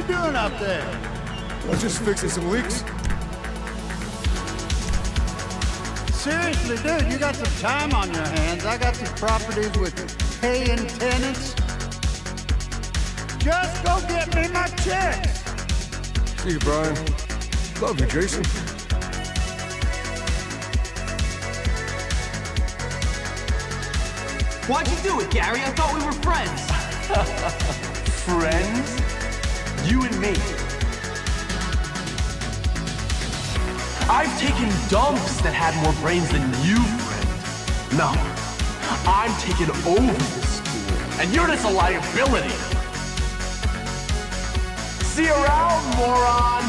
doing up there? I'm just fixing some leaks. Seriously, dude, you got some time on your hands. I got some properties with paying tenants. Just go get me my checks. See you, Brian. Love you, Jason. Why'd you do it, Gary? I thought we were friends. Friends? You and me. I've taken dumps that had more brains than you, friend. No, I'm taking over this school, and you're just a liability. See you around, moron!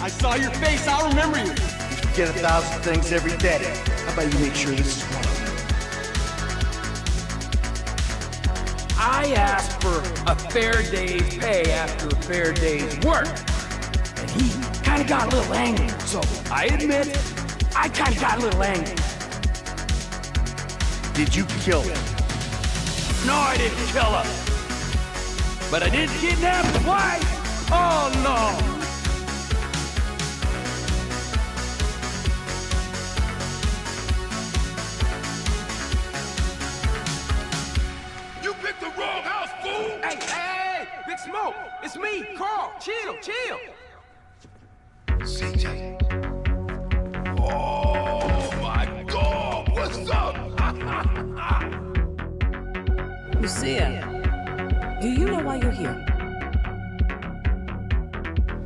I saw your face, I'll remember you. You forget 1,000 things every day. How about you make sure this is one of them? I asked for a fair day's pay after a fair day's work. And he kind of got a little angry. So I admit, I kind of got a little angry. Did you kill him? No, I didn't kill him. But I did kidnap his wife. Oh, no. Hey, Big Smoke, it's me, Karl. Chill. CJ. Oh my God, what's up? Lucia, do you know why you're here?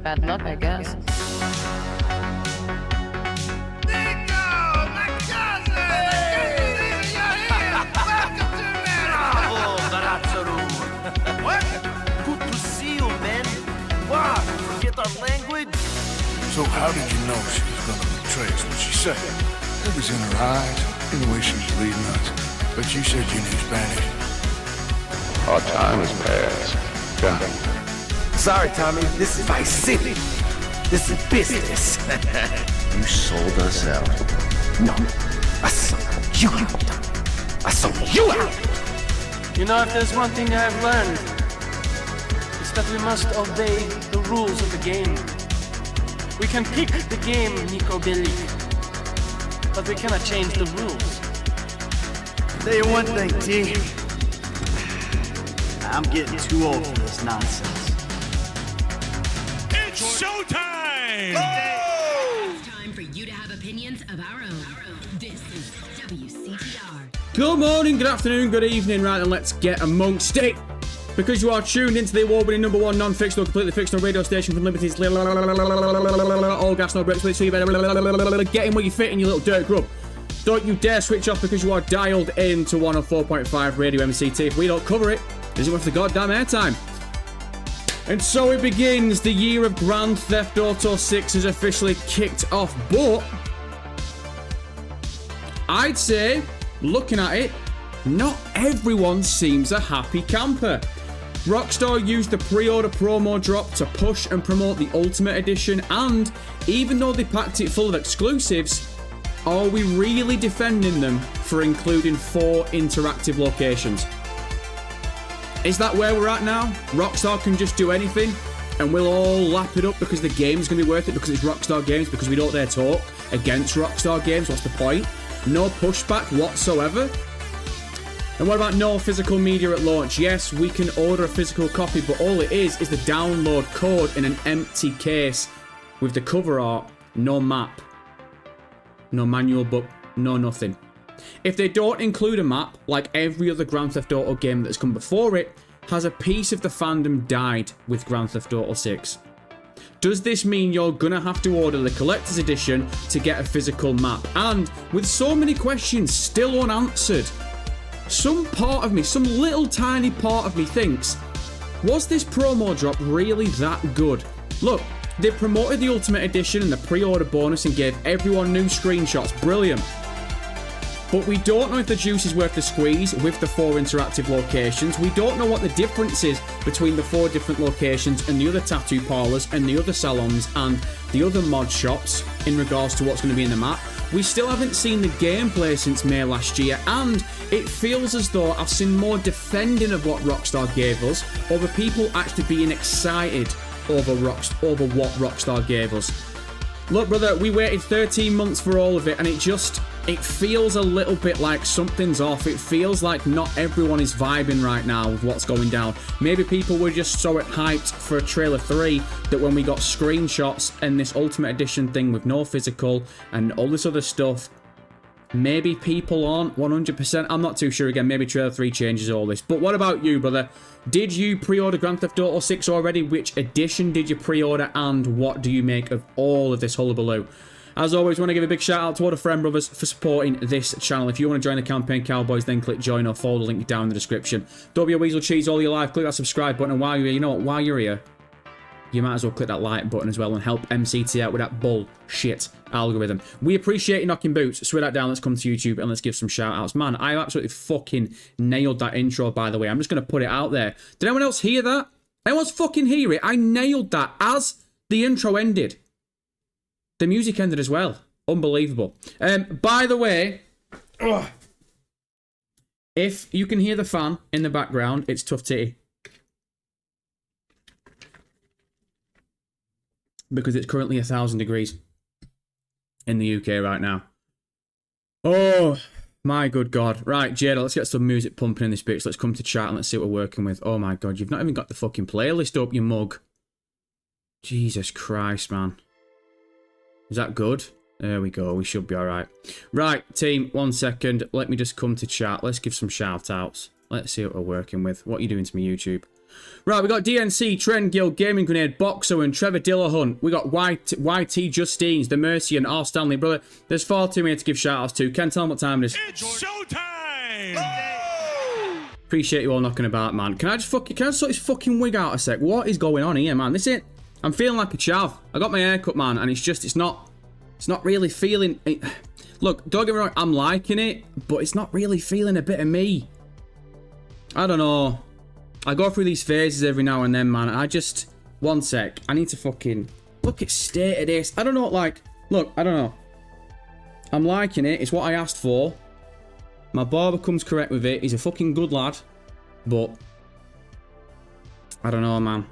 Bad luck, I guess. What? Good to see you, man. Wow, forget our language? So how did you know she was gonna betray us? What'd she say? It was in her eyes, in the way she was leading us. But you said you knew Spanish. Our time has passed. Yeah. Sorry, Tommy, this is my city. This is business. You sold us out. No, I sold you out. I sold you out. You know, if there's one thing I've learned, it's that we must obey the rules of the game. We can pick the game, Nico Bellic, but we cannot change the rules. Tell you one thing, T. I'm getting too old for this nonsense. It's showtime! It's time for you to have opinions of our own. This is WCTR. Good morning, good afternoon, good evening, right, and let's get amongst it. Because you are tuned into the award-winning #1 non-fictional, completely fictional radio station from Liberty's all gas, no brakes, so you better get in where you fit in, you little dirt grub. Don't you dare switch off because you are dialed in to 104.5 Radio MCT. If we don't cover it, isn't worth the goddamn airtime. And so it begins. The year of Grand Theft Auto 6 has officially kicked off, but I'd say, looking at it, not everyone seems a happy camper. Rockstar used the pre-order promo drop to push and promote the Ultimate Edition, and even though they packed it full of exclusives, are we really defending them for including 4 interactive locations? Is that where we're at now? Rockstar can just do anything and we'll all lap it up because the game's going to be worth it because it's Rockstar Games, because we don't dare talk against Rockstar Games. What's the point? No pushback whatsoever. And what about no physical media at launch? Yes, we can order a physical copy, but all it is the download code in an empty case with the cover art, no map, no manual book, no nothing. If they don't include a map, like every other Grand Theft Auto game that's come before it, has a piece of the fandom died with Grand Theft Auto 6? Does this mean you're gonna have to order the collector's edition to get a physical map? And with so many questions still unanswered, some part of me, some little tiny part of me thinks, was this promo drop really that good? Look, they promoted the Ultimate Edition and the pre-order bonus and gave everyone new screenshots. Brilliant. But we don't know if the juice is worth the squeeze with the 4 interactive locations. We don't know what the difference is between the 4 different locations and the other tattoo parlors and the other salons and the other mod shops in regards to what's going to be in the map. We still haven't seen the gameplay since May last year, and it feels as though I've seen more defending of what Rockstar gave us over people actually being excited over what Rockstar gave us. Look, brother, we waited 13 months for all of it, and it feels a little bit like something's off. It feels like not everyone is vibing right now with what's going down. Maybe people were just so hyped for a trailer 3 that when we got screenshots and this Ultimate Edition thing with no physical and all this other stuff, maybe people aren't 100%. I'm not too sure again. Maybe trailer 3 changes all this. But what about you, brother? Did you pre-order Grand Theft Auto 6 already? Which edition did you pre-order? And what do you make of all of this hullabaloo? As always, I want to give a big shout out to all the friend brothers for supporting this channel. If you want to join the campaign, Cowboys, then click join or follow the link down in the description. Don't be a weasel cheese all your life. Click that subscribe button. And while you're here, you know what? While you're here, you might as well click that like button as well and help MCT out with that bullshit algorithm. We appreciate you knocking boots. Swear that down. Let's come to YouTube and let's give some shout outs. Man, I absolutely fucking nailed that intro, by the way. I'm just going to put it out there. Did anyone else hear that? Anyone else fucking hear it? I nailed that as the intro ended. The music ended as well. Unbelievable. By the way, if you can hear the fan in the background, it's Tough Titty. Because it's currently 1,000 degrees in the UK right now. Oh, my good God. Right, Jada, let's get some music pumping in this bitch. Let's come to chat and let's see what we're working with. Oh, my God, you've not even got the fucking playlist up, you mug. Jesus Christ, man. Is that good? There we go. We should be all right. Right, team, 1 second. Let me just come to chat. Let's give some shout-outs. Let's see what we're working with. What are you doing to me, YouTube? Right, we got DNC, Trent Gill, Gaming Grenade, Boxer, and Trevor Dillahunt. We got YT Justines, The Mercy, and R. Stanley. Brother, there's far too many to give shout-outs to. Ken, tell them what time it is. It's showtime! Oh! Appreciate you all knocking about, man. Can I sort this fucking wig out a sec? What is going on here, man? This is it. I'm feeling like a chav. I got my hair cut, man, and it's not really feeling it. Look, don't get me wrong, I'm liking it, but it's not really feeling a bit of me. I don't know. I go through these phases every now and then, man. I just, 1 sec. I need to fucking look at state of this. I don't know, like, look, I don't know. I'm liking it. It's what I asked for. My barber comes correct with it. He's a fucking good lad, but I don't know, man.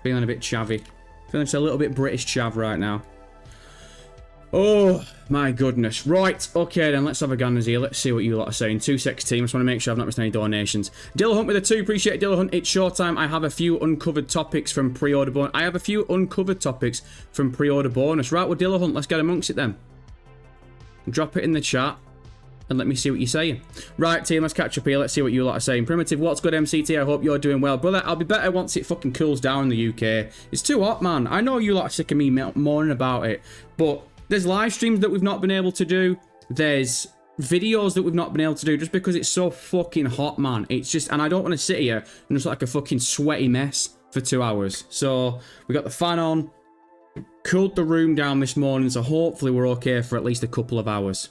Feeling a bit chavvy. Feeling just a little bit British chav right now. Oh, my goodness. Right, okay then, let's have a gander here. Let's see what you lot are saying. 2 secs team, I just want to make sure I've not missed any donations. Dillahunt with a 2, appreciate it, Dillahunt. It's showtime. I have a few uncovered topics from pre-order bonus. Right, well, Dillahunt, let's get amongst it then. Drop it in the chat. And let me see what you're saying. Right, team, let's catch up here. Let's see what you lot are saying. Primitive, what's good, MCT? I hope you're doing well. Brother, I'll be better once it fucking cools down in the UK. It's too hot, man. I know you lot are sick of me moaning about it. But there's live streams that we've not been able to do. There's videos that we've not been able to do just because it's so fucking hot, man. It's just, and I don't want to sit here and just like a fucking sweaty mess for 2 hours. So we got the fan on. Cooled the room down this morning. So hopefully we're okay for at least a couple of hours.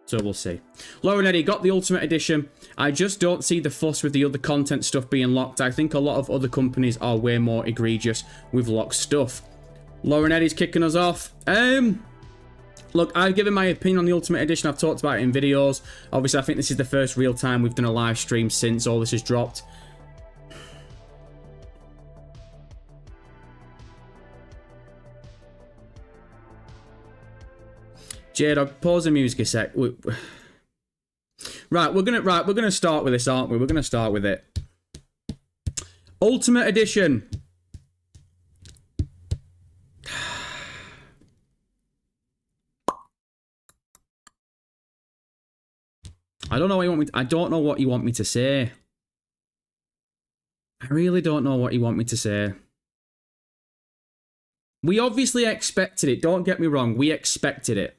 So we'll see. Lauren Eddy got the Ultimate Edition. I just don't see the fuss with the other content stuff being locked. I think a lot of other companies are way more egregious with locked stuff. Lauren Eddy's kicking us off. Look, I've given my opinion on the Ultimate Edition. I've talked about it in videos. Obviously, I think this is the first real time we've done a live stream since all this has dropped. J-Dog, pause the music a sec. Right, we're gonna start with this, aren't we? We're gonna start with it. Ultimate Edition. I don't know what you want me. I don't know what you want me to say. I really don't know what you want me to say. We obviously expected it. Don't get me wrong. We expected it.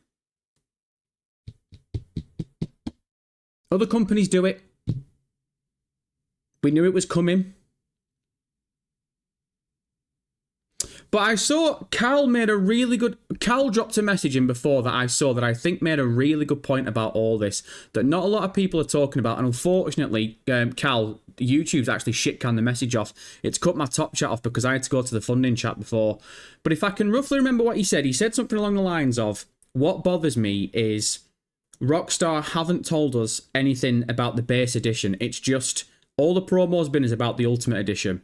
Other companies do it. We knew it was coming. But I saw Cal made a really good... Cal dropped a message in before that I saw that I think made a really good point about all this. That not a lot of people are talking about. And unfortunately, Cal, YouTube's actually shit-canned the message off. It's cut my top chat off because I had to go to the funding chat before. But if I can roughly remember what he said something along the lines of... what bothers me is Rockstar haven't told us anything about the base edition. It's just all the promo's been is about the Ultimate Edition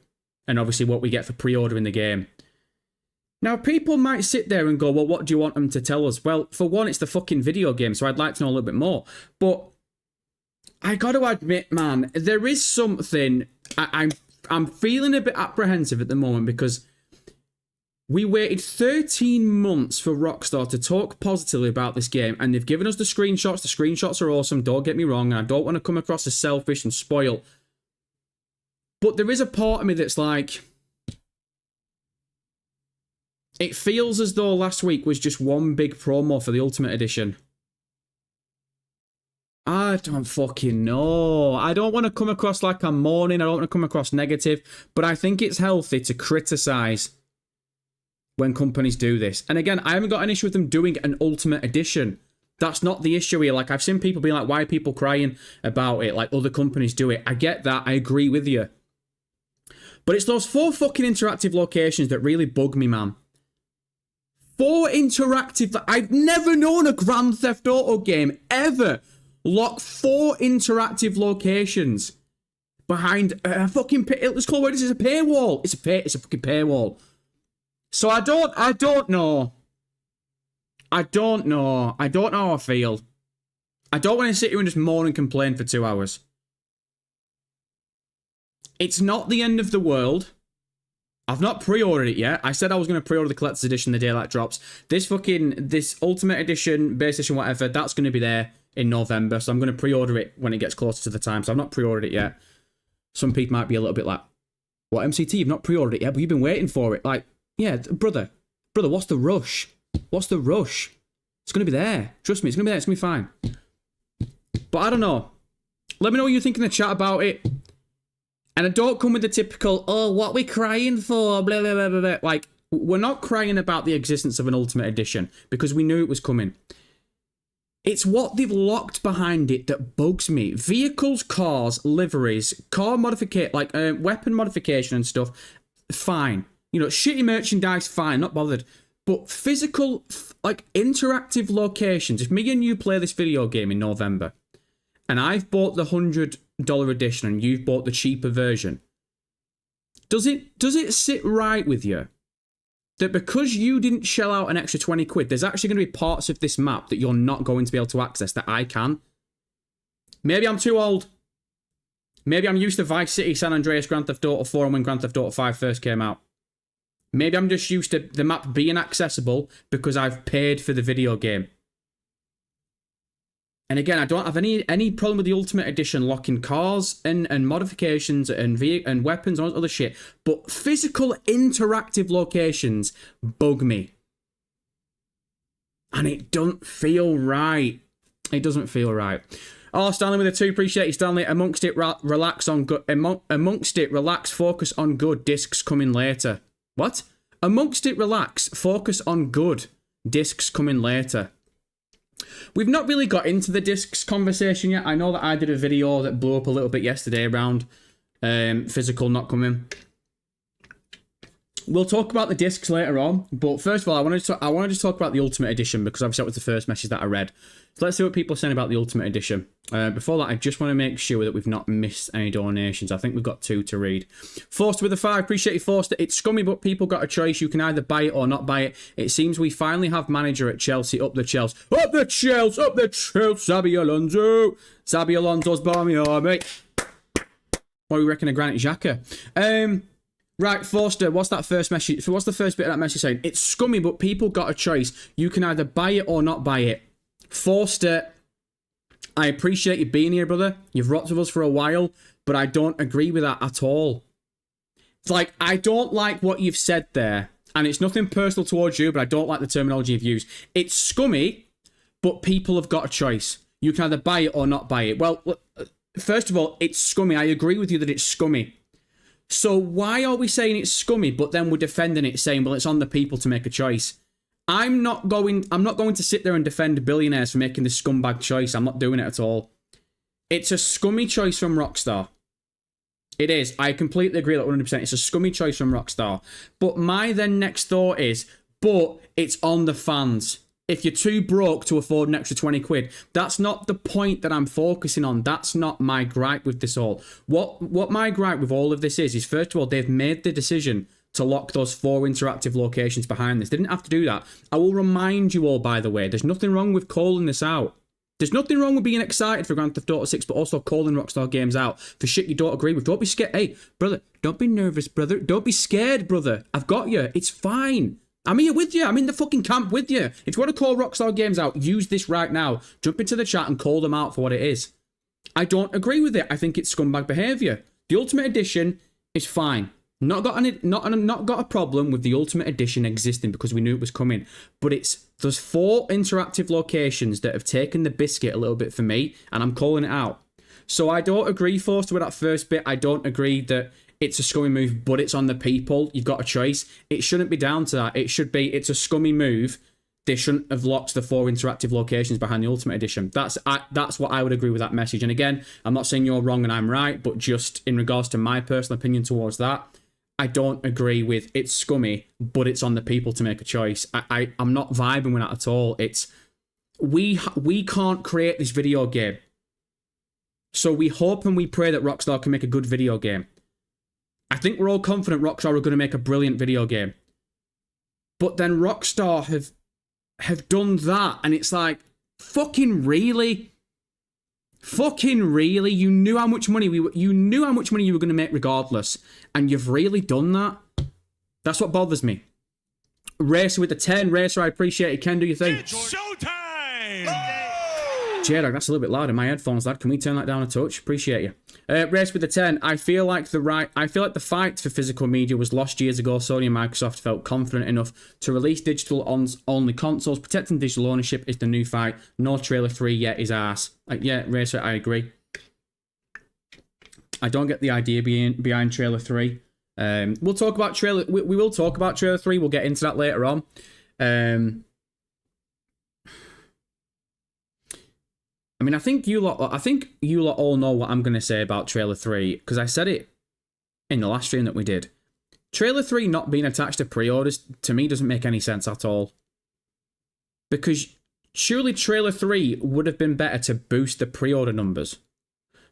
and obviously what we get for pre-ordering the game. Now, people might sit there and go, well, what do you want them to tell us? Well, for one, it's the fucking video game, so I'd like to know a little bit more. But I got to admit, man, there is something... I'm feeling a bit apprehensive at the moment because we waited 13 months for Rockstar to talk positively about this game, and they've given us the screenshots. The screenshots are awesome, don't get me wrong, and I don't want to come across as selfish and spoil. But there is a part of me that's like... It feels as though last week was just one big promo for the Ultimate Edition. I don't fucking know. I don't want to come across like I'm mourning. I don't want to come across negative. But I think it's healthy to criticise when companies do this. And again, I haven't got an issue with them doing an Ultimate Edition. That's not the issue here. Like, I've seen people being like, why are people crying about it? Like, other companies do it. I get that. I agree with you. But it's those 4 fucking interactive locations that really bug me, man. 4 interactive... I've never known a Grand Theft Auto game ever lock 4 interactive locations behind a fucking... Let's call it what it is, a paywall. It's a fucking paywall. So I don't know. I don't know how I feel. I don't want to sit here and just moan and complain for 2 hours. It's not the end of the world. I've not pre-ordered it yet. I said I was going to pre-order the Collector's Edition the day that drops. This Ultimate Edition, Base Edition, whatever, that's going to be there in November. So I'm going to pre-order it when it gets closer to the time. So I've not pre-ordered it yet. Some people might be a little bit like, what, MCT, you've not pre-ordered it yet, but you've been waiting for it. Like, yeah, brother, what's the rush? What's the rush? It's going to be there. Trust me, it's going to be there. It's going to be fine. But I don't know. Let me know what you think in the chat about it. And I don't come with the typical, oh, what we crying for, blah, blah, blah, blah, blah. Like, we're not crying about the existence of an Ultimate Edition because we knew it was coming. It's what they've locked behind it that bugs me. Vehicles, cars, liveries, car modification, like weapon modification and stuff, fine. You know, shitty merchandise, fine, not bothered. But physical, like, interactive locations, if me and you play this video game in November, and I've bought the $100 edition and you've bought the cheaper version, does it sit right with you that because you didn't shell out an extra 20 quid, there's actually going to be parts of this map that you're not going to be able to access that I can? Maybe I'm too old. Maybe I'm used to Vice City, San Andreas, Grand Theft Auto 4 and when Grand Theft Auto 5 first came out. Maybe I'm just used to the map being accessible because I've paid for the video game. And again, I don't have any problem with the Ultimate Edition locking cars and modifications and weapons and all other shit. But physical interactive locations bug me. And it don't feel right. It doesn't feel right. Oh, Stanley with a 2. Appreciate you, Stanley. Amongst it, relax on good. Amongst it, relax, focus on good. Discs coming later. What? Amongst it, relax, focus on good. Discs coming later. We've not really got into the discs conversation yet. I know that I did a video that blew up a little bit yesterday around physical not coming. We'll talk about the discs later on, but first of all, I wanted to talk about the Ultimate Edition because obviously that was the first message that I read. So let's see what people are saying about the Ultimate Edition. Before that, I just want to make sure that we've not missed any donations. I think we've got 2 to read. Forster with a 5. Appreciate you, Forster. It's scummy, but people got a choice. You can either buy it or not buy it. It seems we finally have manager at Chelsea. Up the Chelsea. Up the Chelsea. Up the Chelsea. Xabi Alonso. Xabi Alonso's Barmy Army. What do we reckon of Granit Xhaka? Right, Forster, what's that first message? What's the first bit of that message saying? It's scummy, but people got a choice. You can either buy it or not buy it. Forster, I appreciate you being here, brother. You've rocked with us for a while, but I don't agree with that at all. It's like, I don't like what you've said there, and it's nothing personal towards you, but I don't like the terminology you've used. It's scummy, but people have got a choice. You can either buy it or not buy it. Well, first of all, it's scummy. I agree with you that it's scummy. So why are we saying it's scummy, but then we're defending it, saying, well, it's on the people to make a choice? I'm not going to sit there and defend billionaires for making this scumbag choice. I'm not doing it at all. It's a scummy choice from Rockstar. It is. I completely agree that 100%. It's a scummy choice from Rockstar. But my then next thought is, but it's on the fans. if you're too broke to afford an extra 20 quid. That's not the point that I'm focusing on. That's not my gripe with this all. What my gripe with all of this is first of all, they've made the decision to lock those 4 interactive locations behind this. They didn't have to do that. I will remind you all, by the way, there's nothing wrong with calling this out. There's nothing wrong with being excited for Grand Theft Auto 6, but also calling Rockstar Games out for shit you don't agree with. Don't be scared. Hey, brother, don't be nervous, brother. Don't be scared, brother. I've got you. It's fine. I'm here with you. I'm in the fucking camp with you. If you want to call Rockstar Games out, use this right now. Jump into the chat and call them out for what it is. I don't agree with it. I think it's scumbag behaviour. The Ultimate Edition is fine. Not got a problem with the Ultimate Edition existing because we knew it was coming. But it's those 4 interactive locations that have taken the biscuit a little bit for me, and I'm calling it out. So I don't agree, Forster, with that first bit. I don't agree that it's a scummy move, but it's on the people. You've got a choice. It shouldn't be down to that. It should be, it's a scummy move. They shouldn't have locked the 4 interactive locations behind the Ultimate Edition. That's what I would agree with that message. And again, I'm not saying you're wrong and I'm right, but just in regards to my personal opinion towards that, I don't agree with it's scummy, but it's on the people to make a choice. I'm not vibing with that at all. It's we can't create this video game. So we hope and we pray that Rockstar can make a good video game. I think we're all confident Rockstar are going to make a brilliant video game. But then Rockstar have done that, and it's like, fucking really? Fucking really? You knew how much money you were going to make regardless, and you've really done that? That's what bothers me. Racer with the 10. Racer, I appreciate it. Can do your thing. It's showtime! J-Dog, that's a little bit loud in my headphones, lad. Can we turn that down a touch? Appreciate you. Race with the 10. I feel like the fight for physical media was lost years ago. Sony and Microsoft felt confident enough to release digital-only consoles. Protecting digital ownership is the new fight. No trailer 3 yet is arse. Yeah, Racer, I agree. I don't get the idea behind trailer 3. We'll talk about trailer. We will talk about trailer 3. We'll get into that later on. I mean, I think you lot all know what I'm going to say about trailer 3, because I said it in the last stream that we did. Trailer 3 not being attached to pre-orders, to me, doesn't make any sense at all. Because surely trailer 3 would have been better to boost the pre-order numbers.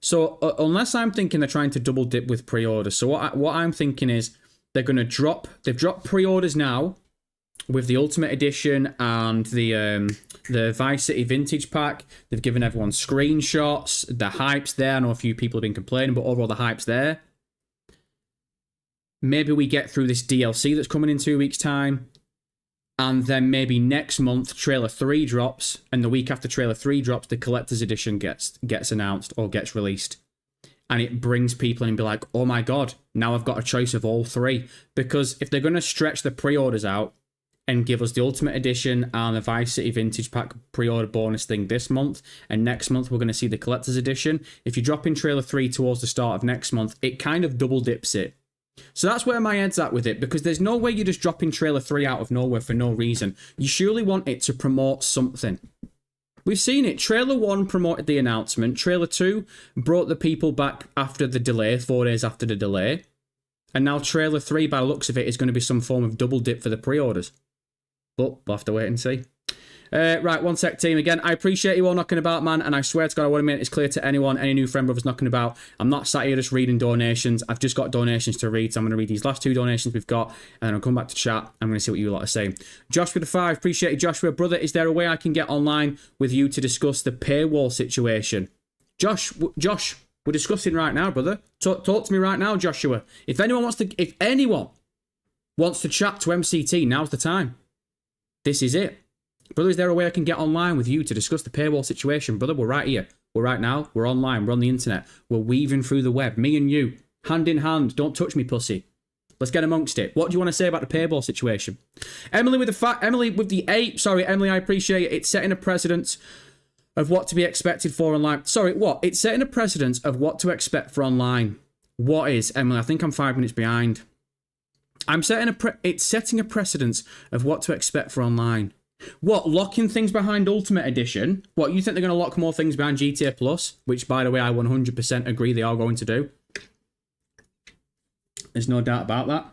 So unless I'm thinking they're trying to double dip with pre-orders, so what I'm thinking is they've dropped pre-orders now with the Ultimate Edition and the Vice City Vintage Pack. They've given everyone screenshots. The hype's there. I know a few people have been complaining, but overall the hype's there. Maybe we get through this DLC that's coming in 2 weeks' time, and then maybe next month trailer 3 drops, and the week after trailer 3 drops, the collector's edition gets announced or gets released. And it brings people in and be like, oh my god, now I've got a choice of all 3. Because if they're going to stretch the pre-orders out and give us the Ultimate Edition and the Vice City Vintage Pack pre-order bonus thing this month, and next month we're going to see the Collector's Edition, if you drop in trailer 3 towards the start of next month, it kind of double dips it. So that's where my head's at with it, because there's no way you just drop in trailer 3 out of nowhere for no reason. You surely want it to promote something. We've seen it. Trailer 1 promoted the announcement. Trailer 2 brought the people back after the delay, 4 days after the delay. And now trailer 3, by the looks of it, is going to be some form of double dip for the pre-orders. But we'll have to wait and see. Right, one sec, team. Again, I appreciate you all knocking about, man. And I swear to God, I want to make this clear to anyone, any new friend brothers knocking about. I'm not sat here just reading donations. I've just got donations to read. So I'm going to read these last 2 donations we've got. And then I'll come back to chat. I'm going to see what you lot are saying. Josh with the 5. Appreciate it, Joshua. Brother, is there a way I can get online with you to discuss the paywall situation? Josh, we're discussing right now, brother. Talk to me right now, Joshua. If anyone wants to chat to MCT, now's the time. This is it. Brother, is there a way I can get online with you to discuss the paywall situation? Brother, we're right here. We're right now. We're online. We're on the internet. We're weaving through the web. Me and you. Hand in hand. Don't touch me, pussy. Let's get amongst it. What do you want to say about the paywall situation? Emily with the 8. Sorry, Emily, I appreciate it. It's setting a precedence of what to be expected for online. Sorry, what? It's setting a precedence of what to expect for online. What is, Emily? I think I'm 5 minutes behind. It's setting a precedence of what to expect for online. What, locking things behind Ultimate Edition? What, you think they're going to lock more things behind GTA Plus? Which, by the way, I 100% agree they are going to do. There's no doubt about that.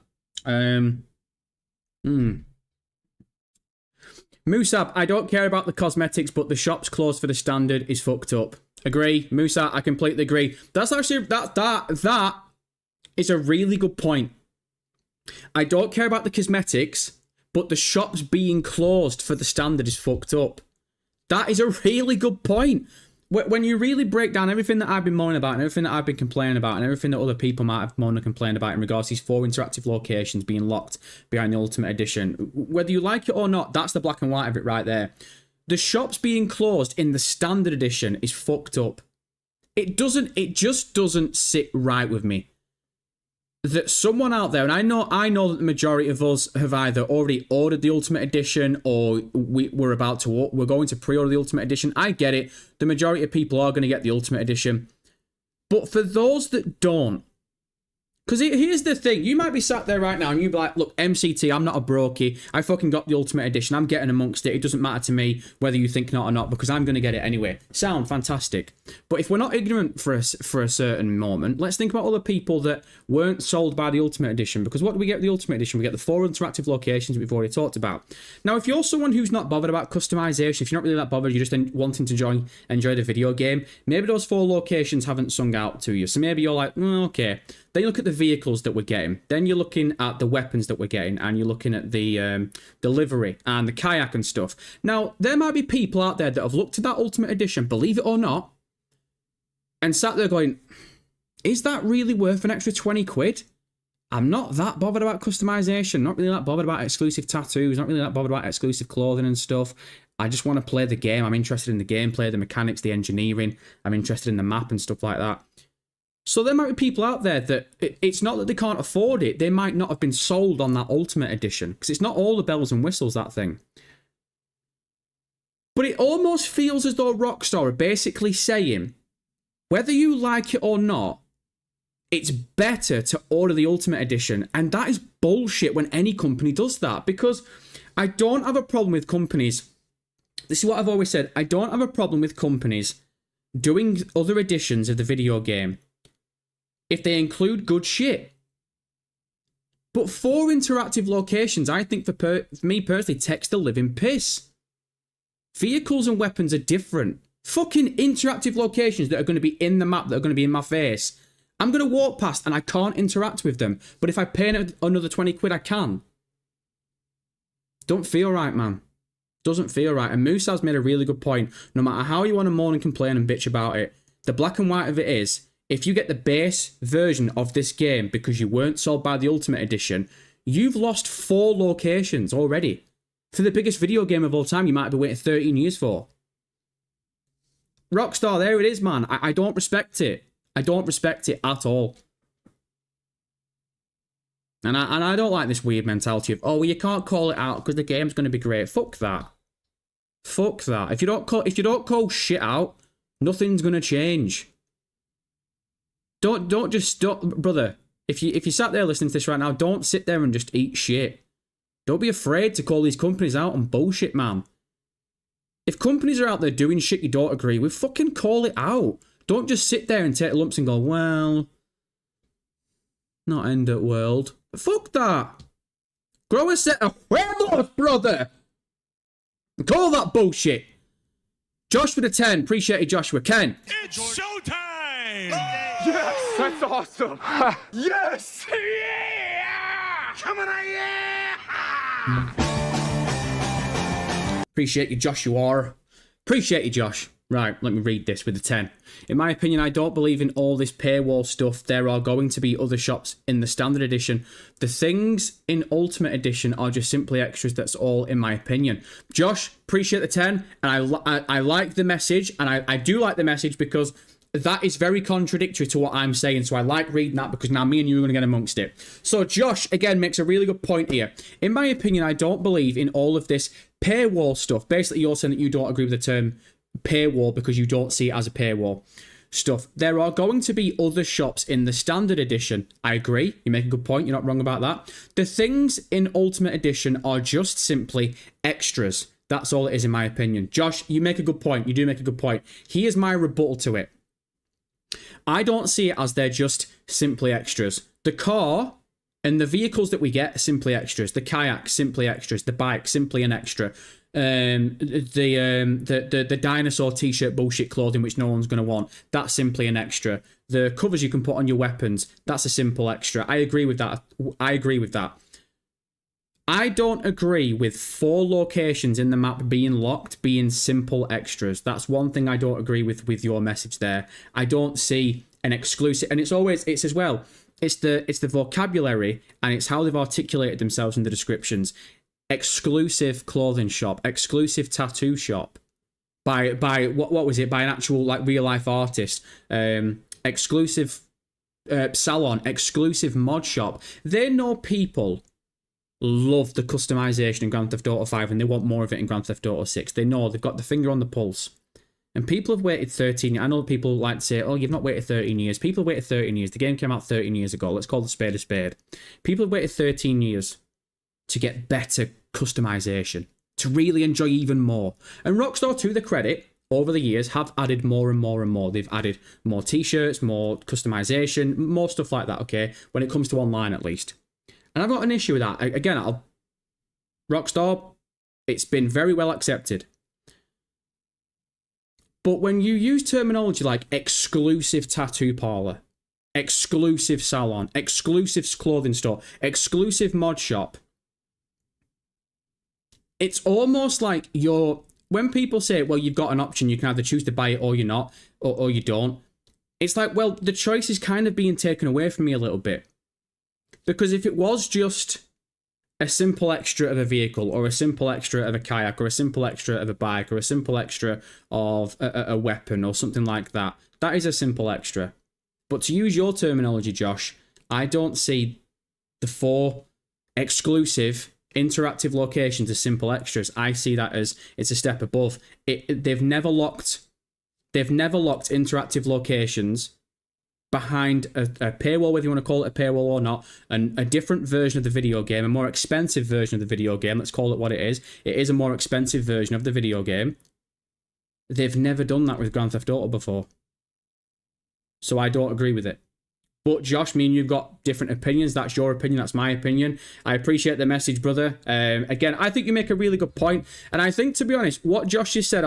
Musab, I don't care about the cosmetics, but the shop's closed for the standard is fucked up. Agree. Musa, I completely agree. That's actually, that is a really good point. I don't care about the cosmetics, but the shops being closed for the standard is fucked up. That is a really good point. When you really break down everything that I've been moaning about and everything that I've been complaining about and everything that other people might have moaned and complained about in regards to these 4 interactive locations being locked behind the Ultimate Edition, whether you like it or not, that's the black and white of it right there. The shops being closed in the Standard Edition is fucked up. It just doesn't sit right with me. That someone out there, and I know that the majority of us have either already ordered the Ultimate Edition or we're going to pre-order the Ultimate Edition. I get it. The majority of people are going to get the Ultimate Edition. But for those that don't, because here's the thing, you might be sat there right now and you'd be like, look, MCT, I'm not a brokey. I fucking got the Ultimate Edition. I'm getting amongst it. It doesn't matter to me whether you think not or not because I'm going to get it anyway. Sound fantastic. But if we're not ignorant for a certain moment, let's think about all the people that weren't sold by the Ultimate Edition. Because what do we get with the Ultimate Edition? We get the 4 interactive locations that we've already talked about. Now, if you're someone who's not bothered about customization, if you're not really that bothered, you're just wanting to enjoy the video game, maybe those 4 locations haven't sung out to you. So maybe you're like, okay. Then you look at the vehicles that we're getting. Then you're looking at the weapons that we're getting. And you're looking at the delivery and the kayak and stuff. Now, there might be people out there that have looked at that Ultimate Edition, believe it or not, and sat there going, is that really worth an extra 20 quid? I'm not that bothered about customization. Not really that bothered about exclusive tattoos. Not really that bothered about exclusive clothing and stuff. I just want to play the game. I'm interested in the gameplay, the mechanics, the engineering. I'm interested in the map and stuff like that. So there might be people out there that it's not that they can't afford it. They might not have been sold on that Ultimate Edition because it's not all the bells and whistles, that thing. But it almost feels as though Rockstar are basically saying, whether you like it or not, it's better to order the Ultimate Edition. And that is bullshit when any company does that. Because I don't have a problem with companies. This is what I've always said. I don't have a problem with companies doing other editions of the video game if they include good shit. But 4 interactive locations, I think for me personally, takes the living piss. Vehicles and weapons are different. Fucking interactive locations that are going to be in the map, that are going to be in my face. I'm going to walk past and I can't interact with them. But if I pay another 20 quid, I can. Don't feel right, man. Doesn't feel right. And Musa's made a really good point. No matter how you want to moan and complain and bitch about it, the black and white of it is, if you get the base version of this game because you weren't sold by the Ultimate Edition, you've lost 4 locations already. For the biggest video game of all time, you might be waiting 13 years for. Rockstar, there it is, man. I don't respect it. I don't respect it at all. And I don't like this weird mentality of, oh, well, you can't call it out because the game's going to be great. Fuck that. Fuck that. If you don't call shit out, nothing's going to change. Don't brother. If you sat there listening to this right now, don't sit there and just eat shit. Don't be afraid to call these companies out on bullshit, man. If companies are out there doing shit you don't agree with, fucking call it out. Don't just sit there and take lumps and go, well, not end at world. Fuck that. Grow a set of huevos, brother. Call that bullshit. Josh with a 10. Appreciate it, Joshua. Ken. It's showtime! Yes, that's awesome. Yes! Yeah! Come on, yeah! Appreciate you, Joshua. Appreciate you, Josh. Right, let me read this with a 10. In my opinion, I don't believe in all this paywall stuff. There are going to be other shops in the Standard Edition. The things in Ultimate Edition are just simply extras. That's all, in my opinion. Josh, appreciate the 10. And I like the message. And I do like the message because that is very contradictory to what I'm saying. So I like reading that because now me and you are going to get amongst it. So Josh, again, makes a really good point here. In my opinion, I don't believe in all of this paywall stuff. Basically, you're saying that you don't agree with the term paywall because you don't see it as a paywall stuff. There are going to be other shops in the Standard Edition. I agree. You make a good point. You're not wrong about that. The things in Ultimate Edition are just simply extras. That's all it is, in my opinion. Josh, you make a good point. You do make a good point. Here's my rebuttal to it. I don't see it as they're just simply extras. The car and the vehicles that we get are simply extras. The kayak, simply extras. The bike, simply an extra. the dinosaur t-shirt bullshit clothing which no one's going to want, that's simply an extra. The covers you can put on your weapons, that's a simple extra. I agree with that. I don't agree with 4 locations in the map being locked being simple extras. That's one thing I don't agree with your message there. I don't see an exclusive, and it's as well, it's the vocabulary and it's how they've articulated themselves in the descriptions. Exclusive clothing shop, exclusive tattoo shop by what was it, by an actual like real life artist, exclusive salon, exclusive mod shop. They know people love the customization in Grand Theft Auto 5 and they want more of it in Grand Theft Auto 6. They know, they've got the finger on the pulse. And people have waited 13 years. I know people like to say, oh, you've not waited 13 years. People have waited 13 years. The game came out 13 years ago. Let's call the spade a spade. People have waited 13 years to get better customization, to really enjoy even more. And Rockstar, to their credit, over the years have added more and more and more. They've added more t-shirts, more customization, more stuff like that, okay? When it comes to online, at least. And I've got an issue with that. Again, Rockstar, it's been very well accepted. But when you use terminology like exclusive tattoo parlor, exclusive salon, exclusive clothing store, exclusive mod shop, it's almost like when people say, well, you've got an option, you can either choose to buy it or you're not, or you don't. It's like, well, the choice is kind of being taken away from me a little bit. Because if it was just a simple extra of a vehicle, or a simple extra of a kayak, or a simple extra of a bike, or a simple extra of a weapon, or something like that, that is a simple extra. But to use your terminology, Josh, I don't see the 4 exclusive interactive locations as simple extras. I see that as it's a step above. They've never locked interactive locations behind a paywall, whether you want to call it a paywall or not, and a different version of the video game, a more expensive version of the video game, let's call it what it is. It is a more expensive version of the video game. They've never done that with Grand Theft Auto before. So I don't agree with it. But Josh, me and you've got different opinions. That's your opinion. That's my opinion. I appreciate the message, brother. Again, I think you make a really good point. And I think, to be honest, what Josh just said,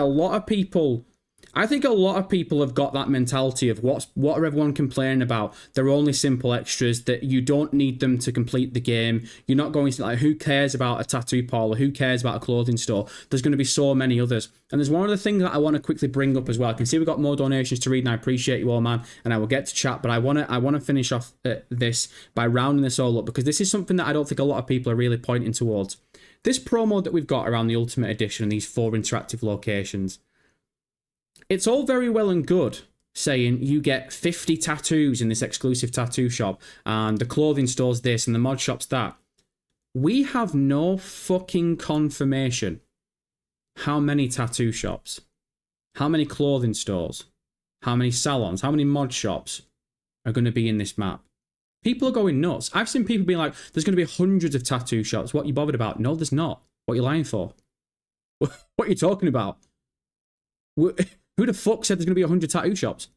I think a lot of people have got that mentality of what are everyone complaining about? They're only simple extras, that you don't need them to complete the game. You're not going to, like, who cares about a tattoo parlor? Who cares about a clothing store? There's going to be so many others. And there's one other thing that I want to quickly bring up as well. I can see we've got more donations to read, and I appreciate you all, man. And I will get to chat, but I want to finish off this by rounding this all up, because this is something that I don't think a lot of people are really pointing towards. This promo that we've got around the Ultimate Edition and these 4 interactive locations, it's all very well and good saying you get 50 tattoos in this exclusive tattoo shop, and the clothing store's this, and the mod shop's that. We have no fucking confirmation how many tattoo shops, how many clothing stores, how many salons, how many mod shops are going to be in this map. People are going nuts. I've seen people being like, there's going to be hundreds of tattoo shops. What are you bothered about? No, there's not. What are you lying for? What are you talking about? Who the fuck said there's going to be 100 tattoo shops?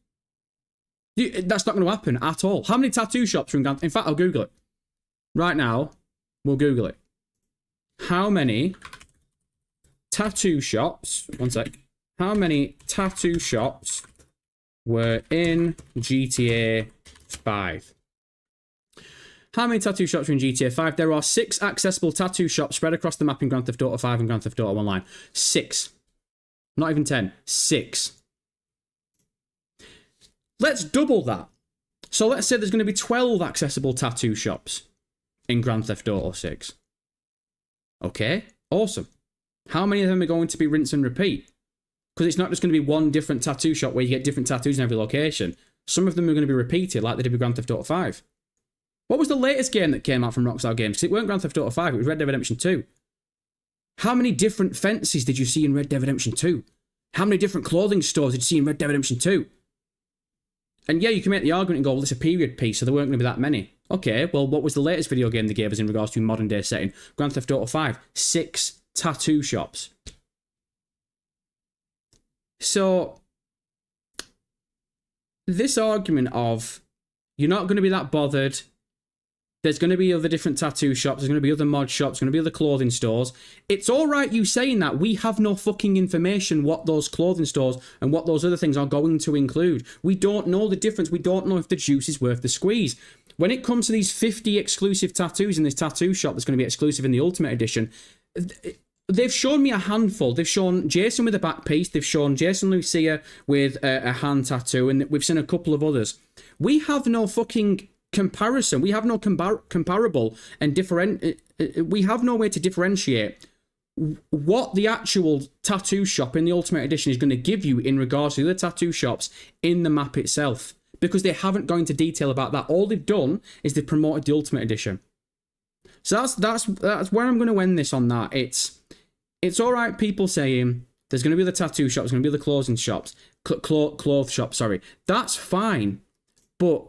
That's not going to happen at all. How many tattoo shops are in Grand... In fact, I'll Google it. Right now, we'll Google it. How many tattoo shops... One sec. How many tattoo shops were in GTA 5? How many tattoo shops are in GTA 5? There are 6 accessible tattoo shops spread across the map in Grand Theft Auto 5 and Grand Theft Auto Online. 6. Not even 10. 6. Let's double that. So let's say there's going to be 12 accessible tattoo shops in Grand Theft Auto 6. Okay, awesome. How many of them are going to be rinse and repeat? Because it's not just going to be one different tattoo shop where you get different tattoos in every location. Some of them are going to be repeated, like they did with Grand Theft Auto 5. What was the latest game that came out from Rockstar Games? Because it weren't Grand Theft Auto 5, it was Red Dead Redemption 2. How many different fences did you see in Red Dead Redemption 2? How many different clothing stores did you see in Red Dead Redemption 2? And yeah, you can make the argument and go, well, it's a period piece, so there weren't going to be that many. Okay, well, what was the latest video game they gave us in regards to a modern day setting? Grand Theft Auto 5. 6 tattoo shops. So, this argument of, you're not going to be that bothered, There's going to be other different tattoo shops. There's going to be other mod shops. There's going to be other clothing stores. It's all right you saying that. We have no fucking information what those clothing stores and what those other things are going to include. We don't know the difference. We don't know if the juice is worth the squeeze. When it comes to these 50 exclusive tattoos in this tattoo shop that's going to be exclusive in the Ultimate Edition, they've shown me a handful. They've shown Jason with a back piece. They've shown Jason Lucia with a hand tattoo. And we've seen a couple of others. We have no fucking comparison. We have no comparable and we have no way to differentiate what the actual tattoo shop in the Ultimate Edition is going to give you in regards to the other tattoo shops in the map itself, because they haven't gone into detail about that. All they've done is they've promoted the Ultimate Edition. So that's where I'm going to end this on that. It's all right people saying there's going to be the tattoo shops, there's going to be the clothing shops, clothes shops, sorry. That's fine, but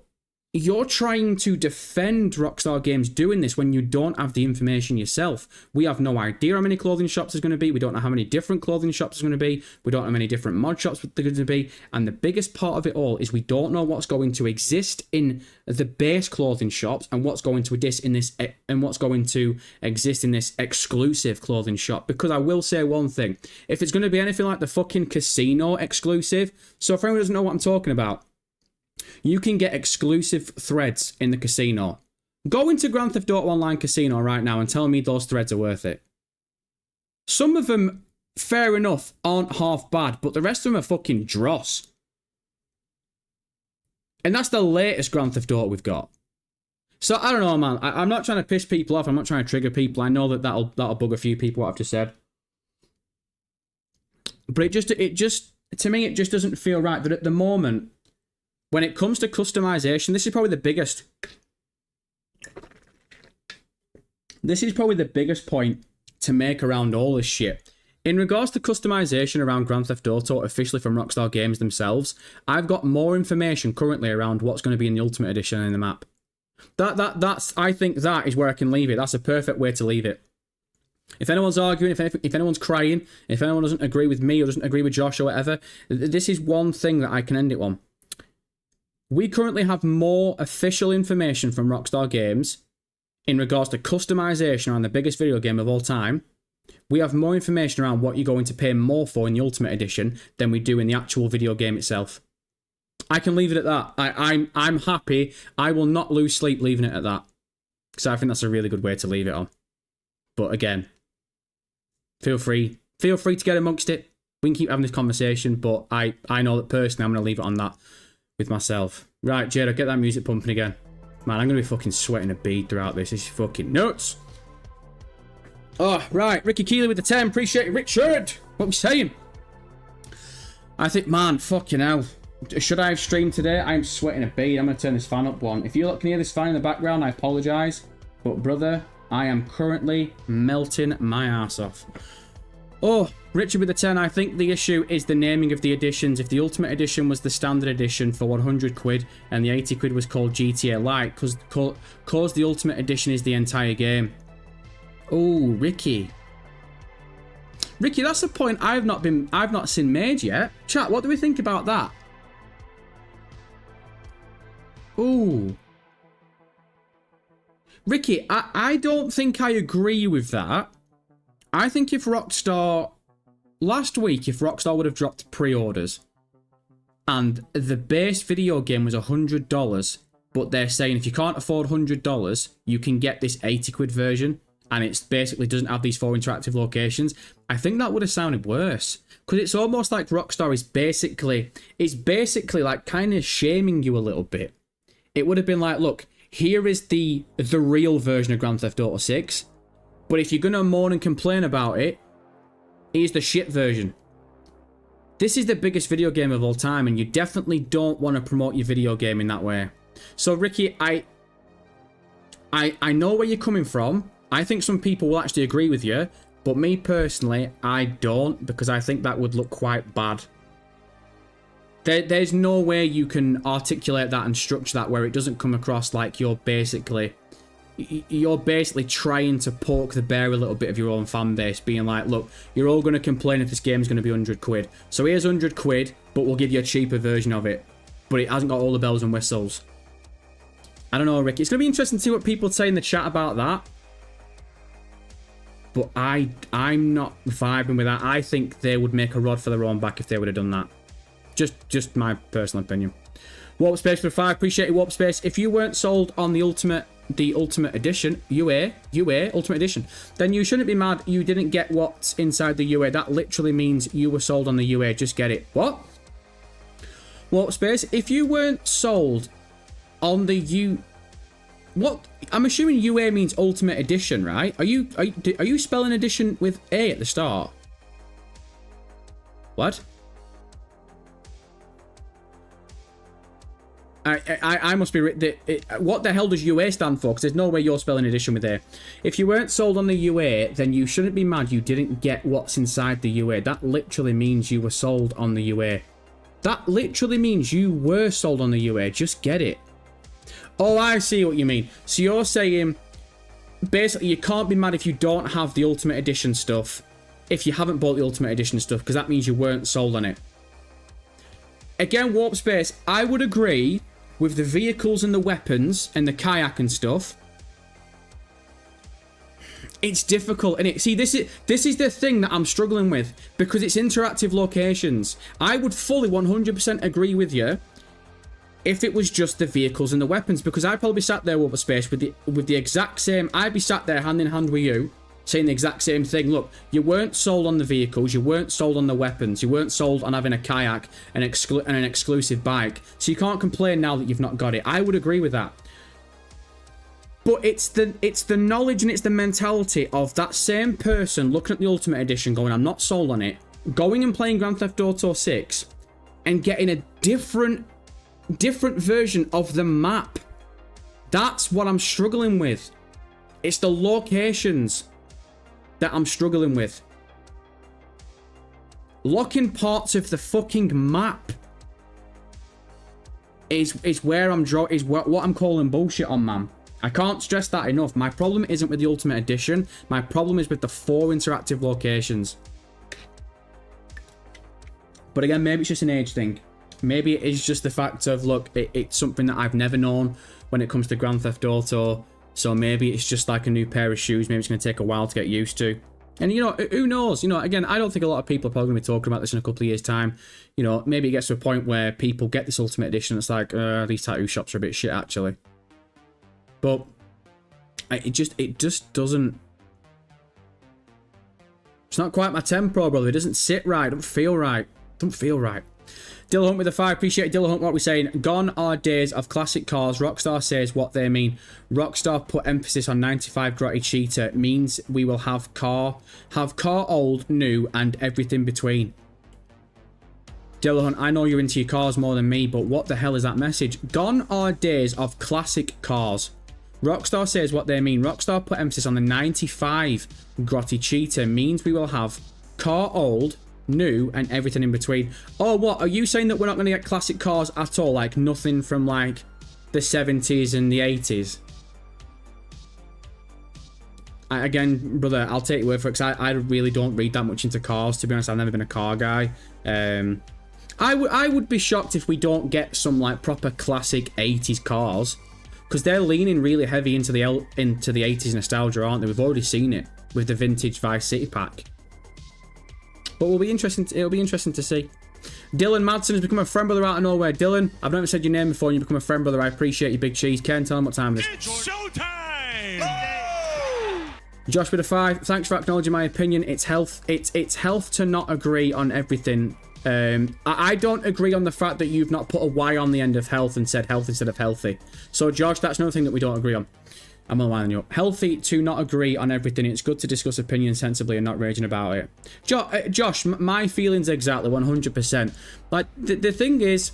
you're trying to defend Rockstar Games doing this when you don't have the information yourself. We have no idea how many clothing shops there's going to be. We don't know how many different clothing shops there's going to be. We don't know how many different mod shops there's going to be. And the biggest part of it all is we don't know what's going to exist in the base clothing shops and what's going to exist in this exclusive clothing shop. Because I will say one thing: if it's going to be anything like the fucking casino exclusive, so if anyone doesn't know what I'm talking about, you can get exclusive threads in the casino. Go into Grand Theft Auto Online Casino right now and tell me those threads are worth it. Some of them, fair enough, aren't half bad, but the rest of them are fucking dross. And that's the latest Grand Theft Auto we've got. So, I don't know, man. I'm not trying to piss people off. I'm not trying to trigger people. I know that that'll bug a few people, what I've just said. But it just, to me, it just doesn't feel right that at the moment, when it comes to customization, this is probably the biggest point to make around all this shit. In regards to customization around Grand Theft Auto, officially from Rockstar Games themselves, I've got more information currently around what's going to be in the Ultimate Edition in the map. I think that is where I can leave it. That's a perfect way to leave it. If anyone's arguing, if anyone's crying, if anyone doesn't agree with me or doesn't agree with Josh or whatever, this is one thing that I can end it on. We currently have more official information from Rockstar Games in regards to customization around the biggest video game of all time. We have more information around what you're going to pay more for in the Ultimate Edition than we do in the actual video game itself. I can leave it at that. I'm happy. I will not lose sleep leaving it at that, because I think that's a really good way to leave it on. But again, feel free to get amongst it. We can keep having this conversation, but I know that personally I'm going to leave it on that with myself. Right, Jada, get that music pumping again. Man, I'm going to be fucking sweating a bead throughout this. This is fucking nuts. Oh, right. Ricky Keeley with the 10. Appreciate it. Richard, what we saying? I think, man, fucking hell. Should I have streamed today? I'm sweating a bead. I'm going to turn this fan up one. If you can hear this fan in the background, I apologise. But, brother, I am currently melting my ass off. Oh, Richard with the 10, I think the issue is the naming of the editions. If the Ultimate Edition was the standard edition for 100 quid and the 80 quid was called GTA Lite, because the Ultimate Edition is the entire game. Oh, Ricky. Ricky, that's a point I've not seen made yet. Chat, what do we think about that? Ooh. Ricky, I don't think I agree with that. I think if Rockstar... Last week, if Rockstar would have dropped pre-orders and the base video game was $100, but they're saying if you can't afford $100, you can get this 80 quid version and it basically doesn't have these 4 interactive locations, I think that would have sounded worse. Because it's almost like Rockstar is basically like kind of shaming you a little bit. It would have been like, look, here is the real version of Grand Theft Auto 6, but if you're going to moan and complain about it, here's the shit version. This is the biggest video game of all time, and you definitely don't want to promote your video game in that way. So, Ricky, I know where you're coming from. I think some people will actually agree with you, but me personally, I don't, because I think that would look quite bad. There's no way you can articulate that and structure that where it doesn't come across like you're basically trying to poke the bear a little bit of your own fan base, being like, look, you're all going to complain if this game's going to be 100 quid. So here's 100 quid, but we'll give you a cheaper version of it. But it hasn't got all the bells and whistles. I don't know, Ricky. It's going to be interesting to see what people say in the chat about that. But I'm not vibing with that. I think they would make a rod for their own back if they would have done that. Just my personal opinion. Warp Space for 5. Appreciate it, Warp Space. If you weren't sold on the Ultimate Edition, UA, Ultimate Edition, then you shouldn't be mad you didn't get what's inside the UA. That literally means you were sold on the UA. Just get it. What? Warp Space, if you weren't sold on the what? I'm assuming UA means Ultimate Edition, right? Are you spelling edition with A at the start? What? I must be... what the hell does UA stand for? Because there's no way you're spelling edition with A. If you weren't sold on the UA, then you shouldn't be mad you didn't get what's inside the UA. That literally means you were sold on the UA. That literally means you were sold on the UA. Just get it. Oh, I see what you mean. So you're saying... basically, you can't be mad if you don't have the Ultimate Edition stuff. If you haven't bought the Ultimate Edition stuff. Because that means you weren't sold on it. Again, Warp Space, I would agree... with the vehicles and the weapons and the kayak and stuff, it's difficult. And see, this is the thing that I'm struggling with, because it's interactive locations. I would fully 100% agree with you if it was just the vehicles and the weapons, because I'd probably be sat there over space with the exact same. I'd be sat there hand in hand with you, saying the exact same thing. Look, you weren't sold on the vehicles, you weren't sold on the weapons, you weren't sold on having a kayak and an exclusive bike, so you can't complain now that you've not got it. I would agree with that. But it's the knowledge and it's the mentality of that same person looking at the Ultimate Edition going, I'm not sold on it, going and playing Grand Theft Auto 6 and getting a different version of the map. That's what I'm struggling with. It's the locations that I'm struggling with. Locking parts of the fucking map is where I'm what I'm calling bullshit on, man. I can't stress that enough. My problem isn't with the Ultimate Edition. My problem is with the 4 interactive locations. But again, maybe it's just an age thing. Maybe it is just the fact of, look, it's something that I've never known when it comes to Grand Theft Auto. So maybe it's just like a new pair of shoes. Maybe it's going to take a while to get used to. And, you know, who knows? You know, again, I don't think a lot of people are probably going to be talking about this in a couple of years' time. You know, maybe it gets to a point where people get this Ultimate Edition and it's like, these tattoo shops are a bit shit, actually. But it just doesn't... It's not quite my tempo, brother. It doesn't sit right. It don't feel right. Don't feel right. Dillahunt with a 5. Appreciate it, Dillahunt. What are we saying? Gone are days of classic cars. Rockstar says what they mean. Rockstar put emphasis on 95 Grotty Cheetah. Means we will have car old, new, and everything between. Dillahunt, I know you're into your cars more than me, but what the hell is that message? Gone are days of classic cars. Rockstar says what they mean. Rockstar put emphasis on the 95 Grotty Cheetah. Means we will have car old, new, and everything in between. Oh, what? Are you saying that we're not going to get classic cars at all? Like, nothing from, like, the 70s and the 80s? Again, brother, I'll take your word for it, because I really don't read that much into cars. To be honest, I've never been a car guy. I would be shocked if we don't get some, like, proper classic 80s cars, because they're leaning really heavy into the 80s nostalgia, aren't they? We've already seen it with the vintage Vice City pack. But it'll be interesting to see. Dylan Madsen has become a friend brother out of nowhere. Dylan, I've never said your name before and you become a friend brother. I appreciate you, big cheese. Ken, tell him what time it is. It's showtime! Josh with a 5. Thanks for acknowledging my opinion. It's health to not agree on everything. I don't agree on the fact that you've not put a Y on the end of health and said health instead of healthy. So, Josh, that's another thing that we don't agree on. I'm aligning you up. Healthy to not agree on everything. It's good to discuss opinions sensibly and not raging about it. Josh, my feelings exactly 100%. Like, the thing is,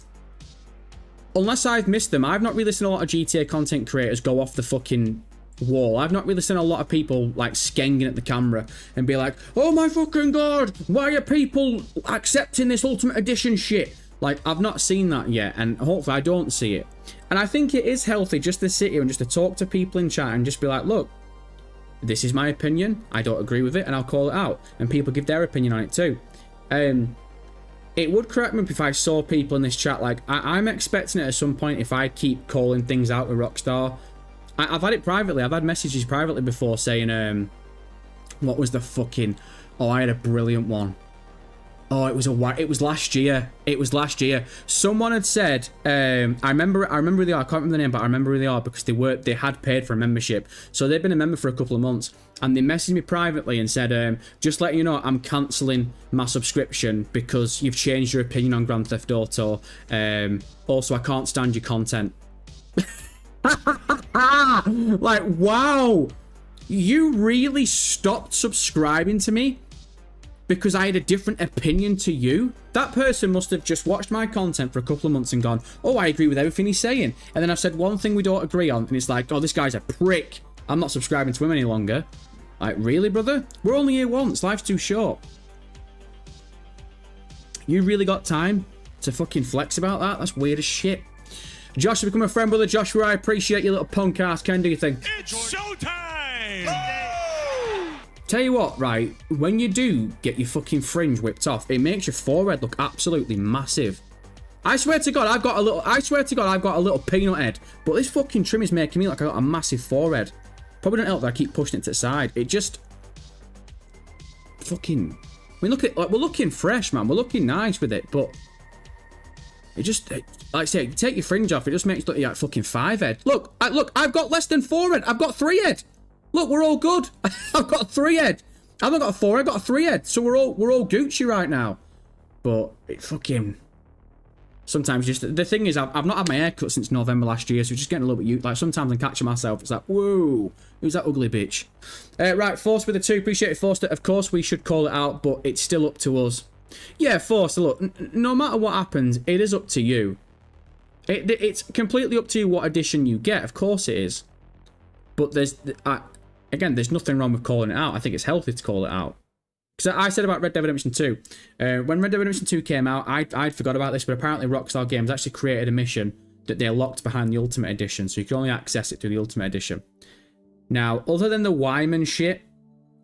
unless I've missed them, I've not really seen a lot of GTA content creators go off the fucking wall. I've not really seen a lot of people, like, skenging at the camera and be like, oh my fucking god, why are people accepting this Ultimate Edition shit? Like, I've not seen that yet, and hopefully I don't see it. And I think it is healthy just to sit here and just to talk to people in chat and just be like, look, this is my opinion, I don't agree with it, and I'll call it out. And people give their opinion on it too. it would crack me up if I saw people in this chat, like, I'm expecting it at some point if I keep calling things out with Rockstar. I've had it privately. I've had messages privately before saying, what was the fucking... Oh, I had a brilliant one. Oh, it was last year. It was last year. Someone had said, I remember who they are. I can't remember the name, but I remember who they are because they had paid for a membership. So they've been a member for a couple of months. And they messaged me privately and said, just letting you know, I'm cancelling my subscription because you've changed your opinion on Grand Theft Auto. Also, I can't stand your content. Like, wow. You really stopped subscribing to me because I had a different opinion to you? That person must have just watched my content for a couple of months and gone, oh, I agree with everything he's saying. And then I've said one thing we don't agree on, and it's like, oh, this guy's a prick. I'm not subscribing to him any longer. Like, really, brother? We're only here once. Life's too short. You really got time to fucking flex about that? That's weird as shit. Josh, become a friend, brother. Joshua, I appreciate your little punk ass. Ken, do you think? It's showtime! Tell you what, right? When you do get your fucking fringe whipped off, it makes your forehead look absolutely massive. I swear to God, I've got a little peanut head, but this fucking trim is making me look like I got a massive forehead. Probably don't help that I keep pushing it to the side. It just fucking. I mean, look at, like, we're looking fresh, man. We're looking nice with it, but it just, like I say, take your fringe off. It just makes it look like fucking 5 head. Look, I've got less than 4 head. I've got 3 head. Look, we're all good. I've got 3 head. I've not got a 4 head. I've got a 3 head. So we're all Gucci right now. But it fucking. Sometimes just the thing is, I've not had my hair cut since November last year, so just getting a little bit like sometimes I'm catching myself. It's like, whoa, who's that ugly bitch? Right, Force with a 2, appreciate it, Force. Of course, we should call it out, but it's still up to us. Yeah, Force. Look, no matter what happens, it is up to you. It's completely up to you what edition you get. Of course, it is. But again, there's nothing wrong with calling it out. I think it's healthy to call it out. Because I said about Red Dead Redemption 2, when Red Dead Redemption 2 came out, I'd forgot about this, but apparently Rockstar Games actually created a mission that they locked behind the Ultimate Edition, so you can only access it through the Ultimate Edition. Now, other than the Wyman shit,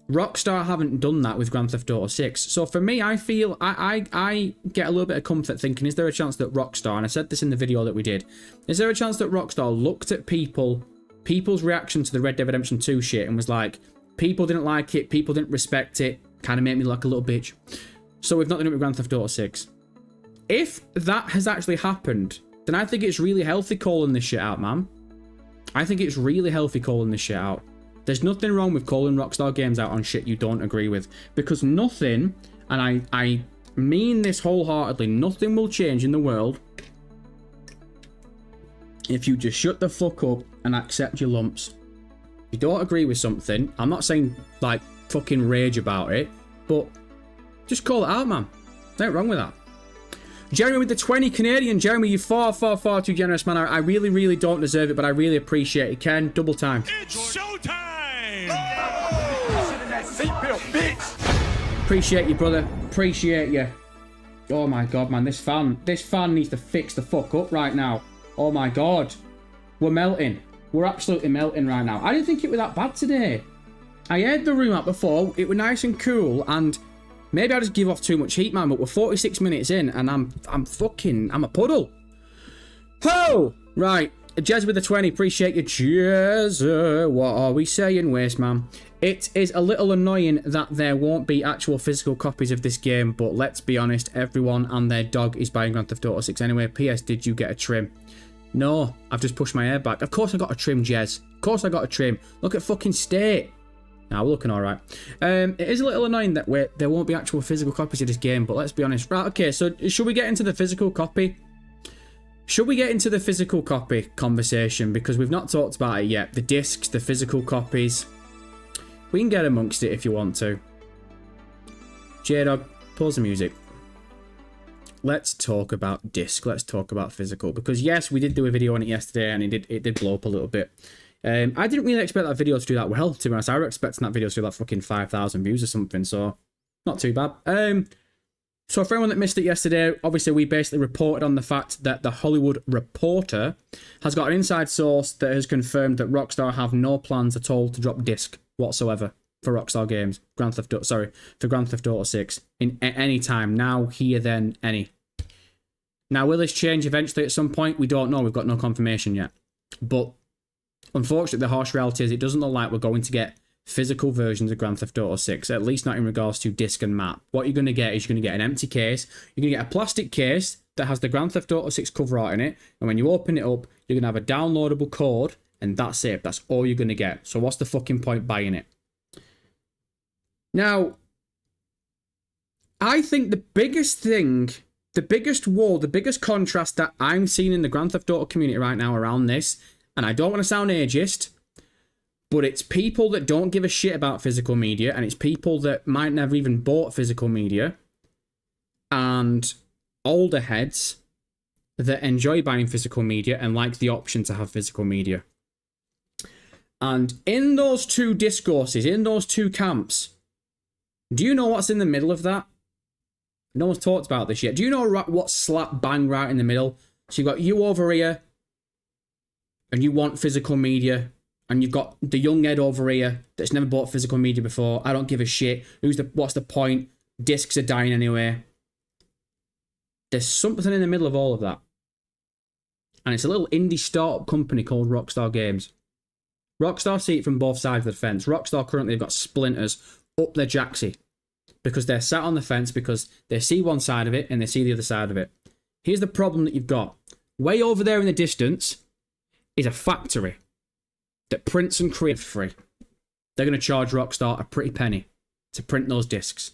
Rockstar haven't done that with Grand Theft Auto 6. So for me, I feel, I get a little bit of comfort thinking, is there a chance that Rockstar, and I said this in the video that we did, is there a chance that Rockstar looked at people's reaction to the Red Dead Redemption 2 shit and was like, people didn't like it, people didn't respect it, kind of made me look like a little bitch. So we've not done it with Grand Theft Auto 6. If that has actually happened, then I think it's really healthy calling this shit out, man. I think it's really healthy calling this shit out. There's nothing wrong with calling Rockstar Games out on shit you don't agree with. Because nothing, and I mean this wholeheartedly, nothing will change in the world if you just shut the fuck up and accept your lumps. If you don't agree with something, I'm not saying, like, fucking rage about it, but just call it out, man. Nothing wrong with that. Jeremy with the 20 Canadian. Jeremy, you're far too generous, man. I really don't deserve it, but I really appreciate it. Ken, double time. It's showtime! Appreciate you, brother. Appreciate you. Oh my God, man. This fan needs to fix the fuck up right now. Oh my God. We're melting. We're absolutely melting right now. I didn't think it was that bad today. I aired the room out before, it was nice and cool, and maybe I just give off too much heat, man, but we're 46 minutes in, and I'm a puddle. Ho! Right, Jez with the 20, appreciate you, Jez. What are we saying, Waste Man? It is a little annoying that there won't be actual physical copies of this game, but let's be honest, everyone and their dog is buying Grand Theft Auto 6 anyway. PS, did you get a trim? No, I've just pushed my hair back. Of course I got a trim, Jez. Of course I got a trim. Look at fucking state. Now we're looking alright. It is a little annoying that there won't be actual physical copies of this game, but let's be honest. Right, okay, so should we get into the physical copy? Should we get into the physical copy conversation? Because we've not talked about it yet. The discs, the physical copies. We can get amongst it if you want to. J-Dog, pause the music. Let's talk about disc. Let's talk about physical. Because yes, we did do a video on it yesterday and it did blow up a little bit. I didn't really expect that video to do that well, to be honest. I was expecting that video to do like fucking 5,000 views or something, so not too bad. So for anyone that missed it yesterday, obviously we basically reported on the fact that the Hollywood Reporter has got an inside source that has confirmed that Rockstar have no plans at all to drop disc whatsoever. for Rockstar Games, for Grand Theft Auto 6 in any time, now, here, then, any. Now, will this change eventually at some point? We don't know. We've got no confirmation yet. But unfortunately, the harsh reality is it doesn't look like we're going to get physical versions of Grand Theft Auto 6, at least not in regards to disc and map. What you're going to get is you're going to get an empty case. You're going to get a plastic case that has the Grand Theft Auto 6 cover art in it, and when you open it up, you're going to have a downloadable code, and that's it. That's all you're going to get. So what's the fucking point buying it? Now, I think the biggest contrast that I'm seeing in the Grand Theft Auto community right now around this, and I don't want to sound ageist, but it's people that don't give a shit about physical media, and it's people that might never even bought physical media, and older heads that enjoy buying physical media and like the option to have physical media. And in those two discourses, in those two camps, do you know what's in the middle of that? No one's talked about this yet. Do you know what's slap bang right in the middle? So you've got you over here, and you want physical media, and you've got the young Ed over here that's never bought physical media before. I don't give a shit. What's the point? Discs are dying anyway. There's something in the middle of all of that. And it's a little indie startup company called Rockstar Games. Rockstar see it from both sides of the fence. Rockstar currently have got splinters up their jacksie because they're sat on the fence because they see one side of it and they see the other side of it. Here's the problem that you've got. Way over there in the distance is a factory that prints and creates free. They're going to charge Rockstar a pretty penny to print those discs.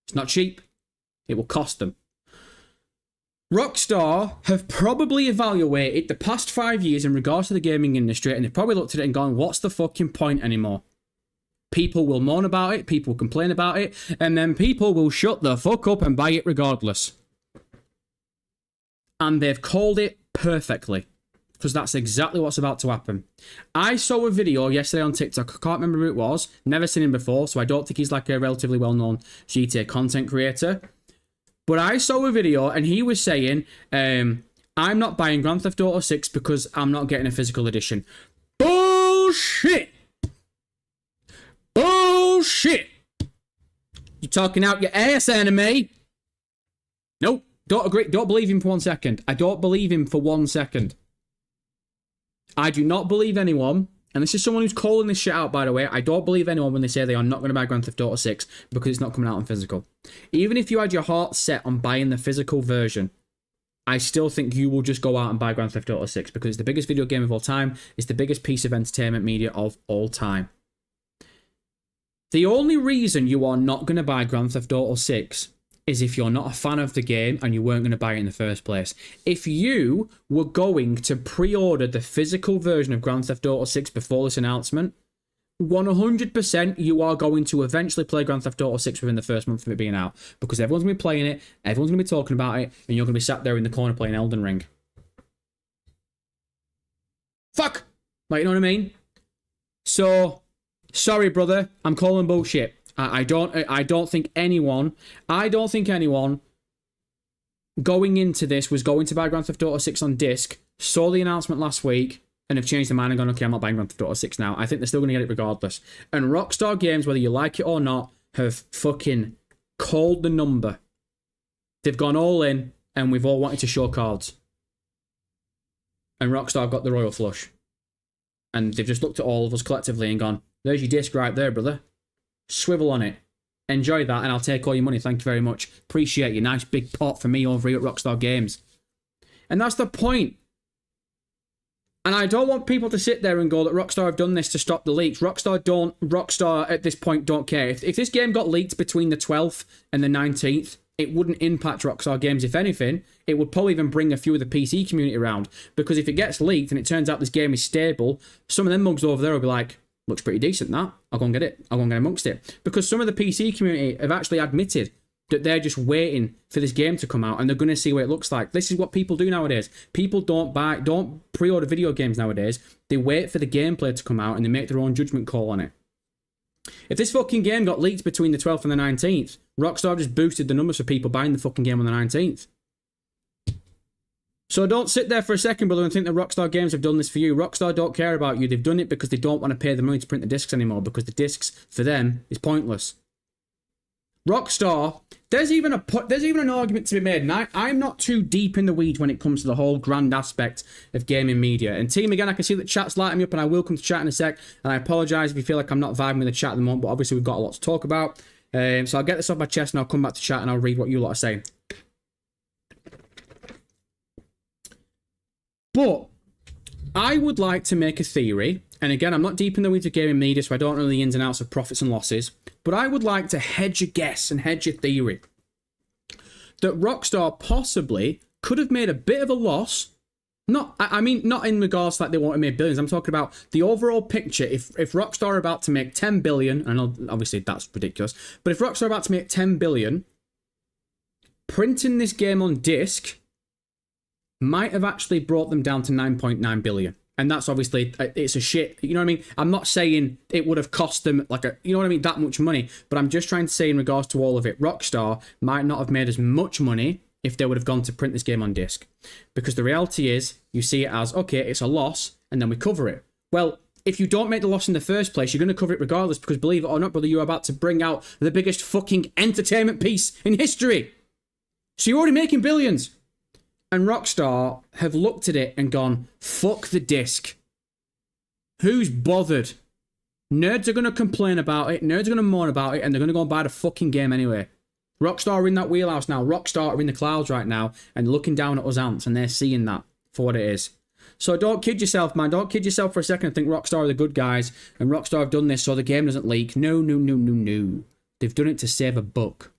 It's not cheap. It will cost them. Rockstar have probably evaluated the past 5 years in regards to the gaming industry, and they've probably looked at it and gone, what's the fucking point anymore? People will moan about it, people will complain about it, and then people will shut the fuck up and buy it regardless. And they've called it perfectly, because that's exactly what's about to happen. I saw a video yesterday on TikTok, I can't remember who it was, never seen him before, so I don't think he's like a relatively well-known GTA content creator. But I saw a video and he was saying, I'm not buying Grand Theft Auto 6 because I'm not getting a physical edition. Bullshit! Bullshit! You're talking out your ass, enemy. Nope, don't agree. Don't believe him for 1 second. I don't believe him for 1 second. I do not believe anyone, and this is someone who's calling this shit out, by the way. I don't believe anyone when they say they are not going to buy Grand Theft Auto 6 because it's not coming out on physical. Even if you had your heart set on buying the physical version, I still think you will just go out and buy Grand Theft Auto 6 because it's the biggest video game of all time. It's the biggest piece of entertainment media of all time. The only reason you are not going to buy Grand Theft Auto 6 is if you're not a fan of the game and you weren't going to buy it in the first place. If you were going to pre-order the physical version of Grand Theft Auto 6 before this announcement, 100% you are going to eventually play Grand Theft Auto 6 within the first month of it being out. Because everyone's going to be playing it, everyone's going to be talking about it, and you're going to be sat there in the corner playing Elden Ring. Fuck! Like, you know what I mean? So, sorry brother, I'm calling bullshit. I don't think anyone going into this was going to buy Grand Theft Auto 6 on disc, saw the announcement last week, and have changed their mind and gone, okay, I'm not buying Grand Theft Auto 6 now. I think they're still going to get it regardless. And Rockstar Games, whether you like it or not, have fucking called the number. They've gone all in, and we've all wanted to show cards. And Rockstar got the royal flush. And they've just looked at all of us collectively and gone, there's your disc right there, brother. Swivel on it. Enjoy that, and I'll take all your money. Thank you very much. Appreciate your nice big pot for me over here at Rockstar Games. And that's the point. And I don't want people to sit there and go that Rockstar have done this to stop the leaks. Rockstar at this point don't care. If this game got leaked between the 12th and the 19th, it wouldn't impact Rockstar Games. If anything, it would probably even bring a few of the PC community around. Because if it gets leaked and it turns out this game is stable, some of them mugs over there will be like, looks pretty decent, that. I'll go and get it. I'll go and get amongst it. Because some of the PC community have actually admitted that they're just waiting for this game to come out and they're going to see what it looks like. This is what people do nowadays. People don't pre-order video games nowadays. They wait for the gameplay to come out and they make their own judgment call on it. If this fucking game got leaked between the 12th and the 19th, Rockstar just boosted the numbers for people buying the fucking game on the 19th. So don't sit there for a second, brother, and think that Rockstar Games have done this for you. Rockstar don't care about you. They've done it because they don't want to pay the money to print the discs anymore, because the discs, for them, is pointless. Rockstar, there's even an argument to be made, and I'm not too deep in the weeds when it comes to the whole grand aspect of gaming media. And team, again, I can see that chat's lighting me up, and I will come to chat in a sec, and I apologise if you feel like I'm not vibing with the chat at the moment, but obviously we've got a lot to talk about. So I'll get this off my chest, and I'll come back to chat, and I'll read what you lot are saying. But I would like to make a theory, and again, I'm not deep in the weeds of gaming media, so I don't know the ins and outs of profits and losses, but I would like to hedge a guess and hedge a theory that Rockstar possibly could have made a bit of a loss. Not in regards to like they want to make billions. I'm talking about the overall picture. If Rockstar are about to make 10 billion, and obviously that's ridiculous, but if Rockstar are about to make 10 billion, printing this game on disc might have actually brought them down to 9.9 billion. And that's obviously, it's a shit, you know what I mean? I'm not saying it would have cost them like you know what I mean, that much money, but I'm just trying to say in regards to all of it, Rockstar might not have made as much money if they would have gone to print this game on disc. Because the reality is, you see it as, okay, it's a loss, and then we cover it. Well, if you don't make the loss in the first place, you're going to cover it regardless, because believe it or not, brother, you're about to bring out the biggest fucking entertainment piece in history. So you're already making billions. And Rockstar have looked at it and gone, fuck the disc. Who's bothered? Nerds are going to complain about it, nerds are going to moan about it, and they're going to go and buy the fucking game anyway. Rockstar are in that wheelhouse now. Rockstar are in the clouds right now and looking down at us ants, and they're seeing that for what it is. So don't kid yourself, man. Don't kid yourself for a second and think Rockstar are the good guys and Rockstar have done this so the game doesn't leak. No, no, no, no, no. They've done it to save a buck.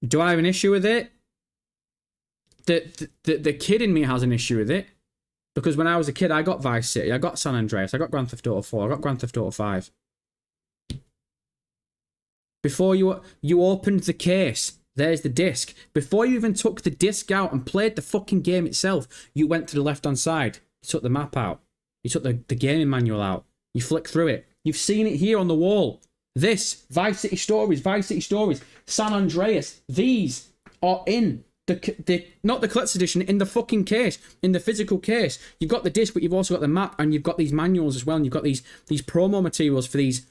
Do I have an issue with it? The kid in me has an issue with it, because when I was a kid, I got Vice City, I got San Andreas, I got Grand Theft Auto 4, I got Grand Theft Auto 5. Before you opened the case, there's the disc. Before you even took the disc out and played the fucking game itself, you went to the left-hand side, you took the map out, you took the gaming manual out, you flick through it. You've seen it here on the wall. This, Vice City Stories, San Andreas, these are in not the collector's edition, in the fucking case, in the physical case. You've got the disc, but you've also got the map, and you've got these manuals as well, and you've got these promo materials for these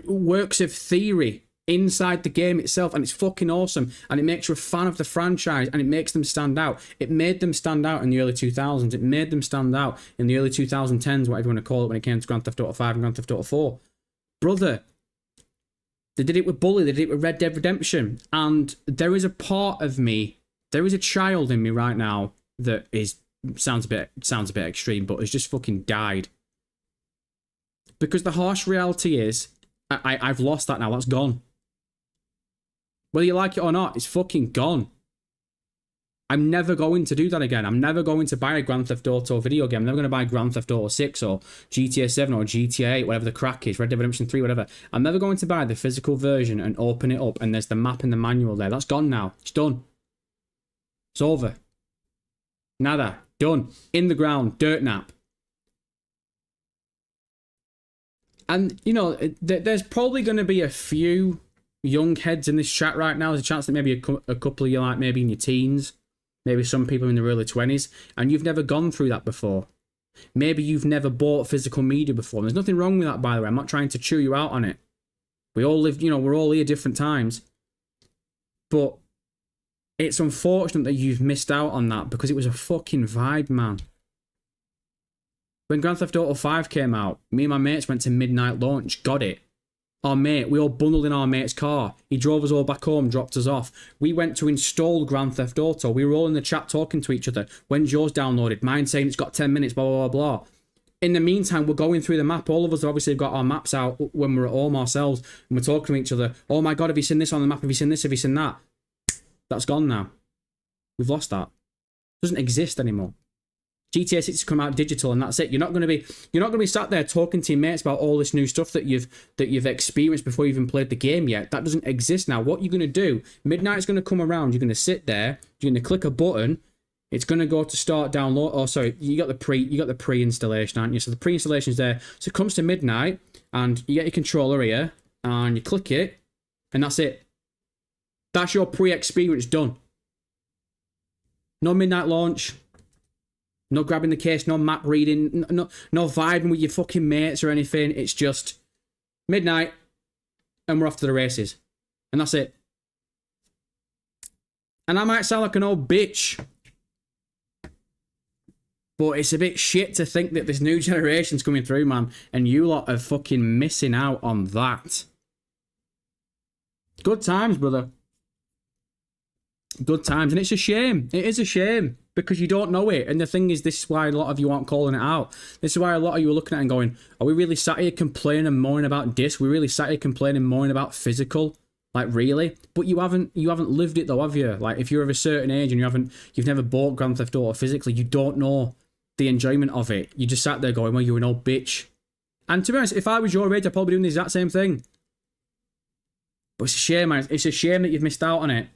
works of theory inside the game itself, and it's fucking awesome, and it makes you a fan of the franchise, and it makes them stand out. It made them stand out in the early 2000s. It made them stand out in the early 2010s, whatever you want to call it, when it came to Grand Theft Auto 5 and Grand Theft Auto 4. Brother, they did it with Bully, they did it with Red Dead Redemption, and there is a part of me, there is a child in me right now that sounds a bit extreme, but has just fucking died. Because the harsh reality is, I've lost that now, that's gone. Whether you like it or not, it's fucking gone. I'm never going to do that again. I'm never going to buy a Grand Theft Auto video game. I'm never going to buy Grand Theft Auto 6 or GTA 7 or GTA 8, whatever the crack is, Red Dead Redemption 3, whatever. I'm never going to buy the physical version and open it up and there's the map and the manual there. That's gone now. It's done. It's over. Nada. Done. In the ground. Dirt nap. And, you know, there's probably going to be a few young heads in this chat right now. There's a chance that maybe a couple of you, like maybe in your teens, maybe some people in their early 20s, and you've never gone through that before. Maybe you've never bought physical media before. And there's nothing wrong with that, by the way. I'm not trying to chew you out on it. We all lived, you know, we're all here different times. But it's unfortunate that you've missed out on that, because it was a fucking vibe, man. When Grand Theft Auto 5 came out, me and my mates went to midnight launch, got it. Our mate, we all bundled in our mate's car. He drove us all back home, dropped us off. We went to install Grand Theft Auto. We were all in the chat talking to each other. When's yours downloaded? Mine saying it's got 10 minutes, blah, blah, blah, blah. In the meantime, we're going through the map. All of us obviously have got our maps out when we're at home ourselves. And we're talking to each other. Oh my God, have you seen this on the map? Have you seen this? Have you seen that? That's gone now. We've lost that. It doesn't exist anymore. GTA 6 has come out digital, and that's it. You're not going to be sat there talking to your mates about all this new stuff that you've experienced before you even played the game yet. That doesn't exist now. What you're going to do, midnight's going to come around. You're going to sit there. You're going to click a button. It's going to go to start download. Oh, sorry, you got the pre-installation, aren't you? So the pre-installation is there. So it comes to midnight, and you get your controller here, and you click it, and that's it. That's your pre-experience done. No midnight launch. No grabbing the case, no map reading, no vibing with your fucking mates or anything. It's just midnight and we're off to the races. And that's it. And I might sound like an old bitch, but it's a bit shit to think that this new generation's coming through, man, and you lot are fucking missing out on that. Good times, brother. Good times. And it's a shame. It is a shame because you don't know it. And the thing is, this is why a lot of you aren't calling it out. This is why a lot of you are looking at it and going, are we really sat here complaining and moaning about disc? We really sat here complaining and moaning about physical? Like, really? But you haven't lived it though, have you? Like, if you're of a certain age and you've never bought Grand Theft Auto physically, you don't know the enjoyment of it. You just sat there going, well, you're an old bitch. And to be honest, if I was your age, I'd probably be doing the exact same thing. But it's a shame, man. It's a shame that you've missed out on it.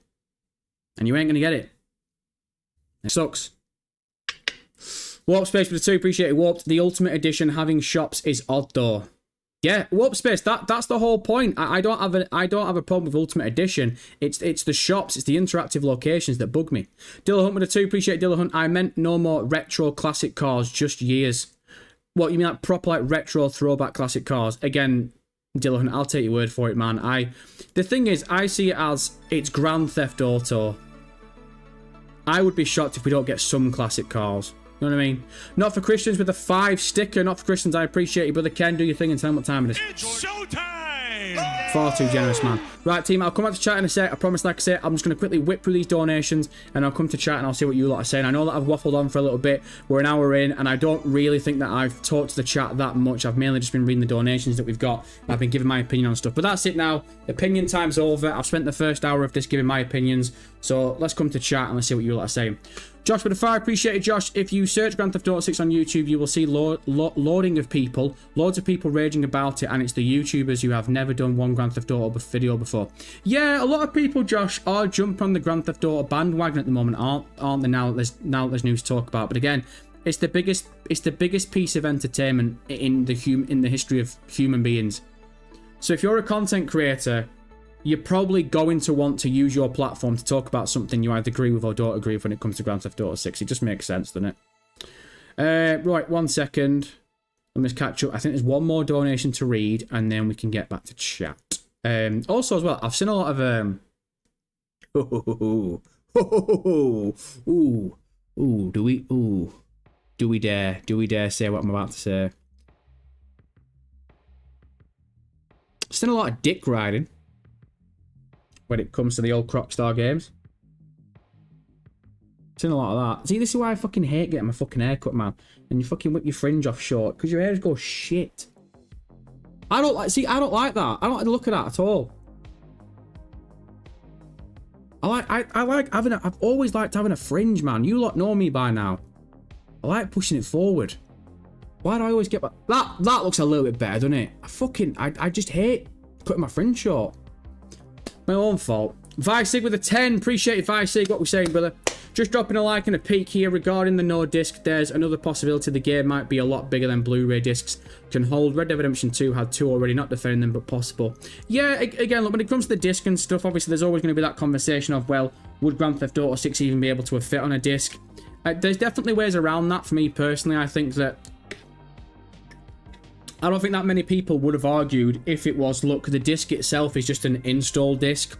And you ain't going to get it. It sucks. Warp Space for the 2, appreciate it. Warped. The Ultimate Edition having shops is odd though. Yeah, Warp Space, that's the whole point. I don't have a problem with Ultimate Edition. It's the shops, it's the interactive locations that bug me. Dilla Hunt with the 2, appreciate Dilla Hunt. I meant no more retro classic cars, just years. What, you mean like proper like retro throwback classic cars? Again, Dilla Hunt, I'll take your word for it, man. The thing is, I see it as it's Grand Theft Auto. I would be shocked if we don't get some classic cars. You know what I mean? Not for Christians with a 5 sticker. Not for Christians, I appreciate you, brother Ken. Do your thing and tell them what time it is. It's showtime! Far too generous, man. Right, team, I'll come back to chat in a sec. I promise, like I say, I'm just going to quickly whip through these donations and I'll come to chat and I'll see what you lot are saying. I know that I've waffled on for a little bit. We're an hour in and I don't really think that I've talked to the chat that much. I've mainly just been reading the donations that we've got. I've been giving my opinion on stuff. But that's it now. Opinion time's over. I've spent the first hour of this giving my opinions. So let's come to chat and let's see what you lot are saying. Josh with a 5, appreciate it, Josh. If you search Grand Theft Auto 6 on YouTube, you will see loading of people, loads of people raging about it, and it's the YouTubers who have never done one Grand Theft Auto video before. Yeah, a lot of people, Josh, are jumping on the Grand Theft Auto bandwagon at the moment, aren't they? Now that there's news to talk about. But again, it's the biggest piece of entertainment in the history of human beings. So if you're a content creator, you're probably going to want to use your platform to talk about something you either agree with or don't agree with when it comes to Grand Theft Auto 6. It just makes sense, doesn't it? Right, 1 second. Let me just catch up. I think there's one more donation to read, and then we can get back to chat. Also, as well, I've seen a lot of... Do we dare say what I'm about to say? I've seen a lot of dick riding when it comes to the old Crockstar games. Seen a lot of that. See, this is why I fucking hate getting my fucking hair cut, man. And you fucking whip your fringe off short, because your hair just goes shit. I don't like that. I don't like the look of that at all. I've always liked having a fringe, man. You lot know me by now. I like pushing it forward. Why do I always get that looks a little bit better, doesn't it? I just hate cutting my fringe short. My own fault. Vicig with a 10. Appreciate it, Vicig. What we're saying, brother. Just dropping a like and a peek here regarding the no disc. There's another possibility the game might be a lot bigger than Blu-ray discs can hold. Red Dead Redemption 2 had 2 already, not defending them, but possible. Yeah, again, look, when it comes to the disc and stuff, obviously there's always going to be that conversation of, well, would Grand Theft Auto 6 even be able to fit on a disc? There's definitely ways around that for me personally. I don't think that many people would have argued if it was, look, the disc itself is just an install disc.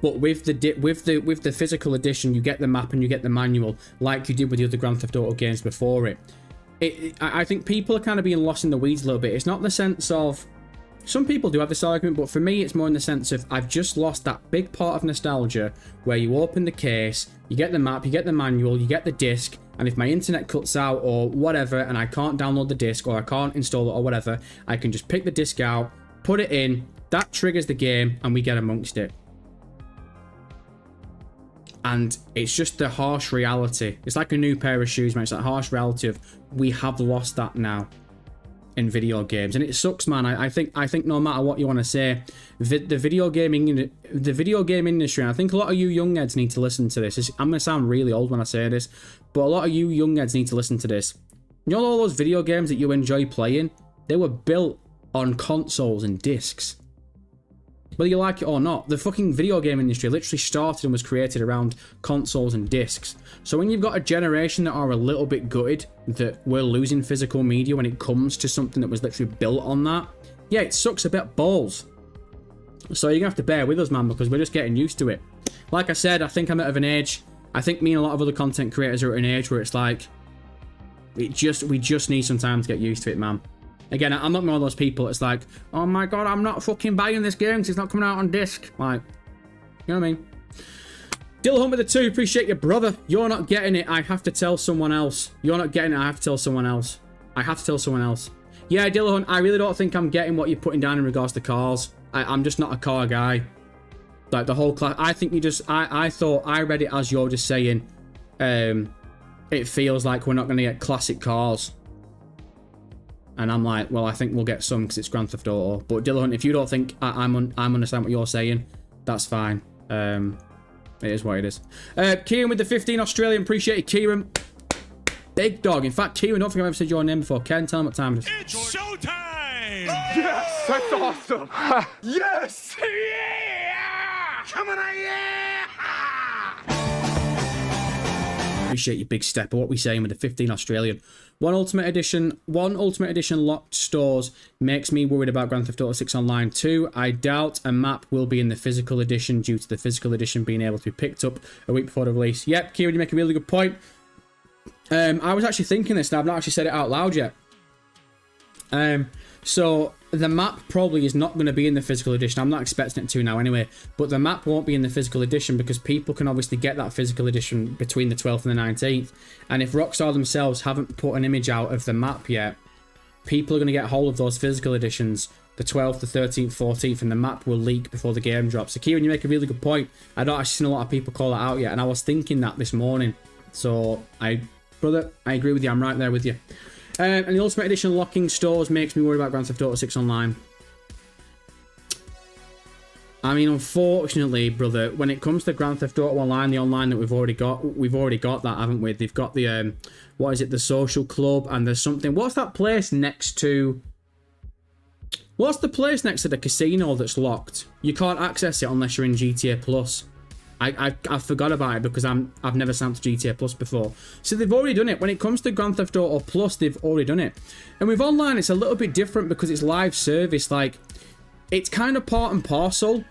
But with the physical edition, you get the map and you get the manual, like you did with the other Grand Theft Auto games before it. I think people are kind of being lost in the weeds a little bit. It's not the sense of... Some people do have this argument, but for me, it's more in the sense of I've just lost that big part of nostalgia where you open the case, you get the map, you get the manual, you get the disc, and if my internet cuts out or whatever and I can't download the disc or I can't install it or whatever, I can just pick the disc out, put it in, that triggers the game, and we get amongst it. And it's just the harsh reality. It's like a new pair of shoes, man. It's that harsh reality of we have lost that now in video games, and it sucks, man. I think no matter what you want to say, the video game industry, and I think a lot of you young heads need to listen to this. I'm gonna sound really old when I say this, but a lot of you young heads need to listen to this. You know all those video games that you enjoy playing? They were built on consoles and discs. Whether you like it or not, the fucking video game industry literally started and was created around consoles and discs. So when you've got a generation that are a little bit gutted that we're losing physical media when it comes to something that was literally built on that, yeah, it sucks a bit balls. So you're gonna have to bear with us, man, because we're just getting used to it. Like I said, I think I'm at an age, I think me and a lot of other content creators are at an age where it's like, we just need some time to get used to it, man. Again, I'm not one of those people that's like, oh my god, I'm not fucking buying this game because it's not coming out on disc. Like, you know what I mean? Dill Hunt with the 2, appreciate your brother. You're not getting it, I have to tell someone else. You're not getting it, I have to tell someone else. I have to tell someone else. Yeah, Dill Hunt, I really don't think I'm getting what you're putting down in regards to cars. I'm just not a car guy. Like, the whole class, I think you just, I thought, I read it as you're just saying, it feels like we're not going to get classic cars. And I'm like, well, I think we'll get some because it's Grand Theft Auto. But Dillahunt, if you don't think I'm understand what you're saying, that's fine. It is what it is. Kieran with the 15 Australian, appreciate it, Kieran. Big dog. In fact, Kieran, don't think I've ever said your name before. Ken, tell him what time it is. It's showtime! Yes, that's awesome. Yes, Yeah! Come on, yeah! Appreciate you, big stepper. What we saying with the 15 Australian? One Ultimate Edition locked stores makes me worried about Grand Theft Auto 6 Online 2. I doubt a map will be in the physical edition due to the physical edition being able to be picked up a week before the release. Yep, Kieran, you make a really good point. I was actually thinking this, and I've not actually said it out loud yet. So the map probably is not going to be in the physical edition. I'm not expecting it to now anyway. But the map won't be in the physical edition because people can obviously get that physical edition between the 12th and the 19th. And if Rockstar themselves haven't put an image out of the map yet, people are going to get hold of those physical editions the 12th, the 13th, 14th, and the map will leak before the game drops. So Kieran, you make a really good point. I don't actually seen a lot of people call it out yet, and I was thinking that this morning. So, brother, I agree with you. I'm right there with you. And the Ultimate Edition locking stores makes me worry about Grand Theft Auto 6 Online. I mean, unfortunately, brother, when it comes to Grand Theft Auto Online, the online that we've already got that, haven't we? They've got the, what is it, the social club, and there's something, what's that place next to, what's the place next to the casino that's locked? You can't access it unless you're in GTA Plus. I forgot about it because I've never signed to GTA Plus before. So they've already done it. When it comes to Grand Theft Auto Plus, they've already done it. And with online, it's a little bit different because it's live service. Like, it's kind of part and parcel.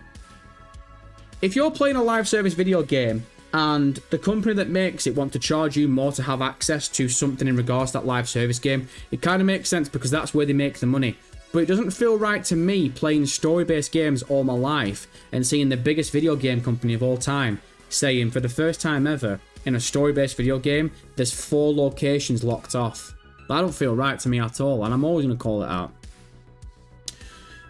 If you're playing a live service video game and the company that makes it want to charge you more to have access to something in regards to that live service game, it kind of makes sense because that's where they make the money. But it doesn't feel right to me playing story-based games all my life and seeing the biggest video game company of all time saying for the first time ever in a story-based video game, there's 4 locations locked off. That don't feel right to me at all, and I'm always going to call it out.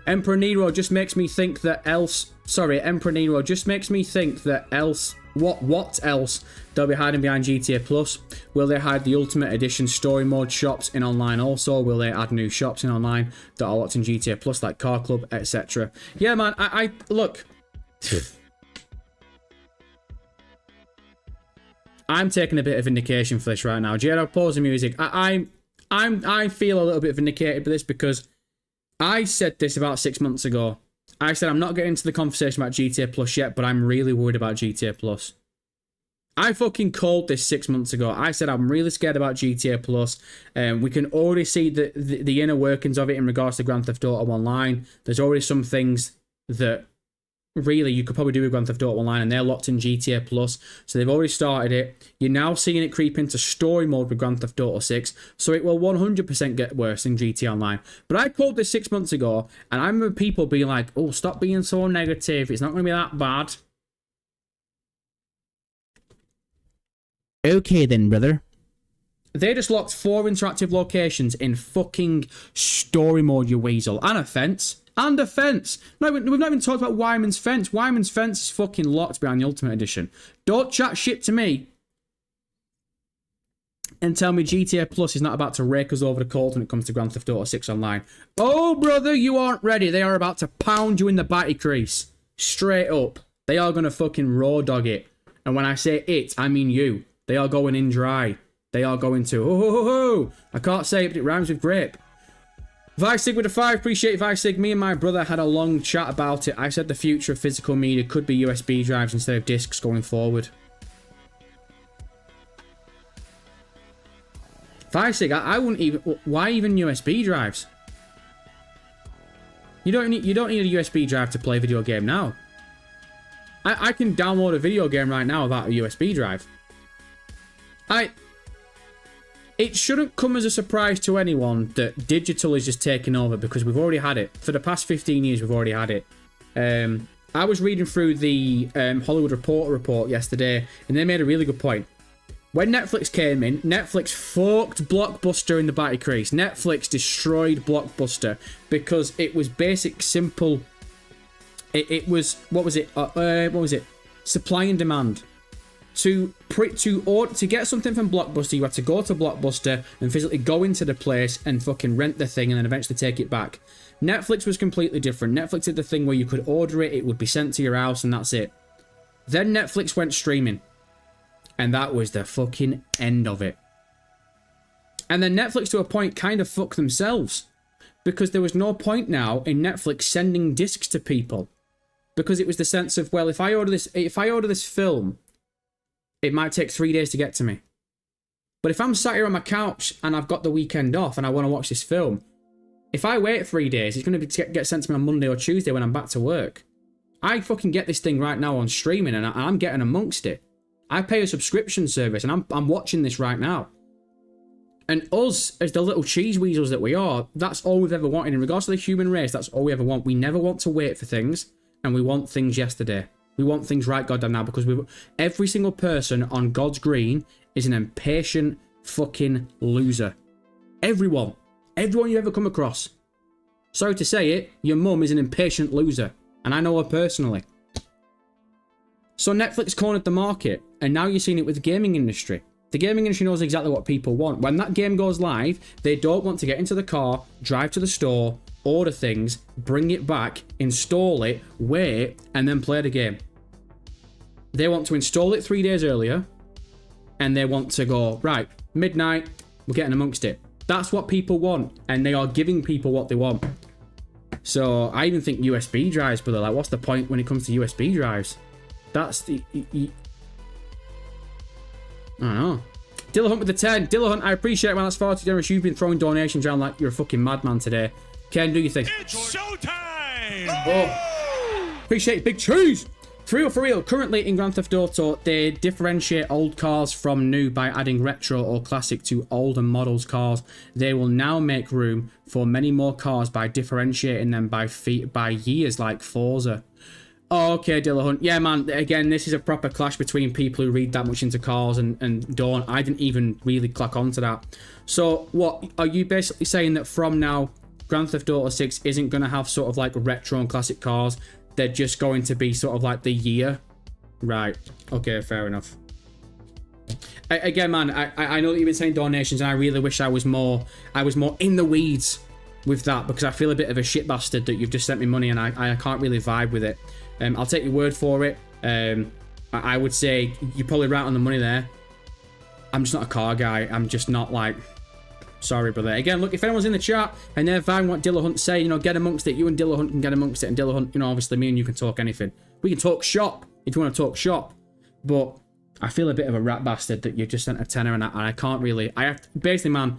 Emperor Nero just makes me think that else... Sorry, Emperor Nero just makes me think that else... What else they'll be hiding behind GTA Plus? Will they hide the Ultimate Edition story mode shops in online also? Will they add new shops in online that are locked in GTA Plus like Car Club, etc.? Yeah, man, I look. I'm taking a bit of vindication for this right now. Jero, pause the music. I feel a little bit vindicated for this because I said this about 6 months ago. I said I'm not getting into the conversation about GTA Plus yet, but I'm really worried about GTA Plus. I fucking called this 6 months ago. I said I'm really scared about GTA Plus. We can already see the inner workings of it in regards to Grand Theft Auto Online. There's already some things that really you could probably do with Grand Theft Auto Online, and they're locked in GTA Plus. So they've already started it. You're now seeing it creep into story mode with Grand Theft Auto 6. So it will 100% get worse in GTA Online. But I called this 6 months ago, and I remember people being like, oh, stop being so negative. It's not going to be that bad. Okay then, brother. They just locked 4 interactive locations in fucking story mode, you weasel. And a fence. And a fence. No, we've not even talked about Wyman's fence. Wyman's fence is fucking locked behind the Ultimate Edition. Don't chat shit to me and tell me GTA Plus is not about to rake us over the coals when it comes to Grand Theft Auto 6 Online. Oh, brother, you aren't ready. They are about to pound you in the batty crease. Straight up. They are going to fucking raw dog it. And when I say it, I mean you. They are going in dry. They are going to... Oh, I can't say it, but it rhymes with grape. Vicig with a 5, appreciate Vicig. Me and my brother had a long chat about it. I said the future of physical media could be USB drives instead of discs going forward. Vicig, I wouldn't even... Why even USB drives? You don't need a USB drive to play a video game now. I can download a video game right now without a USB drive. It shouldn't come as a surprise to anyone that digital is just taking over because we've already had it. For the past 15 years, we've already had it. I was reading through the Hollywood Reporter report yesterday, and they made a really good point. When Netflix came in, Netflix fucked Blockbuster in the batty crease. Netflix destroyed Blockbuster because it was basic, simple... It was... What was it? Supply and demand. To get something from Blockbuster, you had to go to Blockbuster and physically go into the place and fucking rent the thing and then eventually take it back. Netflix was completely different. Netflix did the thing where you could order it, it would be sent to your house, and that's it. Then Netflix went streaming. And that was the fucking end of it. And then Netflix, to a point, kind of fucked themselves. Because there was no point now in Netflix sending discs to people. Because it was the sense of, well, if I order this film, it might take 3 days to get to me. But if I'm sat here on my couch and I've got the weekend off and I want to watch this film, if I wait 3 days, it's going to get sent to me on Monday or Tuesday when I'm back to work. I fucking get this thing right now on streaming and I'm getting amongst it. I pay a subscription service and I'm watching this right now. And us, as the little cheese weasels that we are, that's all we've ever wanted. In regards to the human race, that's all we ever want. We never want to wait for things, and we want things yesterday. We want things right goddamn now, because every single person on God's green is an impatient fucking loser. Everyone. Everyone you ever come across. Sorry to say it, your mum is an impatient loser. And I know her personally. So Netflix cornered the market, and now you're seeing it with the gaming industry. The gaming industry knows exactly what people want. When that game goes live, they don't want to get into the car, drive to the store, order things, bring it back, install it, wait, and then play the game. They want to install it 3 days earlier, and they want to go, right, midnight, we're getting amongst it. That's what people want, and they are giving people what they want. So I even think USB drives, brother, like, what's the point when it comes to USB drives? That's the... I don't know. Dillahunt with the 10. Dillahunt, I appreciate it, man. That's far too generous. You've been throwing donations around like you're a fucking madman today. Ken, do your thing. It's showtime! Oh. Appreciate it, big cheese! For real, currently in Grand Theft Auto, they differentiate old cars from new by adding retro or classic to older models cars. They will now make room for many more cars by differentiating them by years, like Forza. Oh, okay, Dillahunt. Yeah, man, again, this is a proper clash between people who read that much into cars and don't. I didn't even really clock onto that. So, what, are you basically saying that from now, Grand Theft Auto 6 isn't going to have sort of like retro and classic cars? They're just going to be sort of like the year? Right. Okay, fair enough. Again, man, I know that you've been saying donations, and I really wish I was more in the weeds with that, because I feel a bit of a shit bastard that you've just sent me money and I can't really vibe with it. I'll take your word for it. I would say you're probably right on the money there. I'm just not a car guy. I'm just not like... Sorry, brother. Again, look, if anyone's in the chat and they're fine what Dillahunt say, you know, get amongst it. You and Dillahunt can get amongst it. And Dillahunt, you know, obviously me and you can talk anything. We can talk shop if you want to talk shop. But I feel a bit of a rat bastard that you just sent a tenner and I can't really... Basically, man,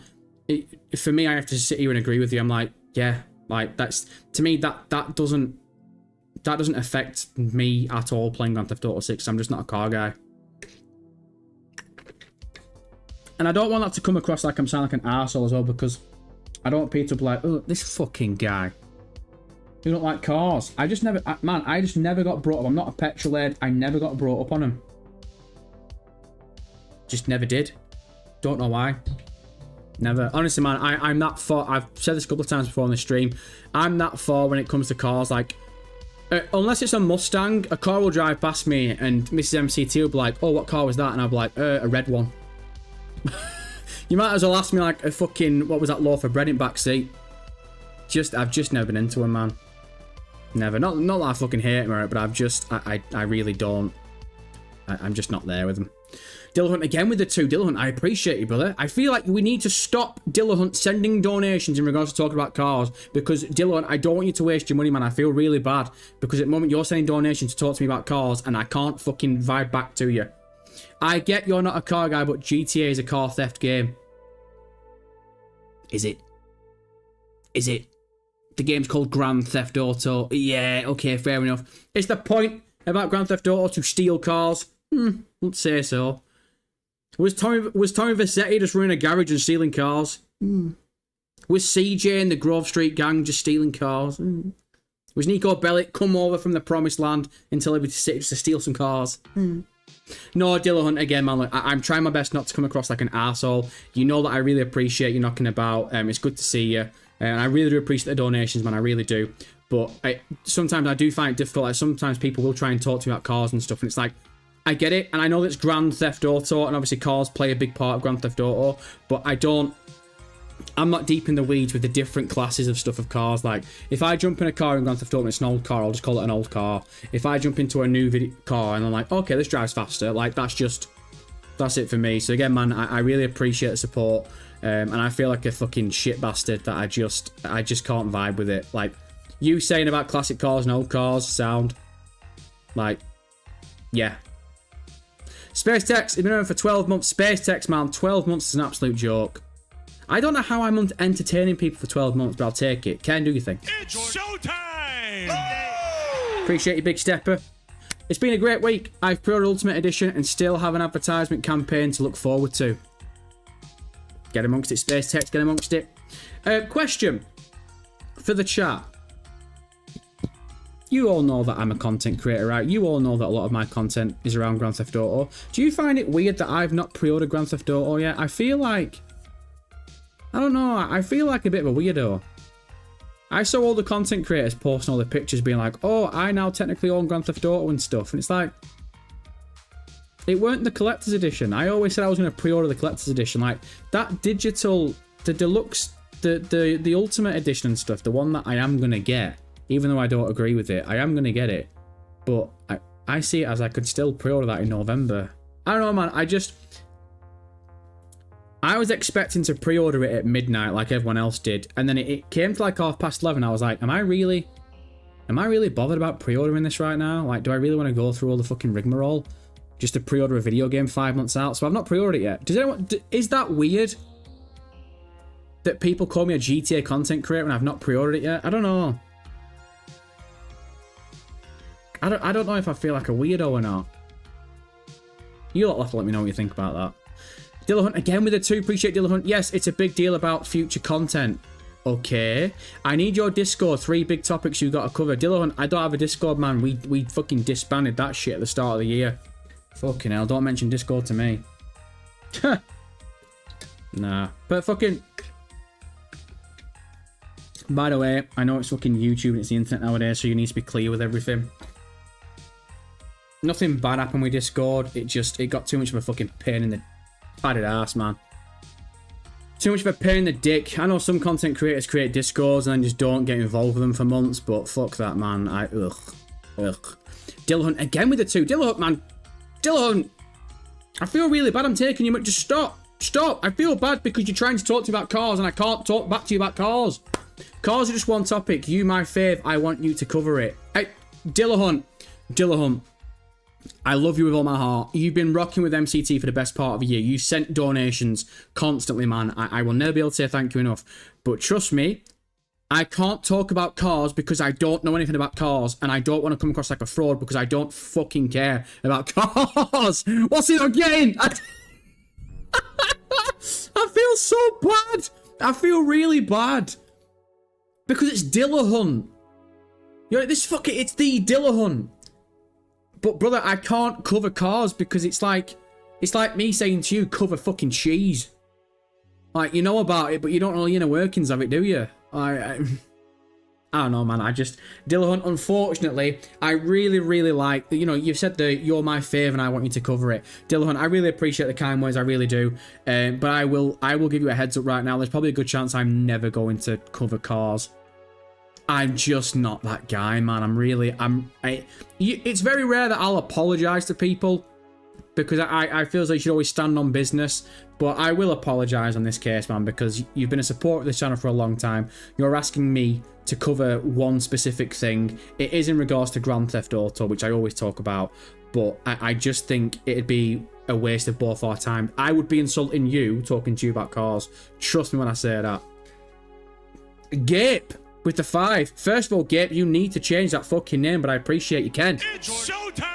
for me, I have to sit here and agree with you. I'm like, yeah, like, that's... To me, that doesn't affect me at all playing Grand Theft Auto 6. I'm just not a car guy. And I don't want that to come across like I'm sounding like an arsehole as well, because I don't want people to be like, oh, this fucking guy. You don't like cars. I just never got brought up. I'm not a petrol head. I never got brought up on them. Just never did. Don't know why. Never. Honestly, man, I'm that far. I've said this a couple of times before on the stream. I'm that far when it comes to cars. Like, unless it's a Mustang, a car will drive past me and Mrs. MCT will be like, oh, what car was that? And I'll be like, a red one. You might as well ask me like a fucking, what was that loaf of bread in backseat? I've just never been into him, man. Never. Not that I fucking hate him, but I really don't. I'm just not there with him. Dillahunt again with the 2. Dillahunt, I appreciate you, brother. I feel like we need to stop Dillahunt sending donations in regards to talking about cars, because Dillahunt, I don't want you to waste your money, man. I feel really bad because at the moment you're sending donations to talk to me about cars and I can't fucking vibe back to you. I get you're not a car guy, but GTA is a car theft game. Is it? Is it? The game's called Grand Theft Auto. Yeah, okay, fair enough. Is the point about Grand Theft Auto to steal cars? Wouldn't say so. Was Tommy Vercetti just running a garage and stealing cars? Was CJ and the Grove Street gang just stealing cars? Was Nico Bellic come over from the promised land until he was to steal some cars? No, Dillahunt, again, man, look, I'm trying my best not to come across like an arsehole. You know that I really appreciate you knocking about. It's good to see you. And I really do appreciate the donations, man, I really do. But sometimes I do find it difficult. Like, sometimes people will try and talk to me about cars and stuff, and it's like, I get it, and I know that it's Grand Theft Auto, and obviously cars play a big part of Grand Theft Auto, but I'm not deep in the weeds with the different classes of stuff of cars. Like, if I jump in a car in Grand Theft Auto and it's an old car, I'll just call it an old car. If I jump into a new car and I'm like, okay, this drives faster, like, that's it for me. So again, man, I really appreciate the support, and I feel like a fucking shit bastard that I just can't vibe with it. Like, you saying about classic cars and old cars sound like, yeah. Space Tex, it's been around for 12 months. Space Tex, man, 12 months is an absolute joke. I don't know how I'm entertaining people for 12 months, but I'll take it. Ken, do your thing. It's showtime! Appreciate you, Big Stepper. It's been a great week. I've pre-ordered Ultimate Edition and still have an advertisement campaign to look forward to. Get amongst it, Space Tex, get amongst it. Question for the chat. You all know that I'm a content creator, right? You all know that a lot of my content is around Grand Theft Auto. Do you find it weird that I've not pre-ordered Grand Theft Auto yet? I feel like... I don't know, I feel like a bit of a weirdo. I saw all the content creators posting all the pictures being like, oh, I now technically own Grand Theft Auto and stuff. And it's like... It weren't the collector's edition. I always said I was going to pre-order the collector's edition. Like, that digital... The deluxe... The ultimate edition and stuff, the one that I am going to get... Even though I don't agree with it, I am going to get it. But I see it as I could still pre-order that in November. I don't know, man. I was expecting to pre-order it at midnight like everyone else did. And then it came to like 11:30. I was like, am I really bothered about pre-ordering this right now? Like, do I really want to go through all the fucking rigmarole just to pre-order a video game 5 months out? So I've not pre-ordered it yet. Is that weird? That people call me a GTA content creator when I've not pre-ordered it yet? I don't know. I don't know if I feel like a weirdo or not. You'll have to let me know what you think about that. Dillahunt again with a 2. Appreciate Dillahunt. Yes, it's a big deal about future content. Okay. I need your Discord. 3 big topics you got to cover. Dillahunt, I don't have a Discord, man. We fucking disbanded that shit at the start of the year. Fucking hell, don't mention Discord to me. Nah. But fucking... By the way, I know it's fucking YouTube and it's the internet nowadays, so you need to be clear with everything. Nothing bad happened with Discord. It got too much of a fucking pain in the padded ass, man. Too much of a pain in the dick. I know some content creators create Discords and then just don't get involved with them for months, but fuck that, man. Ugh. Dillahunt again with the 2. Dillahunt, man. Dillahunt. I feel really bad I'm taking you, but just stop. Stop. I feel bad because you're trying to talk to me about cars and I can't talk back to you about cars. Cars are just one topic. You, my fave, I want you to cover it. Hey, Dillahunt. I love you with all my heart. You've been rocking with MCT for the best part of a year. You sent donations constantly, man. I will never be able to say thank you enough. But trust me, I can't talk about cars because I don't know anything about cars. And I don't want to come across like a fraud because I don't fucking care about cars. What's it again? I feel so bad. I feel really bad. Because it's Dillahunt. You're like, it's the Dillahunt. But brother, I can't cover cars because it's like me saying to you, cover fucking cheese. Like, you know about it, but you don't know the inner workings of it, do you? I don't know, man. Dillahunt, unfortunately, I really, really like, you know, you've said that you're my fave and I want you to cover it. Dillahunt, I really appreciate the kind words, I really do. But I will give you a heads up right now. There's probably a good chance I'm never going to cover cars. I'm just not that guy, man. It's very rare that I'll apologize to people because I feel as though you should always stand on business. But I will apologise on this case, man, because you've been a supporter of this channel for a long time. You're asking me to cover one specific thing. It is in regards to Grand Theft Auto, which I always talk about. But I just think it'd be a waste of both our time. I would be insulting you talking to you about cars. Trust me when I say that. Gape with the 5. First of all, Gape, you need to change that fucking name, but I appreciate you can. It's showtime!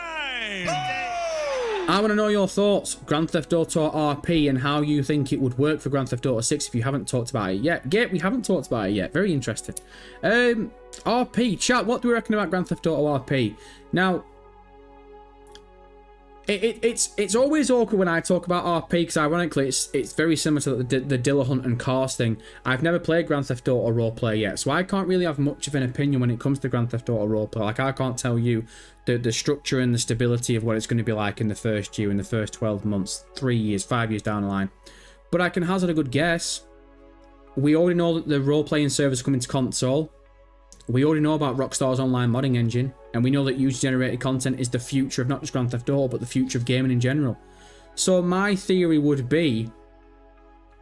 I want to know your thoughts, Grand Theft Auto RP, and how you think it would work for Grand Theft Auto 6 if you haven't talked about it yet. Gape, we haven't talked about it yet. Very interested. RP, chat, what do we reckon about Grand Theft Auto RP? Now, it's always awkward when I talk about RP because ironically it's very similar to the Dillahunt and Cars thing. I've never played Grand Theft Auto roleplay yet, so I can't really have much of an opinion when it comes to Grand Theft Auto roleplay. Like, I can't tell you the structure and the stability of what it's going to be like in the first year, in the first 12 months, 3 years, 5 years down the line. But I can hazard a good guess. We already know that the role-playing servers coming to console. We already know about Rockstar's online modding engine, and we know that user-generated content is the future of not just Grand Theft Auto, but the future of gaming in general. So my theory would be,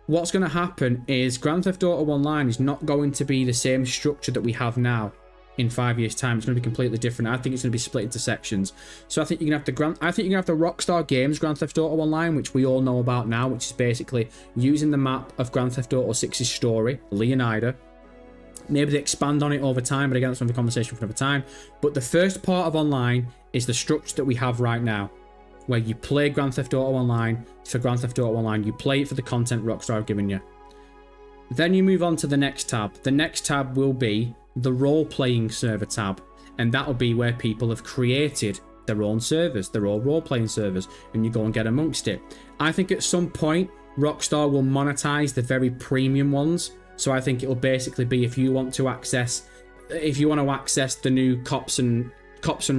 what's going to happen is Grand Theft Auto Online is not going to be the same structure that we have now in 5 years' time. It's going to be completely different. I think it's going to be split into sections. So I think you're going to have the Rockstar Games Grand Theft Auto Online, which we all know about now, which is basically using the map of Grand Theft Auto 6's story, Leonida. Maybe they expand on it over time, but again, that's another conversation for another time. But the first part of online is the structure that we have right now, where you play Grand Theft Auto Online for Grand Theft Auto Online. You play it for the content Rockstar have given you. Then you move on to the next tab. The next tab will be the role-playing server tab, and that will be where people have created their own servers, their own role-playing servers, and you go and get amongst it. I think at some point, Rockstar will monetize the very premium ones. So I think it'll basically be if you want to access the new cops and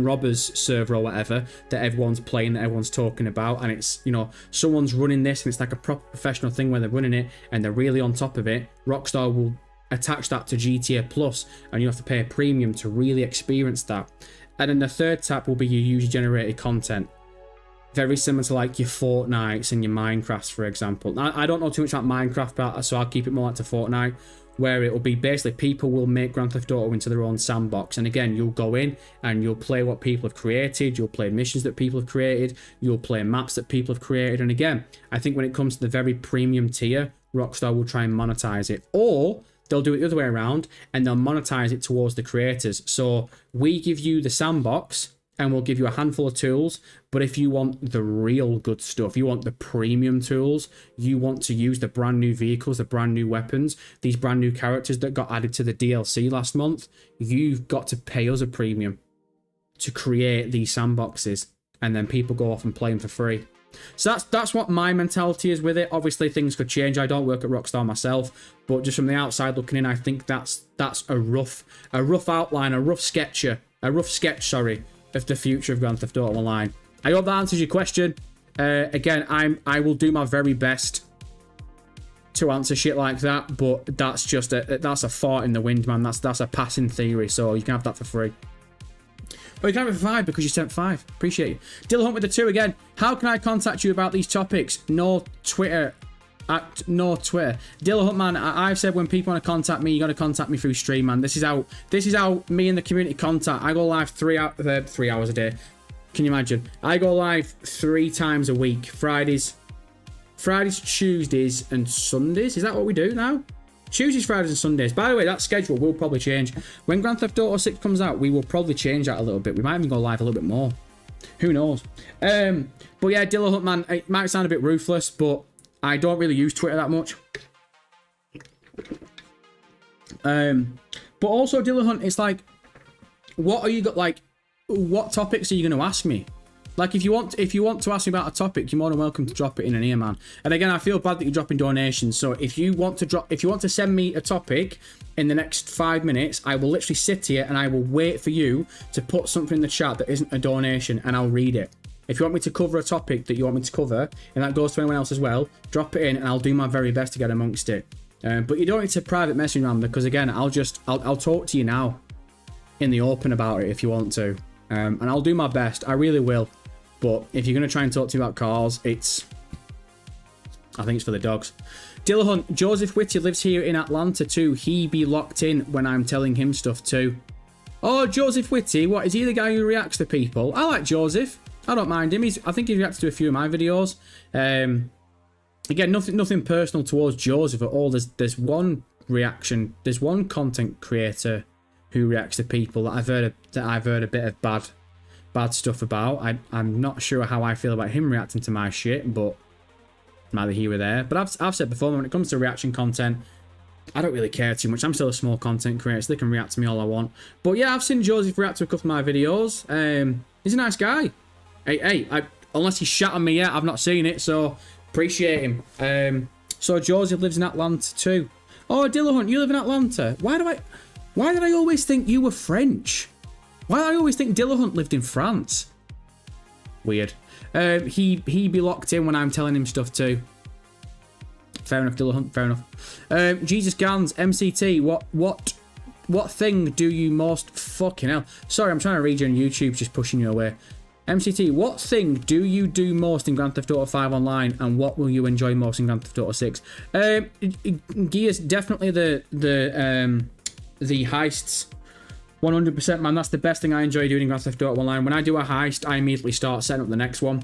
robbers server or whatever that everyone's playing, that everyone's talking about, and it's, you know, someone's running this and it's like a proper professional thing where they're running it and they're really on top of it. Rockstar will attach that to GTA Plus, and you have to pay a premium to really experience that. And then the third tab will be your user generated content. Very similar to like your Fortnites and your Minecrafts, for example. I don't know too much about Minecraft, so I'll keep it more like to Fortnite, where it will be basically people will make Grand Theft Auto into their own sandbox. And again, you'll go in and you'll play what people have created. You'll play missions that people have created. You'll play maps that people have created. And again, I think when it comes to the very premium tier, Rockstar will try and monetize it. Or they'll do it the other way around and they'll monetize it towards the creators. So we give you the sandbox, and we'll give you a handful of tools, but if you want the real good stuff, you want the premium tools, you want to use the brand new vehicles, the brand new weapons, these brand new characters that got added to the DLC last month, you've got to pay us a premium to create these sandboxes, and then people go off and play them for free. So that's what my mentality is with it. Obviously, things could change. I don't work at Rockstar myself, but just from the outside looking in, I think that's a rough outline, a rough sketch, of the future of Grand Theft Auto Online. I hope that answers your question. Again, I will do my very best to answer shit like that, but that's just that's a fart in the wind, man. That's a passing theory, so you can have that for free. But you can have it for 5 because you sent 5. Appreciate you. Dillahunt with the 2 again. How can I contact you about these topics? No Twitter. Dillahunt, man, I've said when people want to contact me, you got to contact me through stream, man. This is how me and the community contact. I go live 3 hours a day. Can you imagine? I go live 3 times a week. Fridays, Tuesdays, and Sundays. Is that what we do now? Tuesdays, Fridays, and Sundays. By the way, that schedule will probably change. When Grand Theft Auto 6 comes out, we will probably change that a little bit. We might even go live a little bit more. Who knows? But yeah, Dillahunt, man, it might sound a bit ruthless, but I don't really use Twitter that much. But also, Dillahunt, it's like, what topics are you going to ask me? Like, if you want to ask me about a topic, you're more than welcome to drop it in an ear, man. And again, I feel bad that you're dropping donations. So if you want to send me a topic in the next 5 minutes, I will literally sit here and I will wait for you to put something in the chat that isn't a donation, and I'll read it. If you want me to cover a topic that you want me to cover, and that goes to anyone else as well, drop it in and I'll do my very best to get amongst it. But you don't need to private message me, because again, I'll talk to you now in the open about it if you want to. And I'll do my best. I really will. But if you're going to try and talk to me about cars, I think it's for the dogs. Dillahunt, Joseph Whitty lives here in Atlanta too. He be locked in when I'm telling him stuff too. Oh, Joseph Whitty, what, is he the guy who reacts to people? I like Joseph. I don't mind him. I think he reacts to a few of my videos. Again, nothing personal towards Joseph at all. There's one reaction. There's one content creator who reacts to people that I've heard a bit of bad stuff about. I'm not sure how I feel about him reacting to my shit, but neither here or there. But I've said before, when it comes to reaction content, I don't really care too much. I'm still a small content creator, so they can react to me all I want. But yeah, I've seen Joseph react to a couple of my videos. He's a nice guy. Hey, unless he's shat on me yet, I've not seen it, so appreciate him. So Joseph lives in Atlanta too. Oh, Dillahunt, you live in Atlanta. Why did I always think you were French? Why did I always think Dillahunt lived in France? Weird. He be locked in when I'm telling him stuff too. Fair enough, Dillahunt. Fair enough. Jesus Gans, MCT. What thing do you most fucking hell? Sorry, I'm trying to read you on YouTube, just pushing you away. MCT, what thing do you do most in Grand Theft Auto 5 Online, and what will you enjoy most in Grand Theft Auto 6? Gears, definitely the heists. 100%, man. That's the best thing I enjoy doing in Grand Theft Auto Online. When I do a heist, I immediately start setting up the next one.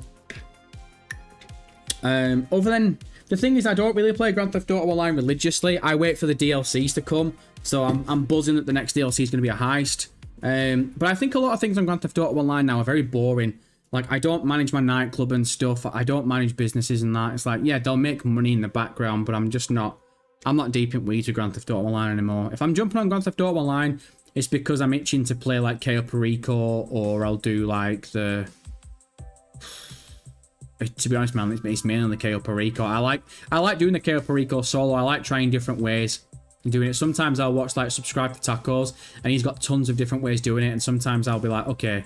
Other than... The thing is, I don't really play Grand Theft Auto Online religiously. I wait for the DLCs to come. So I'm buzzing that the next DLC is going to be a heist. But I think a lot of things on Grand Theft Auto Online now are very boring. Like, I don't manage my nightclub and stuff. I don't manage businesses and that. It's like, yeah, they'll make money in the background, but I'm not deep in weeds with Grand Theft Auto Online anymore. If I'm jumping on Grand Theft Auto Online, it's because I'm itching to play like Cayo Perico, or I'll do like the... To be honest, man, it's mainly the Cayo Perico. I like doing the Cayo Perico solo. I like trying different ways of doing it. Sometimes I'll watch like Subscribe for Tacos, and he's got tons of different ways doing it. And sometimes I'll be like, okay,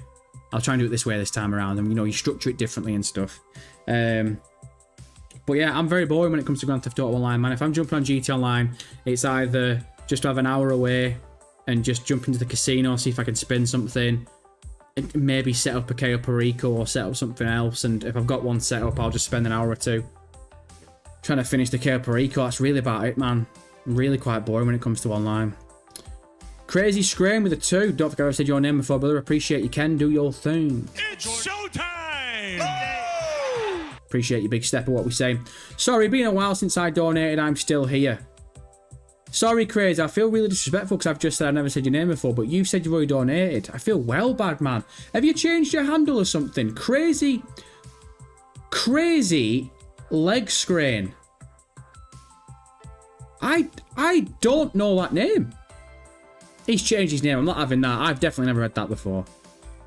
I'll try and do it this way this time around. And you structure it differently and stuff. But yeah, I'm very boring when it comes to Grand Theft Auto Online, man. If I'm jumping on GT Online, it's either just to have an hour away and just jump into the casino, see if I can spin something. Maybe set up a Cayo Perico or set up something else, and if I've got one set up, I'll just spend an hour or two trying to finish the Cayo Perico. That's really about it, man. I'm really quite boring when it comes to online. Crazy Scrain with a 2. Don't forget I said your name before, brother. Appreciate you, can do your thing. It's showtime! Appreciate your big step of what we say. Sorry, been a while since I donated. I'm still here. Sorry, Crazy, I feel really disrespectful because I've just said I never said your name before, but you said you've already donated. I feel well bad, man. Have you changed your handle or something? Crazy Leg Scrain. I don't know that name. He's changed his name. I'm not having that. I've definitely never had that before.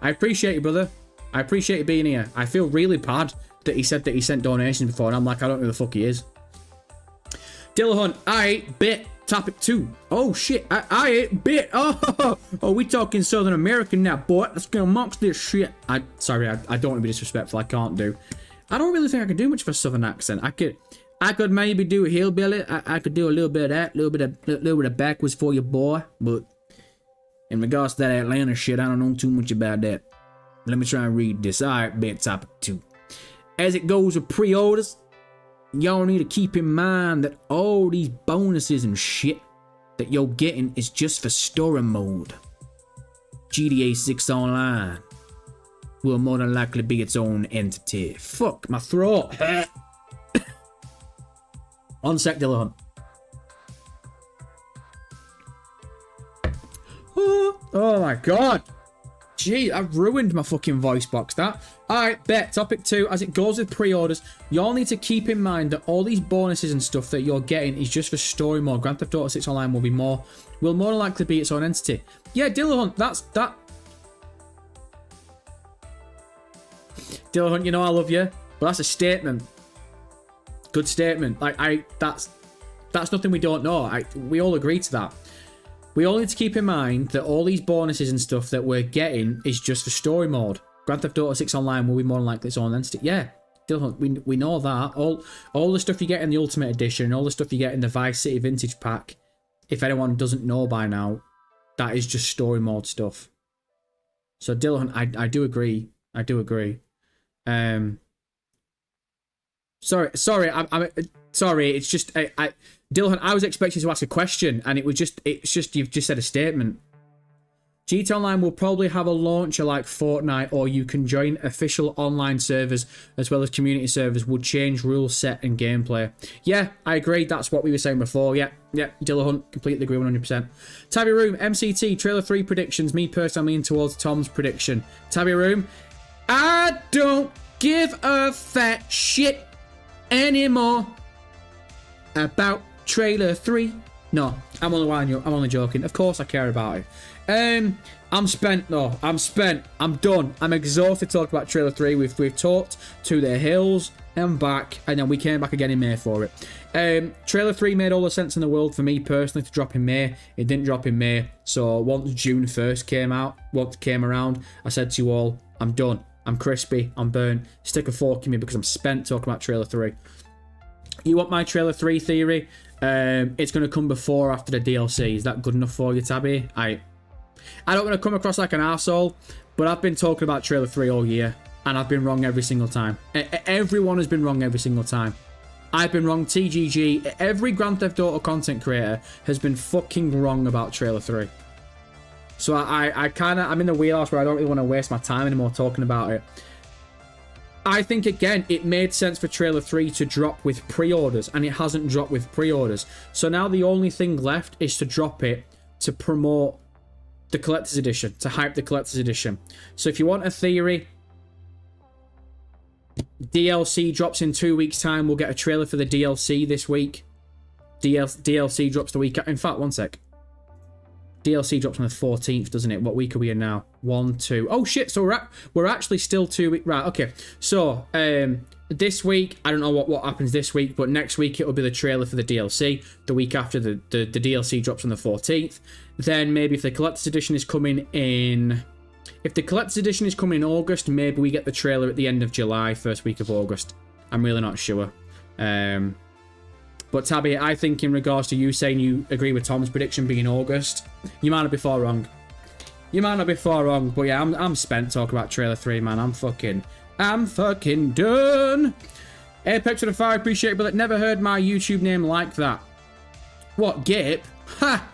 I appreciate you, brother. I appreciate you being here. I feel really bad that he said that he sent donations before, and I'm like, I don't know who the fuck he is. Dillahunt, bit. Topic 2. Oh shit, I ate bit. Oh, we talking Southern American now, boy. Let's get amongst this shit. Sorry, I don't want to be disrespectful. I can't do. I don't really think I can do much of a Southern accent. I could maybe do a hillbilly. I could do a little bit of that, little bit of backwards for you, boy. But in regards to that Atlanta shit, I don't know too much about that. Let me try and read this. All right, bit topic 2. As it goes with pre-orders, y'all need to keep in mind that all these bonuses and shit that you're getting is just for story mode. GTA 6 Online will more than likely be its own entity. Fuck, my throat. One sec, Dillahunt. Oh my god. Gee, I've ruined my fucking voice box, that. Alright, bet. Topic 2. As it goes with pre-orders, y'all need to keep in mind that all these bonuses and stuff that you're getting is just for story mode. Grand Theft Auto 6 Online will more than likely be its own entity. Yeah, Dillahunt, that. Dillahunt, you know I love you, but that's a statement. Good statement. Like, that's nothing we don't know. We all agree to that. We all need to keep in mind that all these bonuses and stuff that we're getting is just for story mode. Grand Theft Auto 6 Online will be more than likely its own entity. Yeah, we know that. All the stuff you get in the Ultimate Edition, all the stuff you get in the Vice City Vintage Pack, if anyone doesn't know by now, that is just story mode stuff. So Dillahunt, I do agree. I do agree. Sorry, I'm sorry. It's just Dylan, I was expecting to ask a question, and it's just you've just said a statement. GTA Online will probably have a launcher like Fortnite, or you can join official online servers as well as community servers. Would change rule set and gameplay. Yeah, I agree. That's what we were saying before. Yeah, Dilla Hunt, completely agree 100%. Tabby Room, MCT, Trailer 3 predictions. Me personally, I'm leaning towards Tom's prediction. Tabby Room, I don't give a fat shit anymore about Trailer 3. No, I'm only winding you up. I'm only joking. Of course I care about it. I'm spent though. I'm spent. I'm done. I'm exhausted talking about Trailer 3. We've talked to the hills and back, and then we came back again in May for it. Trailer 3 made all the sense in the world for me personally to drop in May. It didn't drop in May, so once June 1st came around, I said to you all, I'm done. I'm crispy. I'm burnt. Stick a fork in me because I'm spent talking about Trailer 3. You want my Trailer 3 theory? It's going to come before or after the DLC. Is that good enough for you, Tabby? I don't want to come across like an arsehole, but I've been talking about Trailer 3 all year, and I've been wrong every single time. Everyone has been wrong every single time. I've been wrong, TGG, every Grand Theft Auto content creator has been fucking wrong about Trailer 3. So I'm in the wheelhouse where I don't really want to waste my time anymore talking about it. I think, again, it made sense for Trailer 3 to drop with pre-orders, and it hasn't dropped with pre-orders. So now the only thing left is to drop it to promote the Collector's Edition, to hype the Collector's Edition. So if you want a theory, DLC drops in 2 weeks' time. We'll get a trailer for the DLC this week. DLC drops the week... In fact, one sec. DLC drops on the 14th, doesn't it? What week are we in now? 1, 2... Oh, shit. So we're actually still 2 weeks... Right, okay. So, this week, I don't know what happens this week, but next week it will be the trailer for the DLC. The week after, the DLC drops on the 14th. Then maybe if the Collector's Edition is coming in... If the Collector's Edition is coming in August, maybe we get the trailer at the end of July, first week of August. I'm really not sure. But Tabby, I think in regards to you saying you agree with Tom's prediction being August, you might not be far wrong. You might not be far wrong, but yeah, I'm spent talking about Trailer 3, man. I'm fucking done. Apex with a fire, appreciate it, but never heard my YouTube name like that. What, Gape? Ha!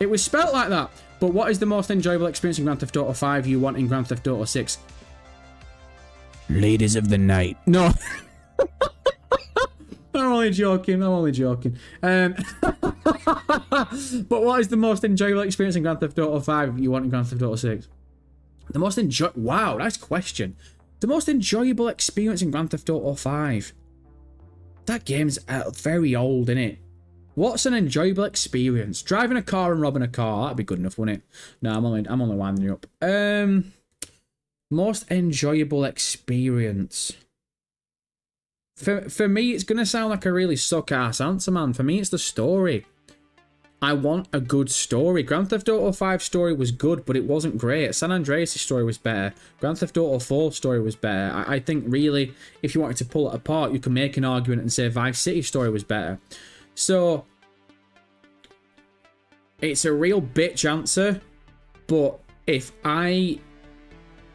It was spelt like that. But what is the most enjoyable experience in Grand Theft Auto 5 you want in Grand Theft Auto 6? Ladies of the night. No. I'm only joking. But what is the most enjoyable experience in Grand Theft Auto 5 you want in Grand Theft Auto 6? The most Wow, nice question. The most enjoyable experience in Grand Theft Auto 5. That game's very old, isn't it? What's an enjoyable experience? Driving a car and robbing a car. That'd be good enough, wouldn't it? No, I'm only winding you up. Most enjoyable experience. For me, it's going to sound like a really suck-ass answer, man. For me, it's the story. I want a good story. Grand Theft Auto 5 story was good, but it wasn't great. San Andreas' story was better. Grand Theft Auto 4 story was better. I think, really, if you wanted to pull it apart, you can make an argument and say Vice City story was better. So, it's a real bitch answer, but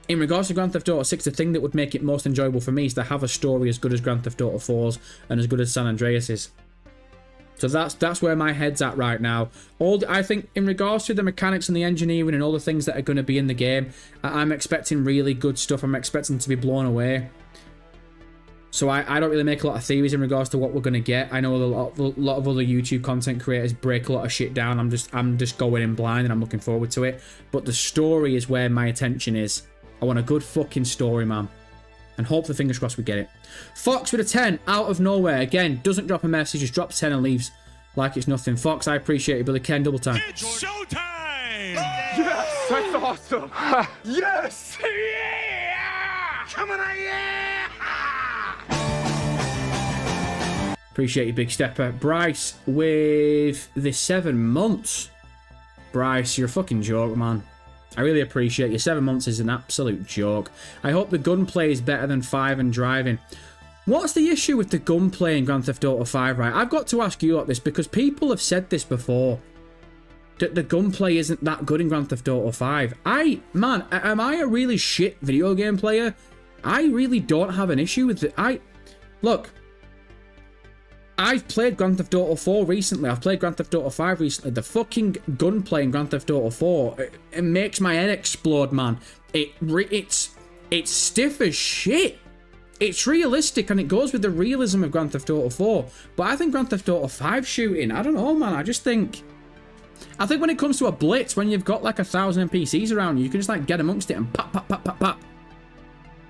in regards to Grand Theft Auto 6, the thing that would make it most enjoyable for me is to have a story as good as Grand Theft Auto 4's and as good as San Andreas's. So that's where my head's at right now. I think in regards to the mechanics and the engineering and all the things that are going to be in the game, I'm expecting really good stuff. I'm expecting to be blown away. So I don't really make a lot of theories in regards to what we're going to get. I know a lot of other YouTube content creators break a lot of shit down. I'm just going in blind and I'm looking forward to it. But the story is where my attention is. I want a good fucking story, man. And hopefully, fingers crossed, we get it. Fox with a 10 out of nowhere. Again, doesn't drop a message, just drops 10 and leaves like it's nothing. Fox, I appreciate it, Billy Ken, double time. It's showtime! Yes, that's awesome. Yes, yeah! Come on, yeah! Appreciate you, Big Stepper. Bryce with the 7 months. Bryce, you're a fucking joke, man. I really appreciate you. 7 months is an absolute joke. I hope the gunplay is better than 5 and driving. What's the issue with the gunplay in Grand Theft Auto 5, right? I've got to ask you about this because people have said this before. That the gunplay isn't that good in Grand Theft Auto 5. Am I a really shit video game player? I really don't have an issue with it. Look, I've played Grand Theft Auto 4 recently. I've played Grand Theft Auto 5 recently. The fucking gunplay in Grand Theft Auto 4, it makes my head explode, man. It's stiff as shit. It's realistic, and it goes with the realism of Grand Theft Auto 4. But I think Grand Theft Auto 5 shooting, I don't know, man. I think when it comes to a blitz, when you've got like 1,000 NPCs around you, you can just like get amongst it and pop, pop, pop, pop, pop.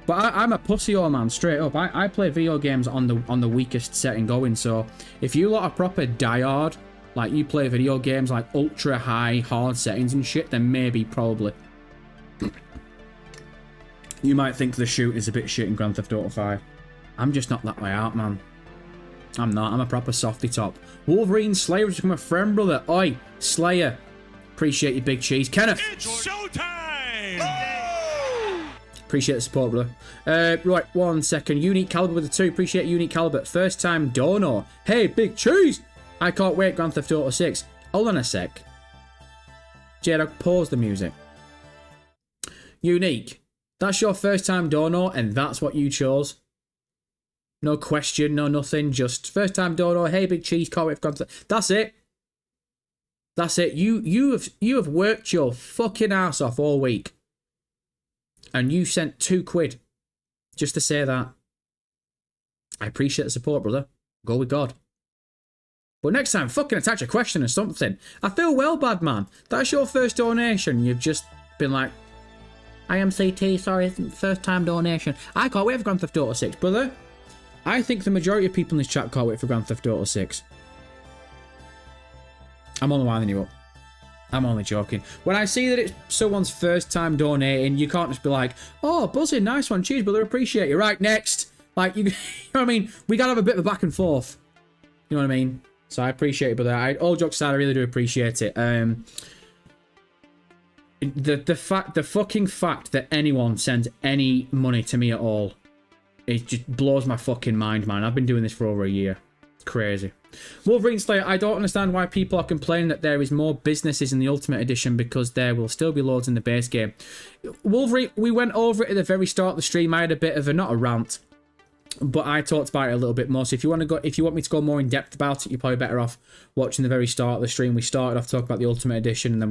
But I'm a pussy, oh man, straight up. I play video games on the weakest setting going. So if you lot are proper diehard, like you play video games like ultra high hard settings and shit, then maybe probably you might think the shoot is a bit shit in Grand Theft Auto 5. I'm just not that way out, man. I'm not. I'm a proper softy top. Wolverine Slayer has become a friend, brother. Oi, Slayer. Appreciate your big cheese. Kenneth. It's showtime! Appreciate the support, brother. Right, 1 second. Unique Caliber with the 2. Appreciate Unique Caliber. First time Dono. Hey, big cheese. I can't wait. Grand Theft Auto 6. Hold on a sec. J-Dog, pause the music. Unique. That's your first time Dono, and that's what you chose. No question, no nothing. Just first time Dono. Hey, big cheese. Can't wait for Grand Theft. That's it. That's it. You have worked your fucking ass off all week. And you sent £2 just to say that. I appreciate the support, brother. Go with God. But next time, fucking attach a question or something. I feel well bad, man. That's your first donation. You've just been like, I am CT, sorry, first time donation. I can't wait for Grand Theft Auto 6, brother. I think the majority of people in this chat can't wait for Grand Theft Auto 6. I'm only winding you up. I'm only joking. When I see that it's someone's first time donating, you can't just be like, oh, buzzing, nice one, cheers, brother, appreciate you. Right, next. Like, you know what I mean? We gotta have a bit of a back and forth. You know what I mean? So I appreciate it, brother. All jokes aside, I really do appreciate it. The fucking fact that anyone sends any money to me at all, it just blows my fucking mind, man. I've been doing this for over a year. It's crazy. Wolverine Slayer, I don't understand why people are complaining that there is more businesses in the Ultimate Edition because there will still be loads in the base game. Wolverine, we went over it at the very start of the stream. I had a bit of not a rant, but I talked about it a little bit more. So if you want me to go more in depth about it, you're probably better off watching the very start of the stream. We started off talking about the Ultimate Edition, and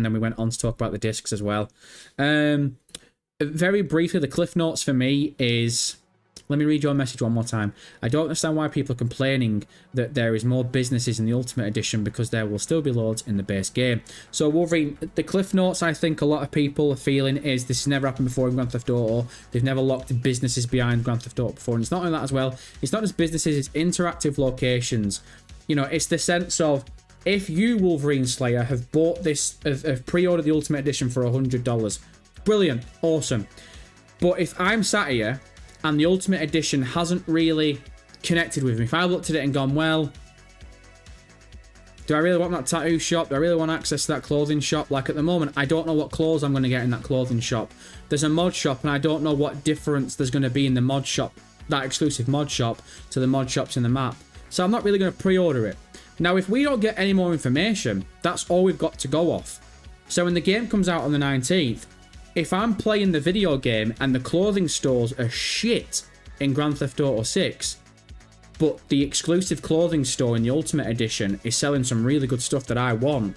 then we went on to talk about the discs as well. Very briefly, the cliff notes for me is. Let me read your message one more time. I don't understand why people are complaining that there is more businesses in the Ultimate Edition because there will still be loads in the base game. So Wolverine, the cliff notes I think a lot of people are feeling is this has never happened before in Grand Theft Auto. They've never locked businesses behind Grand Theft Auto before. And it's not only that as well. It's not just businesses, it's interactive locations. You know, it's the sense of if you, Wolverine Slayer, have bought this, have pre-ordered the Ultimate Edition for $100. Brilliant. Awesome. But if I'm sat here and the Ultimate Edition hasn't really connected with me. If I looked at it and gone, well, do I really want that tattoo shop? Do I really want access to that clothing shop? Like at the moment, I don't know what clothes I'm going to get in that clothing shop. There's a mod shop, and I don't know what difference there's going to be in the mod shop, that exclusive mod shop, to the mod shops in the map. So I'm not really going to pre-order it. Now, if we don't get any more information, that's all we've got to go off. So when the game comes out on the 19th, if I'm playing the video game and the clothing stores are shit in Grand Theft Auto 6, but the exclusive clothing store in the Ultimate Edition is selling some really good stuff that I want,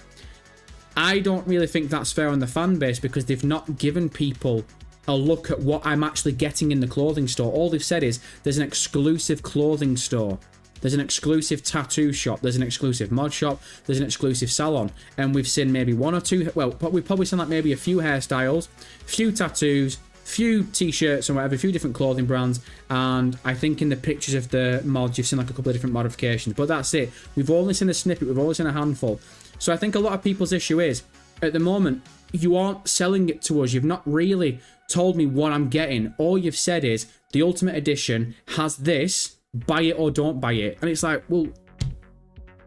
I don't really think that's fair on the fan base because they've not given people a look at what I'm actually getting in the clothing store. All they've said is there's an exclusive clothing store. There's an exclusive tattoo shop. There's an exclusive mod shop. There's an exclusive salon. And we've seen maybe one or two, well, we've probably seen like maybe a few hairstyles, few tattoos, few t-shirts and whatever, a few different clothing brands. And I think in the pictures of the mods, you've seen like a couple of different modifications. But that's it. We've only seen a snippet. We've only seen a handful. So I think a lot of people's issue is, at the moment, you aren't selling it to us. You've not really told me what I'm getting. All you've said is, the Ultimate Edition has this, buy it or don't buy it. And it's like, well,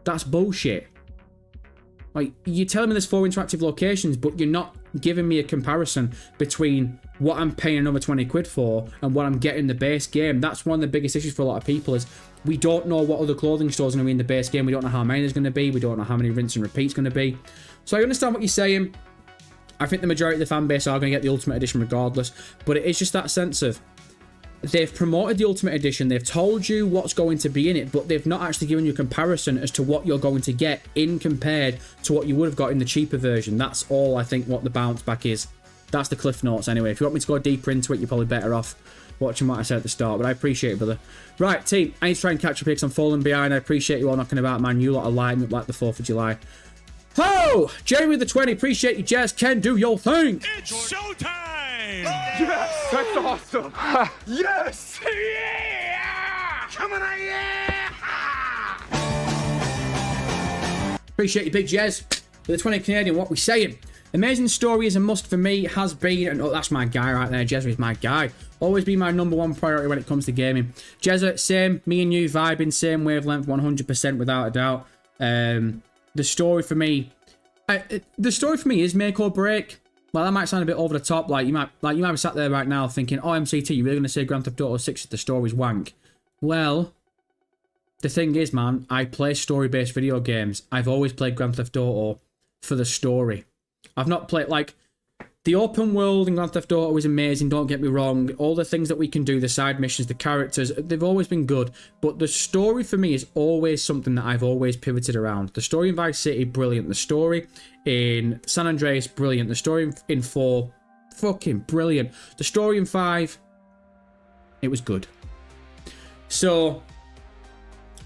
that's bullshit. Like, you're telling me there's 4 interactive locations, but you're not giving me a comparison between what I'm paying another 20 quid for and what I'm getting in the base game. That's one of the biggest issues for a lot of people is we don't know what other clothing stores are going to be in the base game. We don't know how many there's going to be. We don't know how many rinse and repeats going to be. So I understand what you're saying. I think the majority of the fan base are going to get the Ultimate Edition regardless, but it is just that sense of they've promoted the Ultimate Edition, they've told you what's going to be in it, but they've not actually given you a comparison as to what you're going to get in compared to what you would have got in the cheaper version. That's all I think what the bounce back is. That's the Cliff Notes anyway. If you want me to go deeper into it, you're probably better off watching what I said at the start, but I appreciate it, brother. Right, team, I need to try and catch up here because I'm falling behind. I appreciate you all knocking about, man. You lot are lighting up like the 4th of July. Ho! Jerry with the 20, appreciate you, Jazz. Ken, do your thing. It's showtime! Yes, that's awesome. Yes! Yeah! Come on, yeah! Appreciate you, Big Jez. For the 20 Canadian, what we saying? Amazing story is a must for me, has been, and oh, that's my guy right there. Jezza is my guy. Always been my #1 priority when it comes to gaming. Jezza, same, me and you vibing, same wavelength, 100% without a doubt. The story for me is make or break. Well, that might sound a bit over the top. Like you might be sat there right now thinking, "Oh, MCT, you're really gonna say Grand Theft Auto 6 if the story's wank?" Well, the thing is, man, I play story-based video games. I've always played Grand Theft Auto for the story. I've not played, like, the open world in Grand Theft Auto is amazing, don't get me wrong. All the things that we can do, the side missions, the characters, they've always been good. But the story for me is always something that I've always pivoted around. The story in Vice City, brilliant. The story in San Andreas, brilliant. The story in 4, fucking brilliant. The story in 5, it was good. So,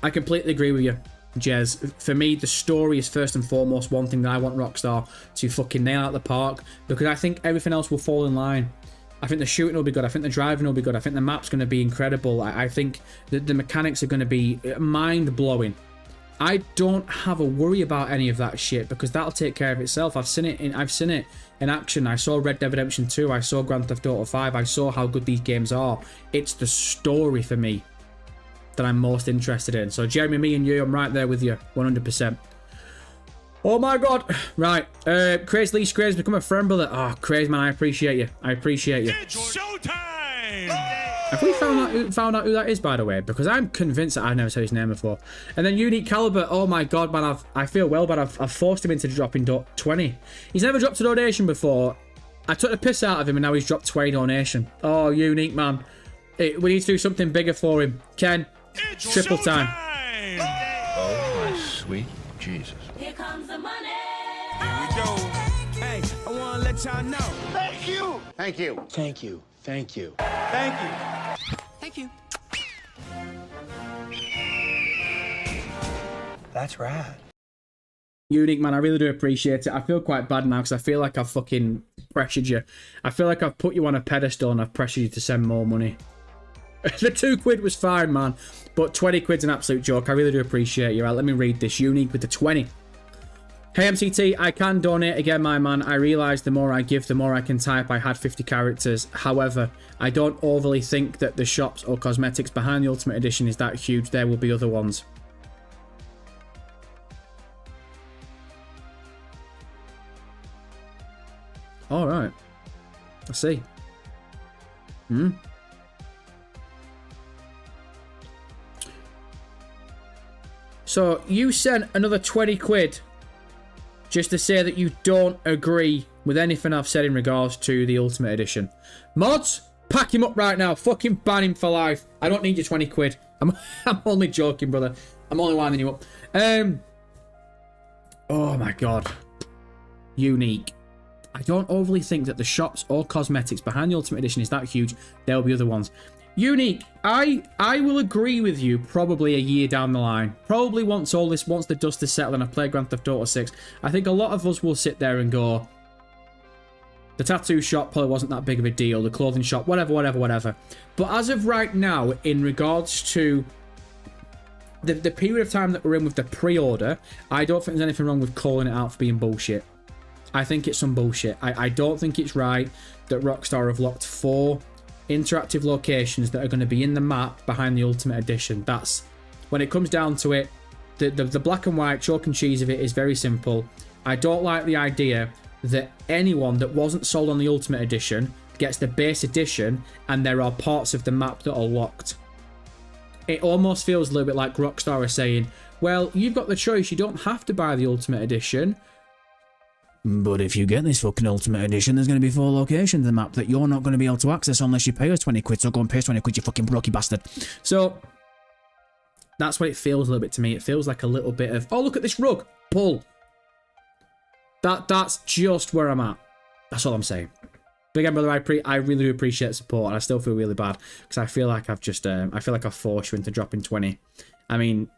I completely agree with you, Jez. For me, the story is first and foremost one thing that I want Rockstar to fucking nail out the park, because I think everything else will fall in line. I think the shooting will be good. I think the driving will be good. I think the map's going to be incredible. I think the mechanics are going to be mind-blowing. I don't have a worry about any of that shit because that'll take care of itself. I've seen it in action. I saw Red Dead Redemption 2. I saw Grand Theft Auto 5. I saw how good these games are. It's the story for me that I'm most interested in. So Jeremy, me and you, I'm right there with you, 100%. Oh my god. Right. Craze Lee Scraze, become a friend, brother. Oh, Craze, man, I appreciate you. I appreciate you. It's showtime! Have we found out who that is, by the way? Because I'm convinced that I've never said his name before. And then Unique Caliber. Oh my god, man, I feel well, but I've forced him into dropping 20. He's never dropped a donation before. I took the piss out of him and now he's dropped 20 donation. Oh, Unique, man. We need to do something bigger for him. Ken, It's triple time. Oh, my sweet Jesus. Here comes the money. Here we go. Hey, I want to let y'all know. Thank you. Thank you. Thank you. Thank you. Thank you. Thank you. That's right. Unique, man, I really do appreciate it. I feel quite bad now because I feel like I've fucking pressured you. I feel like I've put you on a pedestal and I've pressured you to send more money. The 2 quid was fine, man, but 20 quid's an absolute joke. I really do appreciate you. Right, let me read this. Unique with the 20. Hey MCT, I can donate again, my man. I realise the more I give, the more I can type. I had 50 characters. However, I don't overly think that the shops or cosmetics behind the Ultimate Edition is that huge. There will be other ones. All right. I see. So you sent another 20 quid just to say that you don't agree with anything I've said in regards to the Ultimate Edition. Mods, pack him up right now. Fucking ban him for life. I don't need your 20 quid. I'm only joking, brother. I'm only winding you up. Oh my god. Unique. I don't overly think that the shops or cosmetics behind the Ultimate Edition is that huge. There'll be other ones. Unique, I will agree with you probably a year down the line. Probably once the dust is settled and I've played Grand Theft Auto 6, I think a lot of us will sit there and go, the tattoo shop probably wasn't that big of a deal, the clothing shop, whatever. But as of right now, in regards to the period of time that we're in with the pre-order, I don't think there's anything wrong with calling it out for being bullshit. I think it's some bullshit. I don't think it's right that Rockstar have locked 4 interactive locations that are going to be in the map behind the Ultimate Edition. That's, when it comes down to it, the black and white chalk and cheese of it is very simple. I don't like the idea that anyone that wasn't sold on the Ultimate Edition gets the base edition and there are parts of the map that are locked. It almost feels a little bit like Rockstar are saying, well, you've got the choice, you don't have to buy the Ultimate Edition. But if you get this fucking Ultimate Edition, there's going to be 4 locations in the map that you're not going to be able to access unless you pay us 20 quid. So go and pay us 20 quid, you fucking brokey bastard. So that's what it feels a little bit to me. It feels like a little bit of, oh, look at this rug. Pull. That's just where I'm at. That's all I'm saying. But again, brother, I really do appreciate the support, and I still feel really bad because I feel like I've just, I feel like I've forced you into dropping 20. I mean,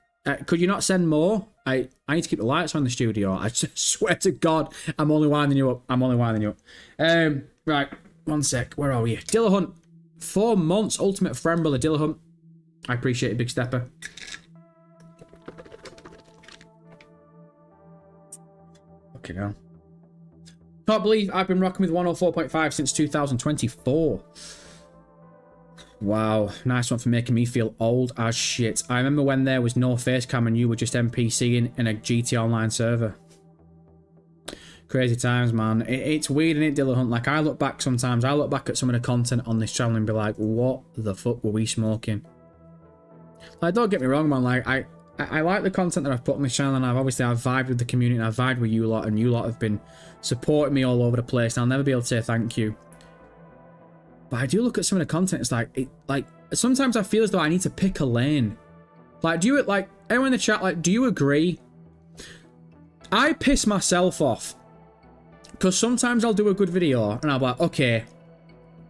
could you not send more? I need to keep the lights on in the studio. I just swear to God, I'm only winding you up. I'm only winding you up. Right, one sec. Where are we? Dillahunt. 4 months. Ultimate friend, brother Dillahunt. I appreciate it, Big Stepper. Okay, now. Can't believe I've been rocking with 104.5 since 2024. Wow, nice one for making me feel old as shit. I remember when there was no face cam and you were just NPCing in a GT Online server. Crazy times, man. It's weird, isn't it, Dillahunt? Like, I look back sometimes, I look back at some of the content on this channel and be like, what the fuck were we smoking? Like, don't get me wrong, man. Like, I like the content that I've put on this channel, and I've vibed with the community, and I've vibed with you lot, and you lot have been supporting me all over the place, and I'll never be able to say thank you. But I do look at some of the content, it's like, sometimes I feel as though I need to pick a lane. Like, anyone in the chat, like, do you agree? I piss myself off. Because sometimes I'll do a good video, and I'll be like, okay,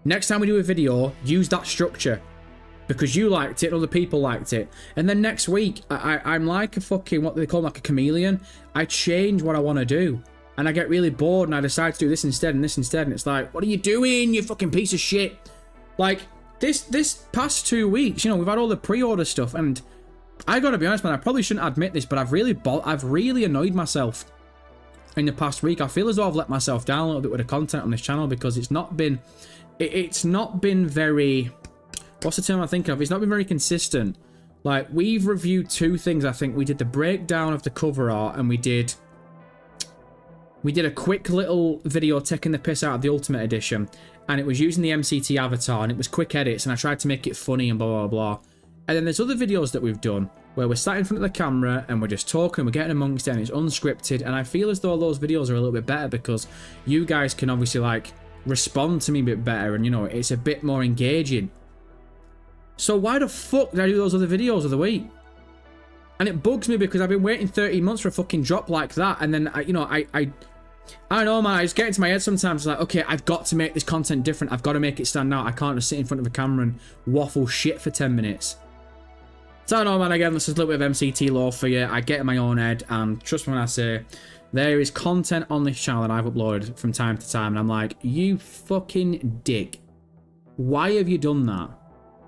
next time we do a video, use that structure. Because you liked it, and other people liked it. And then next week, I'm like a fucking, what they call like a chameleon. I change what I want to do. And I get really bored, and I decide to do this instead, and this instead. And it's like, what are you doing, you fucking piece of shit? Like, this past 2 weeks, you know, we've had all the pre-order stuff. And I gotta be honest, man, I probably shouldn't admit this, but I've really annoyed myself in the past week. I feel as though I've let myself down a little bit with the content on this channel, because it's not been very... What's the term I'm thinking of? It's not been very consistent. Like, we've reviewed 2 things, I think. We did the breakdown of the cover art, and we did a quick little video taking the piss out of the Ultimate Edition, and it was using the MCT avatar, and it was quick edits, and I tried to make it funny and blah, blah, blah. And then there's other videos that we've done where we're sat in front of the camera, and we're just talking, we're getting amongst it, and it's unscripted, and I feel as though those videos are a little bit better because you guys can obviously, like, respond to me a bit better, and, you know, it's a bit more engaging. So why the fuck did I do those other videos of the week? And it bugs me because I've been waiting 13 months for a fucking drop like that. And then, I don't know, man. I just get into my head sometimes. Like, okay, I've got to make this content different. I've got to make it stand out. I can't just sit in front of a camera and waffle shit for 10 minutes. So I don't know, man. Again, this is a little bit of MCT lore for you. I get in my own head. And trust me when I say, there is content on this channel that I've uploaded from time to time. And I'm like, you fucking dick. Why have you done that?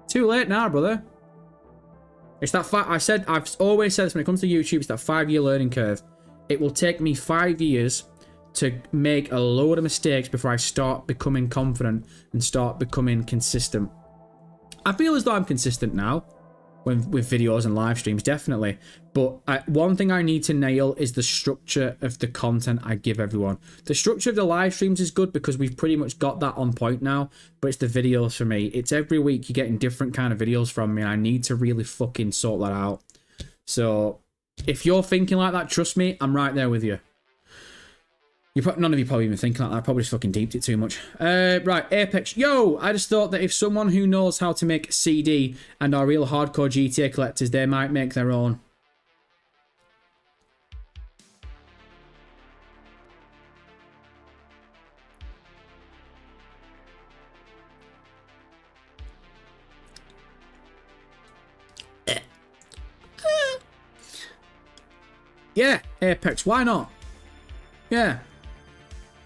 Too late now, brother. It's that I've always said this when it comes to YouTube, it's that 5-year learning curve. It will take me 5 years to make a load of mistakes before I start becoming confident and start becoming consistent. I feel as though I'm consistent now with videos and live streams, definitely. But one thing I need to nail is the structure of the content I give everyone. The structure of the live streams is good because we've pretty much got that on point now, but it's the videos for me. It's every week you're getting different kind of videos from me, and I need to really fucking sort that out. So if you're thinking like that, trust me, I'm right there with you. None of you probably even thinking like that. I probably just fucking deeped it too much. Right, Apex. Yo, I just thought that if someone who knows how to make CD and are real hardcore GTA collectors, they might make their own. Yeah, Apex, why not? Yeah.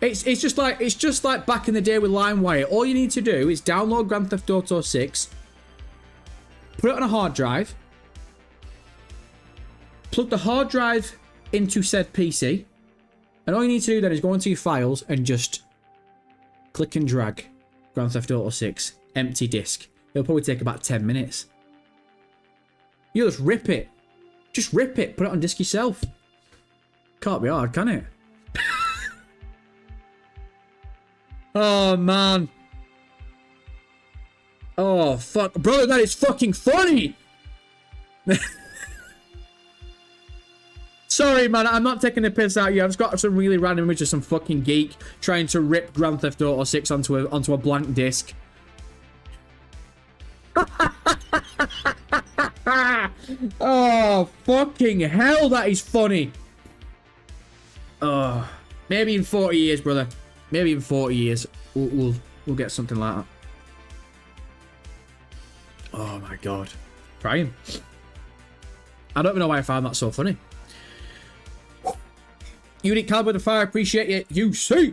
It's just like back in the day with LimeWire. All you need to do is download Grand Theft Auto 6, put it on a hard drive, plug the hard drive into said PC, and all you need to do then is go into your files and just click and drag Grand Theft Auto 6, empty disk. It'll probably take about 10 minutes. You just rip it. Just rip it, put it on disk yourself. Can't be hard, can it? Oh, man. Oh, fuck. Brother, that is fucking funny. Sorry, man, I'm not taking the piss out of you. I've just got some really random image of some fucking geek trying to rip Grand Theft Auto 6 onto a blank disc. Oh, fucking hell, that is funny. Oh, maybe in 40 years, brother. Maybe in 40 years, we'll get something like that. Oh my god. Crying. I don't even know why I found that so funny. Unit Caliber the Fire, appreciate it. You see.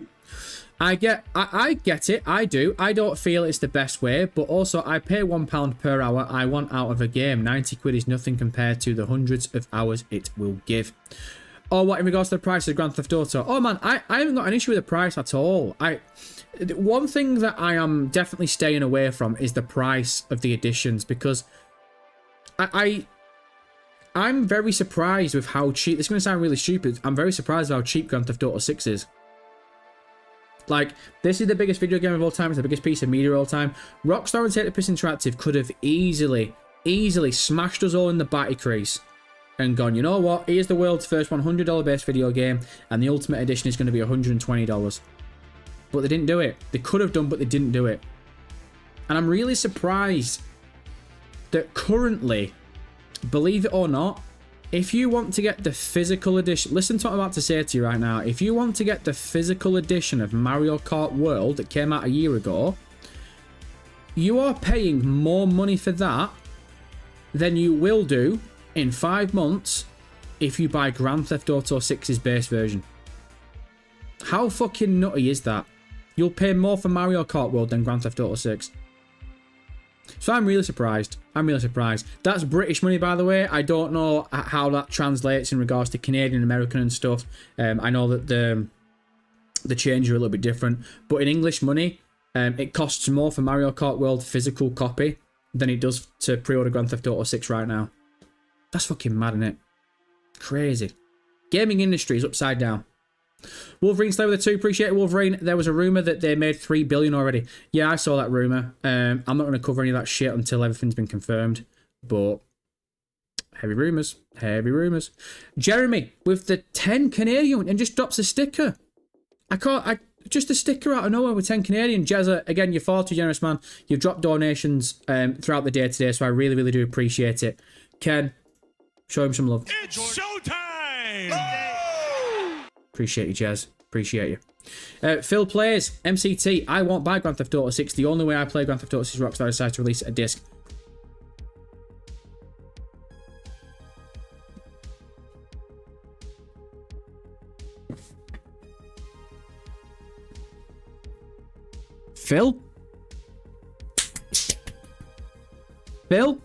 I get it. I do. I don't feel it's the best way, but also I pay £1 per hour I want out of a game. 90 quid is nothing compared to the hundreds of hours it will give. Oh, what in regards to the price of Grand Theft Auto? Oh man, I haven't got an issue with the price at all. One thing that I am definitely staying away from is the price of the editions, because I'm very surprised with how cheap. This is going to sound really stupid. I'm very surprised with how cheap Grand Theft Auto 6 is. Like, this is the biggest video game of all time. It's the biggest piece of media of all time. Rockstar and Take the Piss Interactive could have easily smashed us all in the batty crease and gone, you know what? Here's the world's first $100 based video game, and the Ultimate Edition is going to be $120. But they didn't do it. They could have done, but they didn't do it. And I'm really surprised that currently, believe it or not, if you want to get the physical edition, listen to what I'm about to say to you right now. If you want to get the physical edition of Mario Kart World that came out a year ago, you are paying more money for that than you will do in 5 months if you buy Grand Theft Auto 6's base version. How fucking nutty is that? You'll pay more for Mario Kart World than Grand Theft Auto 6. So I'm really surprised. I'm really surprised. That's British money, by the way. I don't know how that translates in regards to Canadian, American and stuff. I know that the change are a little bit different. But in English money, it costs more for Mario Kart World physical copy than it does to pre-order Grand Theft Auto 6 right now. That's fucking mad, isn't it? Crazy. Gaming industry is upside down. Wolverine Slayer with the 2, appreciate it, Wolverine. There was a rumour that they made $3 billion already. Yeah, I saw that rumour. I'm not going to cover any of that shit until everything's been confirmed. But heavy rumours. Heavy rumours. Jeremy with the 10 Canadian and just drops a sticker. Just a sticker out of nowhere with 10 Canadian. Jezza, again, you're far too generous, man. You've dropped donations throughout the day today, so I really, really do appreciate it. Ken, show him some love. It's showtime! Appreciate you, Jez. Appreciate you. Phil plays MCT. I won't buy Grand Theft Auto 6. The only way I play Grand Theft Auto 6 is Rockstar decides to release a disc. Phil? Phil?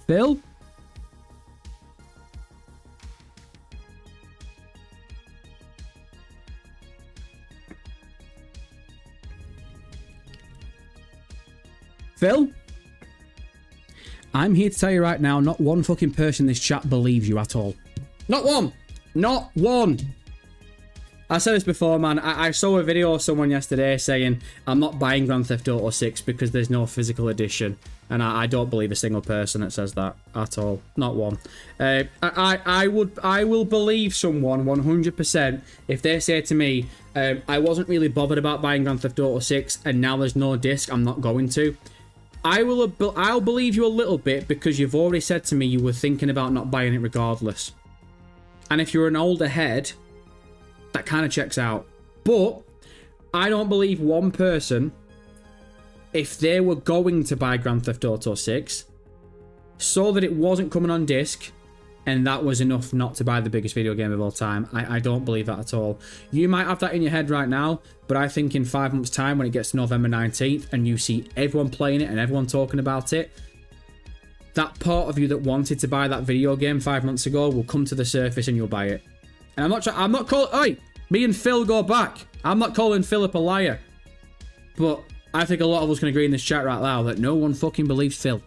Phil? Phil? I'm here to tell you right now, not one fucking person in this chat believes you at all. Not one! Not one! I said this before, man. I saw a video of someone yesterday saying, I'm not buying Grand Theft Auto 6 because there's no physical edition. And I don't believe a single person that says that at all. Not one. I will believe someone 100% if they say to me, I wasn't really bothered about buying Grand Theft Auto 6 and now there's no disc, I'm not going to. I'll believe you a little bit because you've already said to me you were thinking about not buying it regardless. And if you're an older head, that kind of checks out. But I don't believe one person, if they were going to buy Grand Theft Auto 6, saw that it wasn't coming on disc, and that was enough not to buy the biggest video game of all time. I don't believe that at all. You might have that in your head right now, but I think in 5 months' time, when it gets to November 19th, and you see everyone playing it and everyone talking about it, that part of you that wanted to buy that video game 5 months ago will come to the surface and you'll buy it. And I'm not calling... Oi! Me and Phil go back. I'm not calling Philip a liar. But I think a lot of us can agree in this chat right now that no one fucking believes Phil.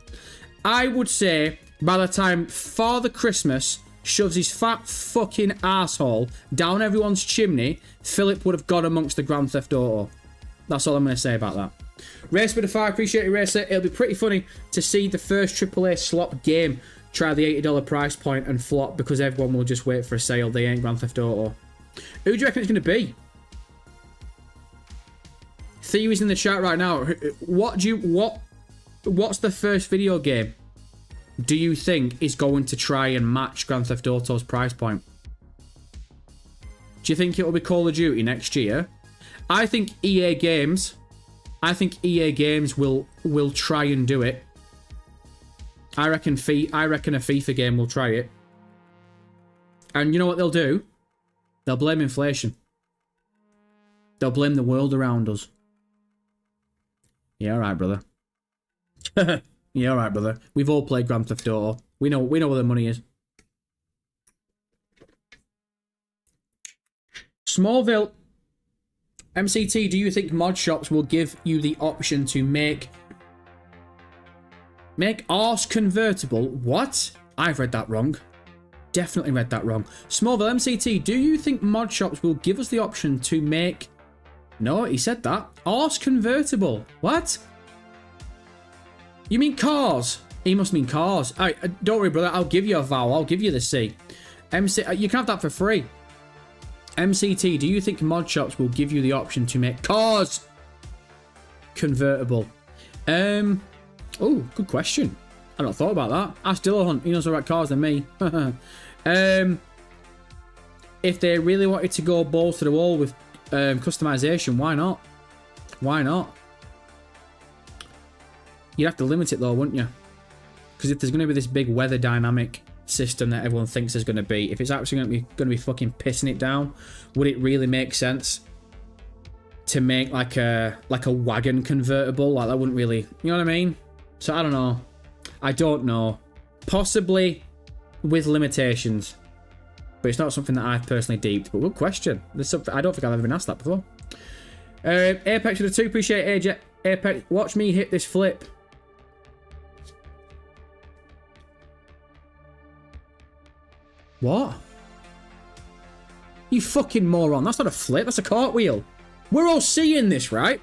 I would say by the time Father Christmas shoves his fat fucking asshole down everyone's chimney, Philip would have got amongst the Grand Theft Auto. That's all I'm going to say about that. Race with a fire, appreciate it, Racer. It'll be pretty funny to see the first AAA slot game try the $80 price point and flop because everyone will just wait for a sale. They ain't Grand Theft Auto. Who do you reckon it's going to be? Theories in the chat right now. What's the first video game do you think is going to try and match Grand Theft Auto's price point? Do you think it'll be Call of Duty next year? I think EA Games will try and do it. I reckon a FIFA game will try it. And you know what they'll do? They'll blame inflation. They'll blame the world around us. Yeah, alright, brother. Yeah, alright, brother. We've all played Grand Theft Auto. We know where the money is. Smallville. MCT, do you think mod shops will give you the option to make arse convertible? What? I've read that wrong. Definitely read that wrong. Smallville MCT, do you think mod shops will give us the option to make... No, he said that. Arse convertible. What? You mean cars? He must mean cars. Don't worry, brother. I'll give you a vowel. I'll give you the C. You can have that for free. MCT, do you think mod shops will give you the option to make cars convertible? Oh, good question. I not thought about that. Ask Dillahunt. He knows more about cars than me. If they really wanted to go balls to the wall with customization, why not? Why not? You'd have to limit it though, wouldn't you? Because if there's going to be this big weather dynamic system that everyone thinks there's going to be, if it's actually going to be fucking pissing it down, would it really make sense to make like a wagon convertible? Like that wouldn't really, you know what I mean? So I don't know. I don't know. Possibly with limitations, but it's not something that I've personally deeped. But good question. There's something I don't think I've ever been asked that before. Apex with a 2, appreciate AJ. Apex, watch me hit this flip. What? You fucking moron. That's not a flip. That's a cartwheel. We're all seeing this, right?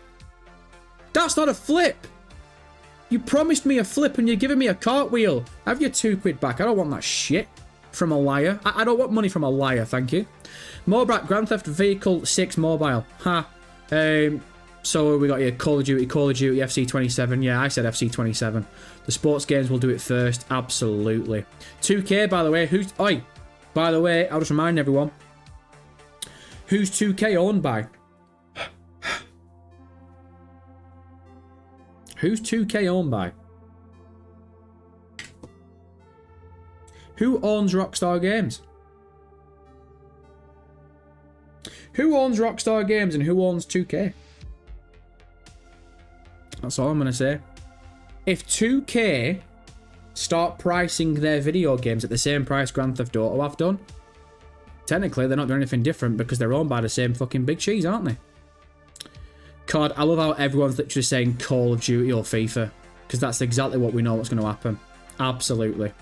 That's not a flip. You promised me a flip and you're giving me a cartwheel. Have your £2 back. I don't want that shit from a liar. I don't want money from a liar, thank you. Mobrat, Grand Theft Vehicle 6 Mobile. Ha. So we got here Call of Duty, FC27. Yeah, I said FC27. The sports games will do it first. Absolutely. 2K, by the way. By the way, I'll just remind everyone. Who's 2K owned by? Who's 2K owned by? Who owns Rockstar Games? Who owns Rockstar Games and who owns 2K? That's all I'm going to say. If 2K start pricing their video games at the same price Grand Theft Auto have done, technically they're not doing anything different because they're owned by the same fucking big cheese, aren't they? COD, I love how everyone's literally saying Call of Duty or FIFA, because that's exactly what we know what's going to happen. Absolutely.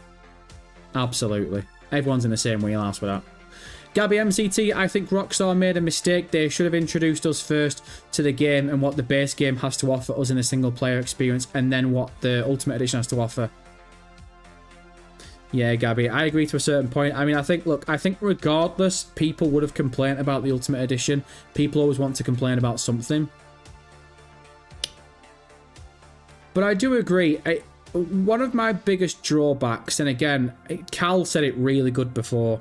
Absolutely. Everyone's in the same wheelhouse with that. Gabby MCT, I think Rockstar made a mistake. They should have introduced us first to the game and what the base game has to offer us in a single player experience, and then what the Ultimate Edition has to offer. Yeah, Gabby, I agree to a certain point. I mean, I think regardless, people would have complained about the Ultimate Edition. People always want to complain about something. But I do agree. One of my biggest drawbacks, and again, Cal said it really good before.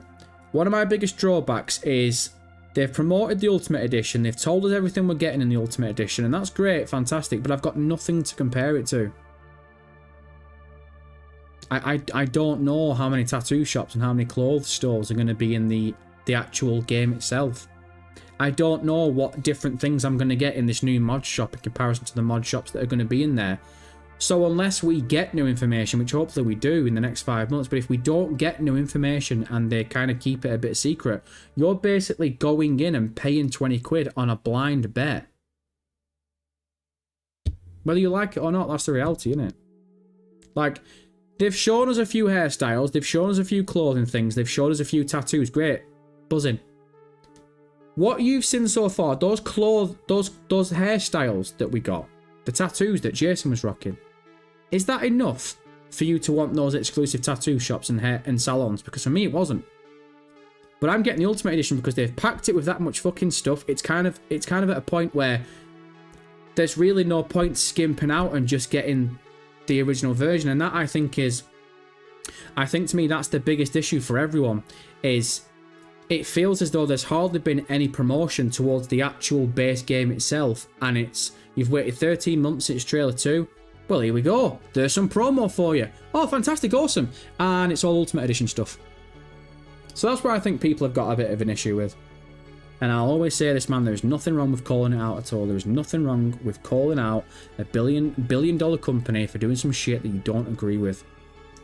One of my biggest drawbacks is they've promoted the Ultimate Edition. They've told us everything we're getting in the Ultimate Edition, and that's great, fantastic, but I've got nothing to compare it to. I don't know how many tattoo shops and how many clothes stores are going to be in the actual game itself. I don't know what different things I'm going to get in this new mod shop in comparison to the mod shops that are going to be in there. So unless we get new information, which hopefully we do in the next 5 months, but if we don't get new information and they kind of keep it a bit secret, you're basically going in and paying 20 quid on a blind bet. Whether you like it or not, that's the reality, isn't it? Like, They've shown us a few hairstyles. They've shown us a few clothing things. They've shown us a few tattoos. Great. Buzzing. What you've seen so far, those hairstyles that we got, the tattoos that Jason was rocking, is that enough for you to want those exclusive tattoo shops and hair and salons? Because for me, it wasn't. But I'm getting the Ultimate Edition because they've packed it with that much fucking stuff. It's kind of at a point where there's really no point skimping out and just getting the original version. And that I think to me that's the biggest issue for everyone, is it feels as though there's hardly been any promotion towards the actual base game itself, and you've waited 13 months since trailer 2. Well, here we go. There's some promo for you. Oh, fantastic, awesome. And it's all Ultimate Edition stuff. So that's where I think people have got a bit of an issue with. And I'll always say this, man, there's nothing wrong with calling it out at all. There's nothing wrong with calling out a billion dollar company for doing some shit that you don't agree with.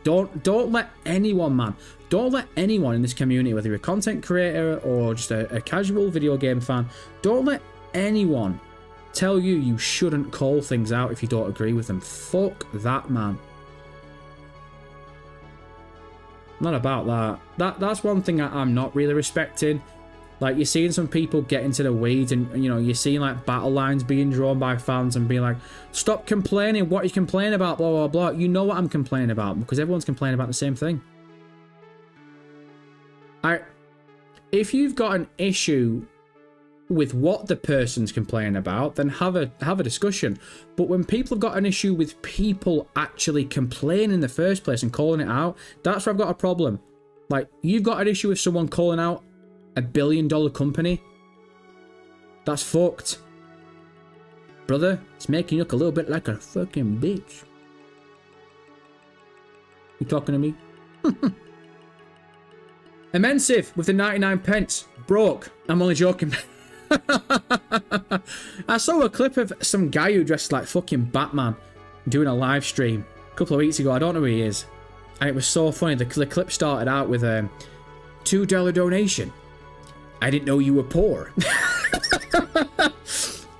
Don't let anyone, man. Don't let anyone in this community, whether you're a content creator or just a casual video game fan, don't let anyone tell you shouldn't call things out if you don't agree with them. Fuck that, man. Not about that. That's one thing I'm not really respecting. Like, you're seeing some people get into the weeds, and you know, you're seeing like battle lines being drawn by fans and being like, stop complaining, what you complain about, blah blah blah. You know what I'm complaining about, because everyone's complaining about the same thing. If you've got an issue with what the person's complaining about, then have a discussion. But when people have got an issue with people actually complaining in the first place and calling it out, that's where I've got a problem. Like, you've got an issue with someone calling out a $1 billion company. That's fucked. Brother, it's making you look a little bit like a fucking bitch. You talking to me? Immensive with the 99 pence. Broke. I'm only joking. I saw a clip of some guy who dressed like fucking Batman doing a live stream a couple of weeks ago. I don't know who he is. And it was so funny. The clip started out with a $2 donation. I didn't know you were poor.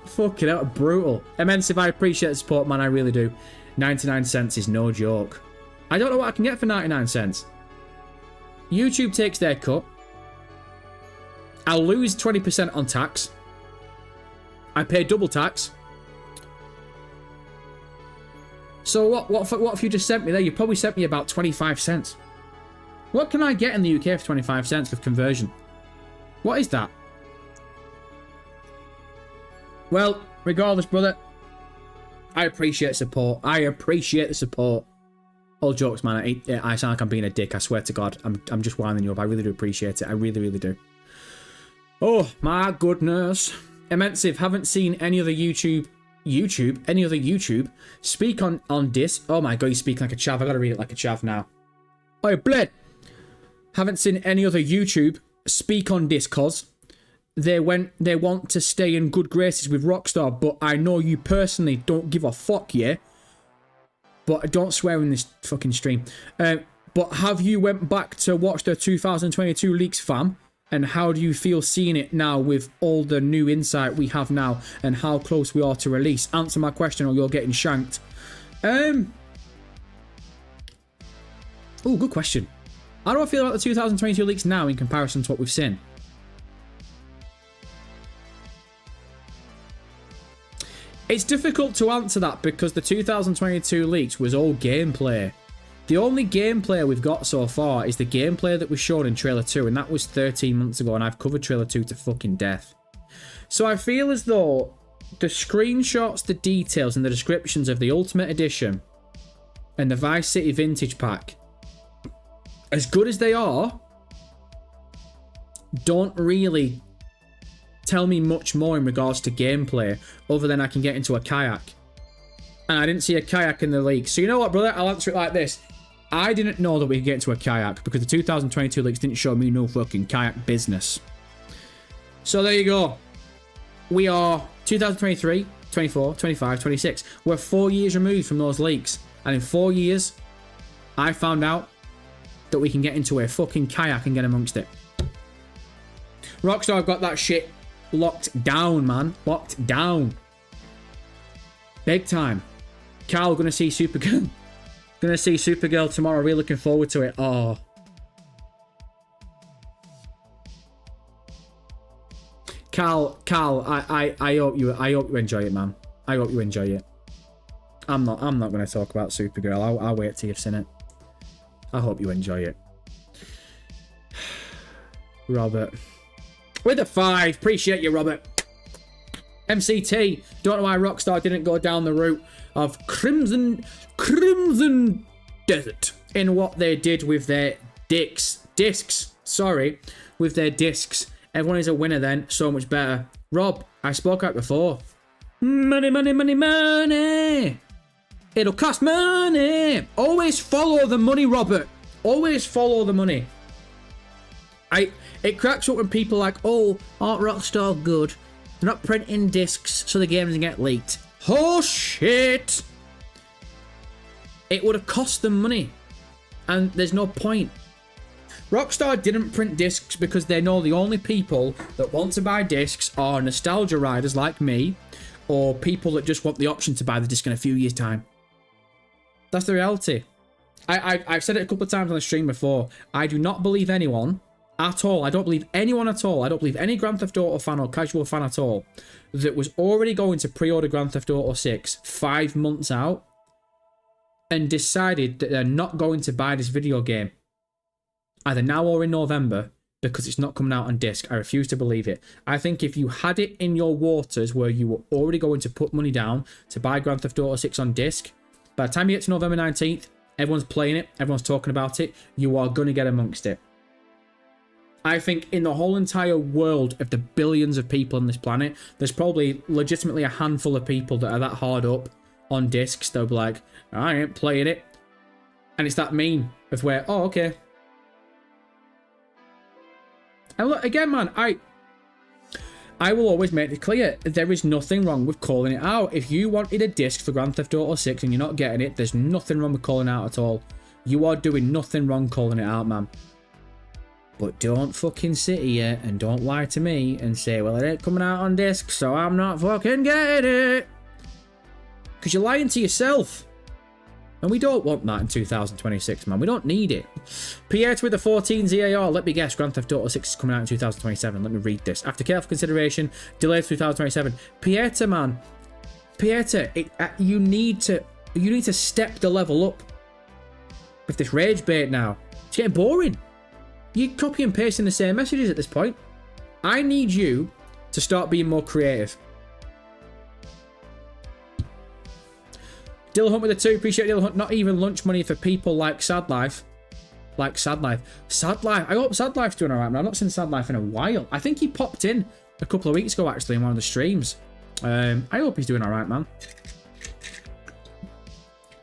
Fucking hell, brutal. Immensive, I appreciate the support, man. I really do. 99 cents is no joke. I don't know what I can get for 99 cents. YouTube takes their cut. I'll lose 20% on tax. I pay double tax. So what if you just sent me there? You probably sent me about 25 cents. What can I get in the UK for 25 cents with conversion? What is that? Well, regardless, brother, I appreciate support. I appreciate the support. All jokes, man. I sound like I'm being a dick. I swear to God. I'm just winding you up. I really do appreciate it. I really, really do. Oh, my goodness. Immensive. Haven't seen any other YouTube speak on this. Oh my God, you speak like a chav. I gotta read it like a chav now. Oh, bled. Haven't seen any other YouTube speak on this, cause they want to stay in good graces with Rockstar, but I know you personally don't give a fuck, yeah? But don't swear in this fucking stream. But have you went back to watch the 2022 leaks, fam? And how do you feel seeing it now with all the new insight we have now and how close we are to release? Answer my question or you're getting shanked. Oh, good question. How do I feel about the 2022 leaks now in comparison to what we've seen? It's difficult to answer that because the 2022 leaks was all gameplay. The only gameplay we've got so far is the gameplay that was shown in Trailer 2, and that was 13 months ago, and I've covered Trailer 2 to fucking death. So I feel as though the screenshots, the details, and the descriptions of the Ultimate Edition and the Vice City Vintage Pack, as good as they are, don't really tell me much more in regards to gameplay, other than I can get into a kayak. And I didn't see a kayak in the leaks. So you know what, brother? I'll answer it like this. I didn't know that we could get into a kayak because the 2022 leaks didn't show me no fucking kayak business. So there you go. We are 2023, 24, 25, 26. We're 4 years removed from those leaks. And in 4 years, I found out that we can get into a fucking kayak and get amongst it. Rockstar have got that shit locked down, man. Locked down. Big time. Carl gonna see Supergun. Gonna see Supergirl tomorrow. Really looking forward to it. Oh. Carl, I hope you enjoy it, man. I hope you enjoy it. I'm not gonna talk about Supergirl. I'll wait till you've seen it. I hope you enjoy it. Robert. With a 5. Appreciate you, Robert. MCT. Don't know why Rockstar didn't go down the route of Crimson Desert in what they did with their discs. Sorry, with their discs. Everyone is a winner then. So much better. Rob, I spoke out before. Money, money, money, money. It'll cost money. Always follow the money, Robert. Always follow the money. It cracks up when people are like, oh, aren't Rockstar good? They're not printing discs so the game doesn't get leaked. Oh, shit. It would have cost them money. And there's no point. Rockstar didn't print discs because they know the only people that want to buy discs are nostalgia riders like me, or people that just want the option to buy the disc in a few years' time. That's the reality. I've said it a couple of times on the stream before. I do not believe anyone at all. I don't believe anyone at all. I don't believe any Grand Theft Auto fan or casual fan at all that was already going to pre-order Grand Theft Auto 6 5 months out and decided that they're not going to buy this video game either now or in November because it's not coming out on disc. I refuse to believe it. I think if you had it in your waters where you were already going to put money down to buy Grand Theft Auto 6 on disc, by the time you get to November 19th, everyone's playing it, everyone's talking about it, you are going to get amongst it. I think in the whole entire world of the billions of people on this planet, there's probably legitimately a handful of people that are that hard up on discs. They'll be like, I ain't playing it. And it's that meme of where, oh, okay. And look, again, man, I will always make it clear, there is nothing wrong with calling it out. If you wanted a disc for Grand Theft Auto 6 and you're not getting it, there's nothing wrong with calling it out at all. You are doing nothing wrong calling it out, man. But don't fucking sit here and don't lie to me and say, well, it ain't coming out on disc, so I'm not fucking getting it. Because you're lying to yourself. And we don't want that in 2026, man. We don't need it. Piet with the 14 ZAR. Let me guess, Grand Theft Auto 6 is coming out in 2027. Let me read this. After careful consideration, delayed to 2027. Pieta, man. Pieta, you need to step the level up with this rage bait now. It's getting boring. You're copy and pasting the same messages at this point. I need you to start being more creative. Dill Hunt with the 2. Appreciate Dill Hunt. Not even lunch money for people like Sad Life. Like Sad Life. Sad Life. I hope Sad Life's doing alright, man. I've not seen Sad Life in a while. I think he popped in a couple of weeks ago, actually, in one of the streams. I hope he's doing alright, man.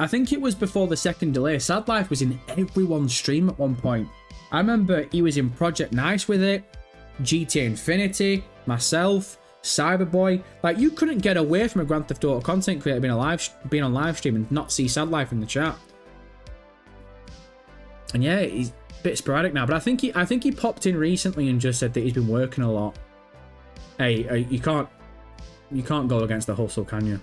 I think it was before the second delay. Sad Life was in everyone's stream at one point. I remember he was in Project Nice with it, GTA Infinity, myself, Cyberboy. Like, you couldn't get away from a Grand Theft Auto content creator being on live stream and not see Sad Life in the chat. And yeah, he's a bit sporadic now, but I think he popped in recently and just said that he's been working a lot. Hey, you can't go against the hustle, can you?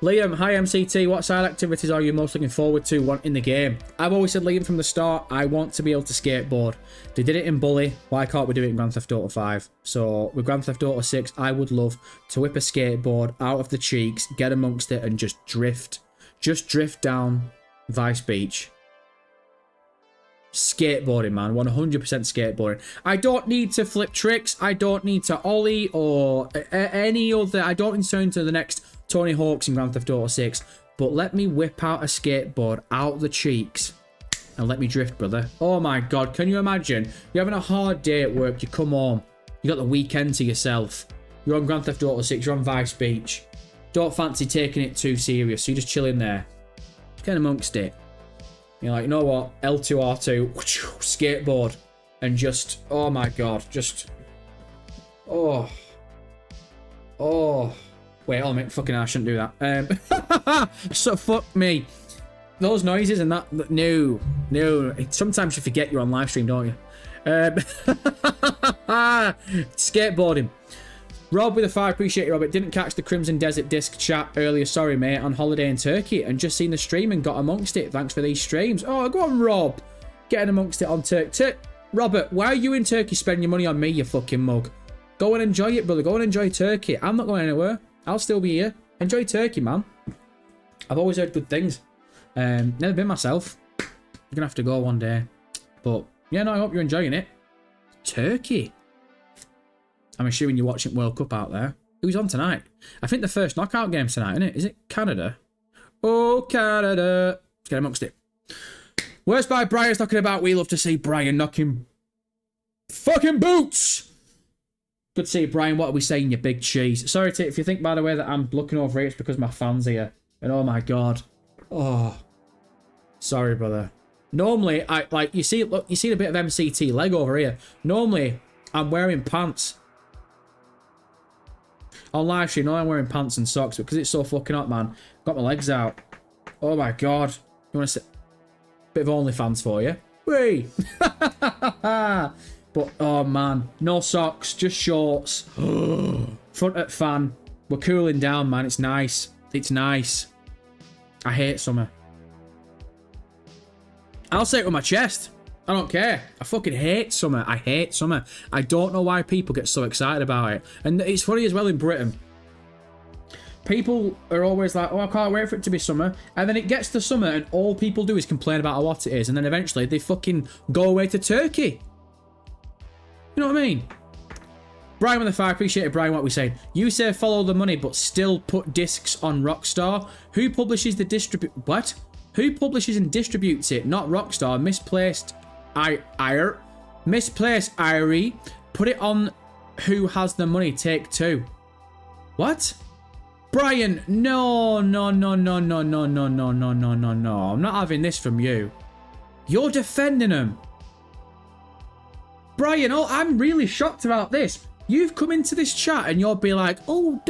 Liam, hi MCT, what side activities are you most looking forward to in the game? I've always said, Liam, from the start, I want to be able to skateboard. They did it in Bully, why can't we do it in Grand Theft Auto 5? So with Grand Theft Auto 6, I would love to whip a skateboard out of the cheeks, get amongst it and just drift. Just drift down Vice Beach. Skateboarding, man, 100% skateboarding. I don't need to flip tricks, I don't need to ollie or any other, I don't need to turn into the next Tony Hawk's in Grand Theft Auto 6, but let me whip out a skateboard out the cheeks and let me drift, brother. Oh my god, can you imagine? You're having a hard day at work, you come home, you got the weekend to yourself, you're on Grand Theft Auto 6, you're on Vice Beach, don't fancy taking it too serious, so you're just chilling there, get amongst it. You're like, you know what, L2R2, skateboard, and just, oh my god, just, oh. Wait, oh mate, fucking hell, I shouldn't do that. So fuck me. Those noises and that, no. Sometimes you forget you're on live stream, don't you? Skateboarding. Rob with a 5, appreciate you, Robert. Didn't catch the Crimson Desert Disc chat earlier, sorry, mate. On holiday in Turkey and just seen the stream and got amongst it. Thanks for these streams. Oh, go on, Rob. Getting amongst it on Turkey. Robert, why are you in Turkey spending your money on me, you fucking mug? Go and enjoy it, brother. Go and enjoy Turkey. I'm not going anywhere. I'll still be here. Enjoy Turkey, man. I've always heard good things. Never been myself. You're going to have to go one day. But, yeah, no, I hope you're enjoying it. Turkey. I'm assuming you're watching World Cup out there. Who's on tonight? I think the first knockout game's tonight, isn't it? Is it Canada? Oh, Canada. Let's get amongst it. Worst by Brian's knocking about. We love to see Brian knocking fucking boots. Good to see you, Brian. What are we saying, you big cheese? Sorry if you think, by the way, that I'm looking over here, it's because my fan's here. And oh my god. Oh. Sorry, brother. Normally, you see a bit of MCT leg over here. Normally, I'm wearing pants. On live stream, I'm wearing pants and socks, but because it's so fucking hot, man, got my legs out. Oh my god. You want to see? Bit of OnlyFans for you. Whee! But, oh man, no socks, just shorts. Front at fan. We're cooling down, man. It's nice. It's nice. I hate summer. I'll say it with my chest. I don't care. I fucking hate summer. I hate summer. I don't know why people get so excited about it. And it's funny as well in Britain. People are always like, oh, I can't wait for it to be summer. And then it gets to summer and all people do is complain about how hot it is. And then eventually they fucking go away to Turkey. You know what I mean? Brian with the 5, appreciate it, Brian, what we saying. You say follow the money, but still put discs on Rockstar. Who publishes the what? Who publishes and distributes it? Not Rockstar. Misplaced Misplaced Irie. Put it on who has the money. Take 2. What? Brian, no. I'm not having this from you. You're defending him. Brian, I'm really shocked about this. You've come into this chat and you'll be like, don't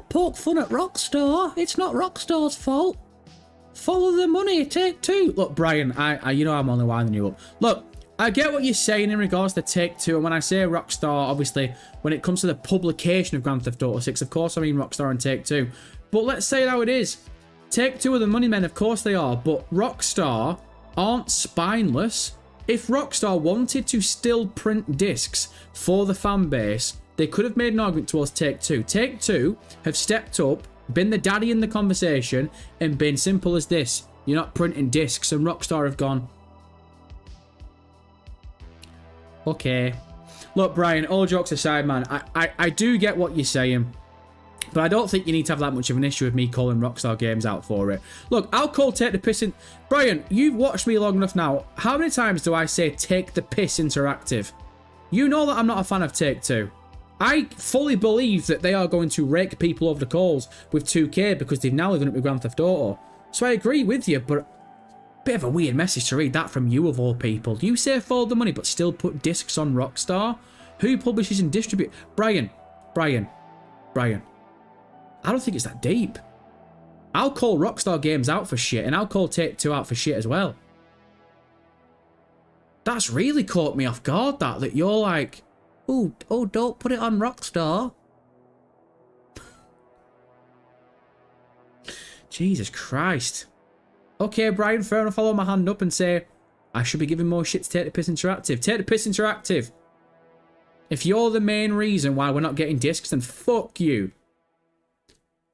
poke fun at Rockstar. It's not Rockstar's fault. Follow the money, take 2. Look, Brian, I you know I'm only winding you up. Look, I get what you're saying in regards to Take 2, and when I say Rockstar, obviously, when it comes to the publication of Grand Theft Auto 6, of course I mean Rockstar and Take 2. But let's say it how it is. Take 2 are the money men, of course they are, but Rockstar aren't spineless. If Rockstar wanted to still print discs for the fan base, they could have made an argument towards Take 2. Take 2 have stepped up, been the daddy in the conversation, and been simple as this. You're not printing discs, and Rockstar have gone, okay. Look, Brian, all jokes aside, man, I do get what you're saying, but I don't think you need to have that much of an issue with me calling Rockstar Games out for it. Look, I'll call Take the Piss in... Brian, you've watched me long enough now. How many times do I say Take the Piss Interactive? You know that I'm not a fan of Take 2. I fully believe that they are going to rake people over the coals with 2K because they've now done it with Grand Theft Auto. So I agree with you, but... bit of a weird message to read that from you of all people. You say follow the money but still put discs on Rockstar? Who publishes and distributes? Brian. I don't think it's that deep. I'll call Rockstar Games out for shit, and I'll call Take 2 out for shit as well. That's really caught me off guard, that you're like, oh, don't put it on Rockstar. Jesus Christ. Okay, Brian, fair enough. I'll hold my hand up and say, I should be giving more shit to Take the Piss Interactive. Take the Piss Interactive. If you're the main reason why we're not getting discs, then fuck you.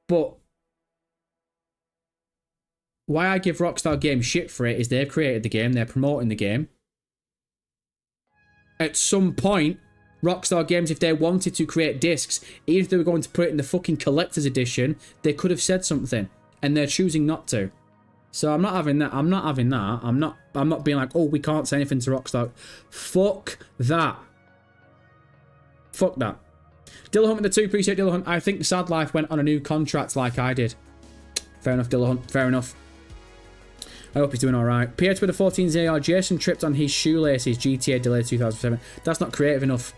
But why I give Rockstar Games shit for it is they've created the game, they're promoting the game. At some point, Rockstar Games, if they wanted to create discs, even if they were going to put it in the fucking collector's edition, they could have said something, and they're choosing not to. So I'm not having that. I'm not being like, oh, we can't say anything to Rockstar. Fuck that. Fuck that. Dillahunt with the 2, appreciate Dillahunt. I think Sad Life went on a new contract like I did. Fair enough, Dillahunt. Fair enough. I hope he's doing alright. Pierre with the 14 ZR. Jason tripped on his shoelaces. GTA delay 2007. That's not creative enough.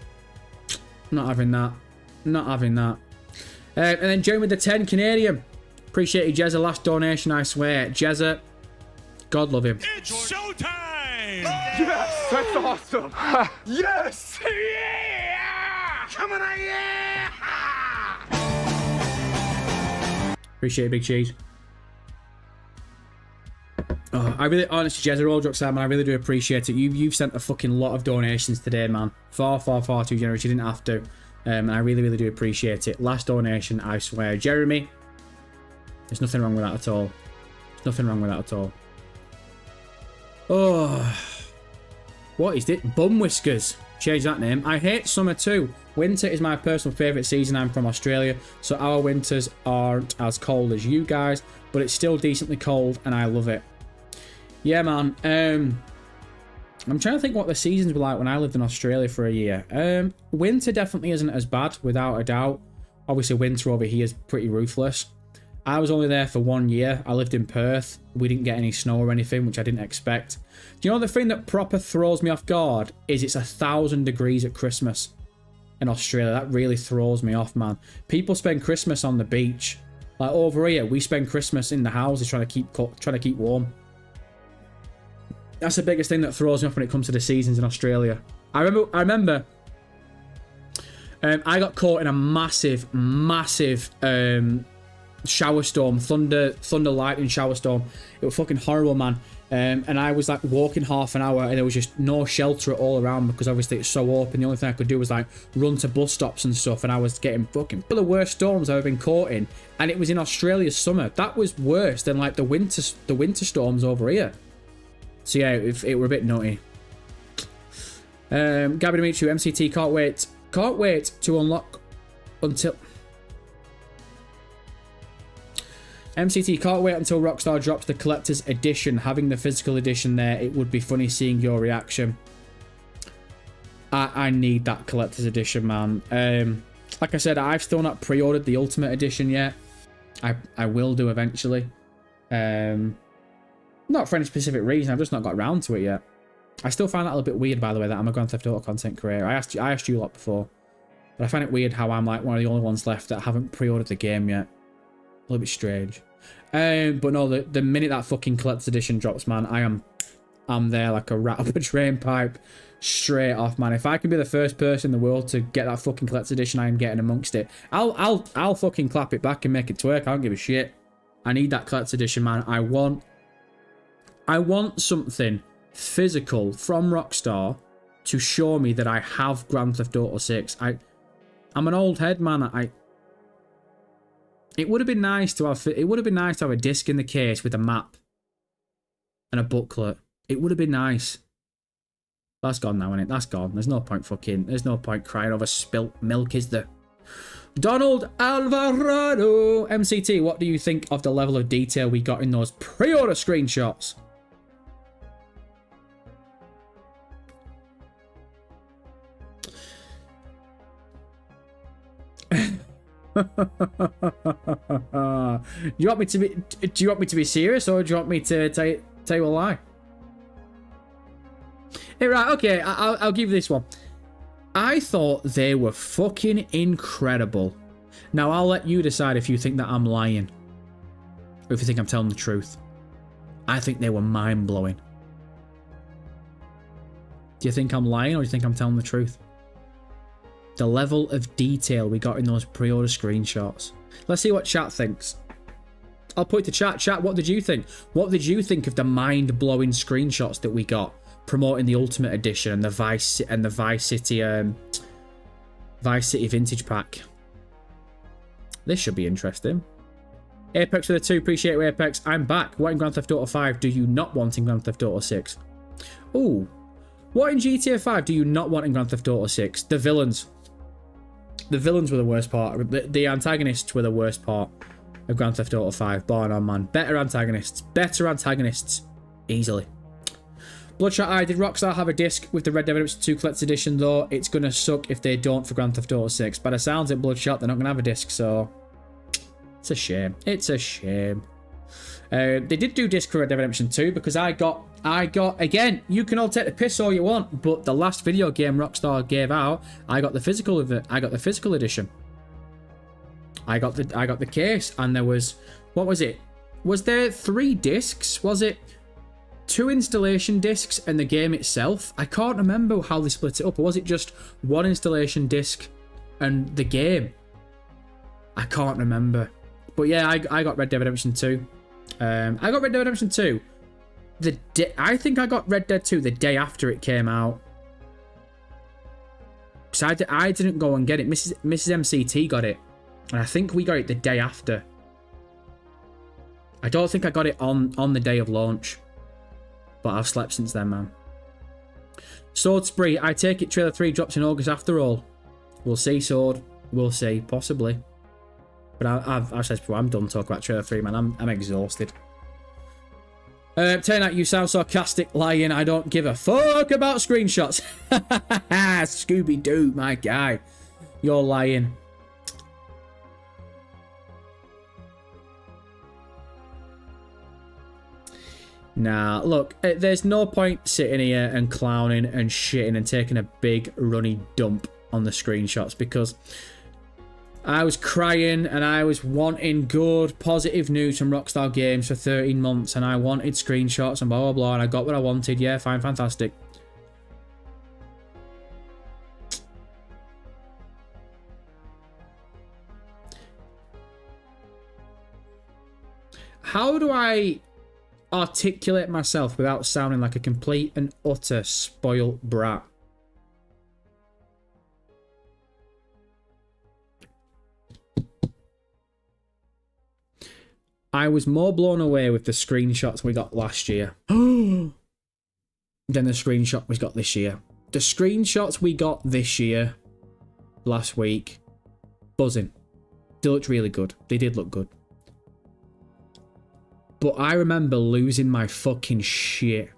Not having that. Not having that. And then Joe with the 10 Canadian. Appreciate you, Jezza. Last donation, I swear. Jezza, God love him. It's showtime! Yes, that's awesome. Yes! Yeah! Appreciate it, Big Cheese. Oh, I really, honestly, Jez, all jokes aside, man, I really do appreciate it. You've sent a fucking lot of donations today, man. Far too generous. You didn't have to. And I really do appreciate it. Last donation, I swear. Jeremy, there's nothing wrong with that at all. There's nothing wrong with that at all. Oh, what is it? Bum Whiskers. Change that name. I hate summer too. Winter is my personal favourite season. I'm from Australia, so our winters aren't as cold as you guys, but it's still decently cold, and I love it. Yeah, man. I'm trying to think what the seasons were like when I lived in Australia for a year. Winter definitely isn't as bad, without a doubt. Obviously, winter over here is pretty ruthless. I was only there for 1 year. I lived in Perth. We didn't get any snow or anything, which I didn't expect. Do you know the thing that proper throws me off guard is it's 1,000 degrees at Christmas in Australia. That really throws me off, man. People spend Christmas on the beach. Like over here, we spend Christmas in the houses trying to keep warm. That's the biggest thing that throws me off when it comes to the seasons in Australia. I remember I got caught in a massive shower storm, thunder lightning shower storm. It was fucking horrible, man. And I was like walking half an hour and there was just no shelter at all around because obviously it's so open. The only thing I could do was like run to bus stops and stuff, and I was getting fucking one of the worst storms I've ever been caught in. And it was in Australia's summer. That was worse than like the winter storms over here. So yeah, it were a bit nutty. Gabby Dimitri, MCT, can't wait to unlock until MCT, can't wait until Rockstar drops the collector's edition. Having the physical edition there, it would be funny seeing your reaction. I need that collector's edition, man. Like I said, I've still not pre-ordered the ultimate edition yet. I will do eventually. Not for any specific reason, I've just not got around to it yet. I still find that a little bit weird, by the way, that I'm a Grand Theft Auto content creator. I asked you a lot before, but I find it weird how I'm like one of the only ones left that haven't pre-ordered the game yet. A little bit strange. But no, the minute that fucking collector's edition drops, man, I'm there like a rat up a drain pipe, straight off, man. If I can be the first person in the world to get that fucking collector's edition, I am getting amongst it. I'll fucking clap it back and make it twerk. I don't give a shit. I need that collector's edition, man. I want something physical from Rockstar to show me that I have Grand Theft Auto 6. I'm an old head, man. It would have been nice to have a disc in the case with a map and a booklet. It would have been nice. That's gone now, isn't it? That's gone. There's no point crying over spilt milk, is there? Donald Alvarado, MCT, what do you think of the level of detail we got in those pre-order screenshots? Do you want me to be serious, or do you want me to tell you a lie? Hey, right, okay, I'll give you this one. I thought they were fucking incredible. Now I'll let you decide if you think that I'm lying, or if you think I'm telling the truth. I think they were mind-blowing. Do you think I'm lying, or do you think I'm telling the truth? The level of detail we got in those pre-order screenshots. Let's see what chat thinks. I'll put it to chat. Chat, what did you think? What did you think of the mind-blowing screenshots that we got promoting the Ultimate Edition and the Vice City Vintage Pack? This should be interesting. Apex with a 2. Appreciate you, Apex. I'm back. What in Grand Theft Auto 5 do you not want in Grand Theft Auto 6? Ooh. What in GTA 5 do you not want in Grand Theft Auto 6? The villains. The villains were the worst part. The antagonists were the worst part of Grand Theft Auto 5. Bar none, man. Better antagonists. Easily. Bloodshot Eye, did Rockstar have a disc with the Red Dead Redemption 2 Collector's Edition, though? It's going to suck if they don't for Grand Theft Auto 6. By the sounds of Bloodshot, they're not going to have a disc, so... It's a shame. It's a shame. They did do disc for Red Dead Redemption 2 because I got, again, you can all take the piss all you want, but the last video game Rockstar gave out, I got the physical of it. I got the physical edition. I got the case, and there was, what was it? Was there 3 discs? Was it 2 installation discs and the game itself? I can't remember how they split it up. Or was it just 1 installation disc and the game. I can't remember. But yeah, I got Red Dead Redemption 2. I got Red Dead Redemption 2. I think I got Red Dead 2 the day after it came out. So I didn't go and get it. Mrs. MCT got it. And I think we got it the day after. I don't think I got it on the day of launch. But I've slept since then, man. Sword Spree. I take it Trailer 3 drops in August after all. We'll see, Sword. We'll see. Possibly. But I've said before, I'm done talking about Trailer 3, man. I'm exhausted. Turn out you sound sarcastic, lying. I don't give a fuck about screenshots. Scooby-Doo, my guy. You're lying. Nah, look, there's no point sitting here and clowning and shitting and taking a big runny dump on the screenshots because I was crying and I was wanting good, positive news from Rockstar Games for 13 months and I wanted screenshots and blah, blah, blah, and I got what I wanted. Yeah, fine, fantastic. How do I articulate myself without sounding like a complete and utter spoiled brat? I was more blown away with the screenshots we got last year than the screenshot we got this year. The screenshots we got this year, last week, buzzing. They looked really good. They did look good. But I remember losing my fucking shit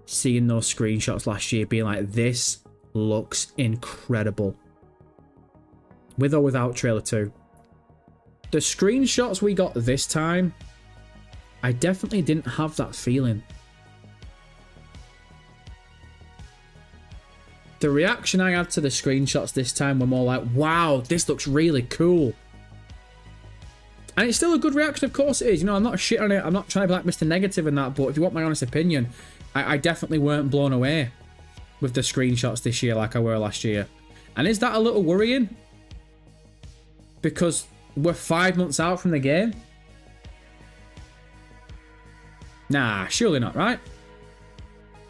seeing those screenshots last year, being like, this looks incredible. With or without Trailer 2. The screenshots we got this time, I definitely didn't have that feeling. The reaction I had to the screenshots this time were more like, wow, this looks really cool. And it's still a good reaction, of course it is. You know, I'm not shit on it. I'm not trying to be like Mr. Negative in that, but if you want my honest opinion, I definitely weren't blown away with the screenshots this year like I were last year. And is that a little worrying? Because we're 5 months out from the game? Nah, surely not, right?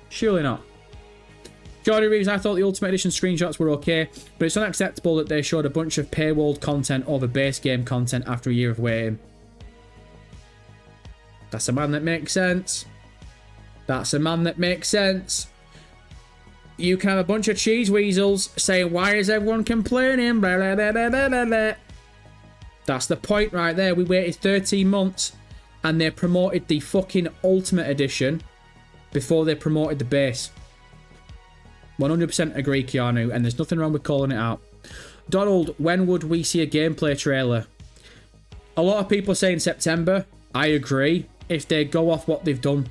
Surely not. Jordy Reeves, I thought the Ultimate Edition screenshots were okay, but it's unacceptable that they showed a bunch of paywalled content over base game content after a year of waiting. That's a man that makes sense. That's a man that makes sense. You can have a bunch of cheese weasels saying, why is everyone complaining? Blah, blah, blah, blah, blah, blah. That's the point right there. We waited 13 months and they promoted the fucking Ultimate Edition before they promoted the base. 100% agree, Keanu, and there's nothing wrong with calling it out. Donald, when would we see a gameplay trailer? A lot of people saying September. I agree. If they go off what they've done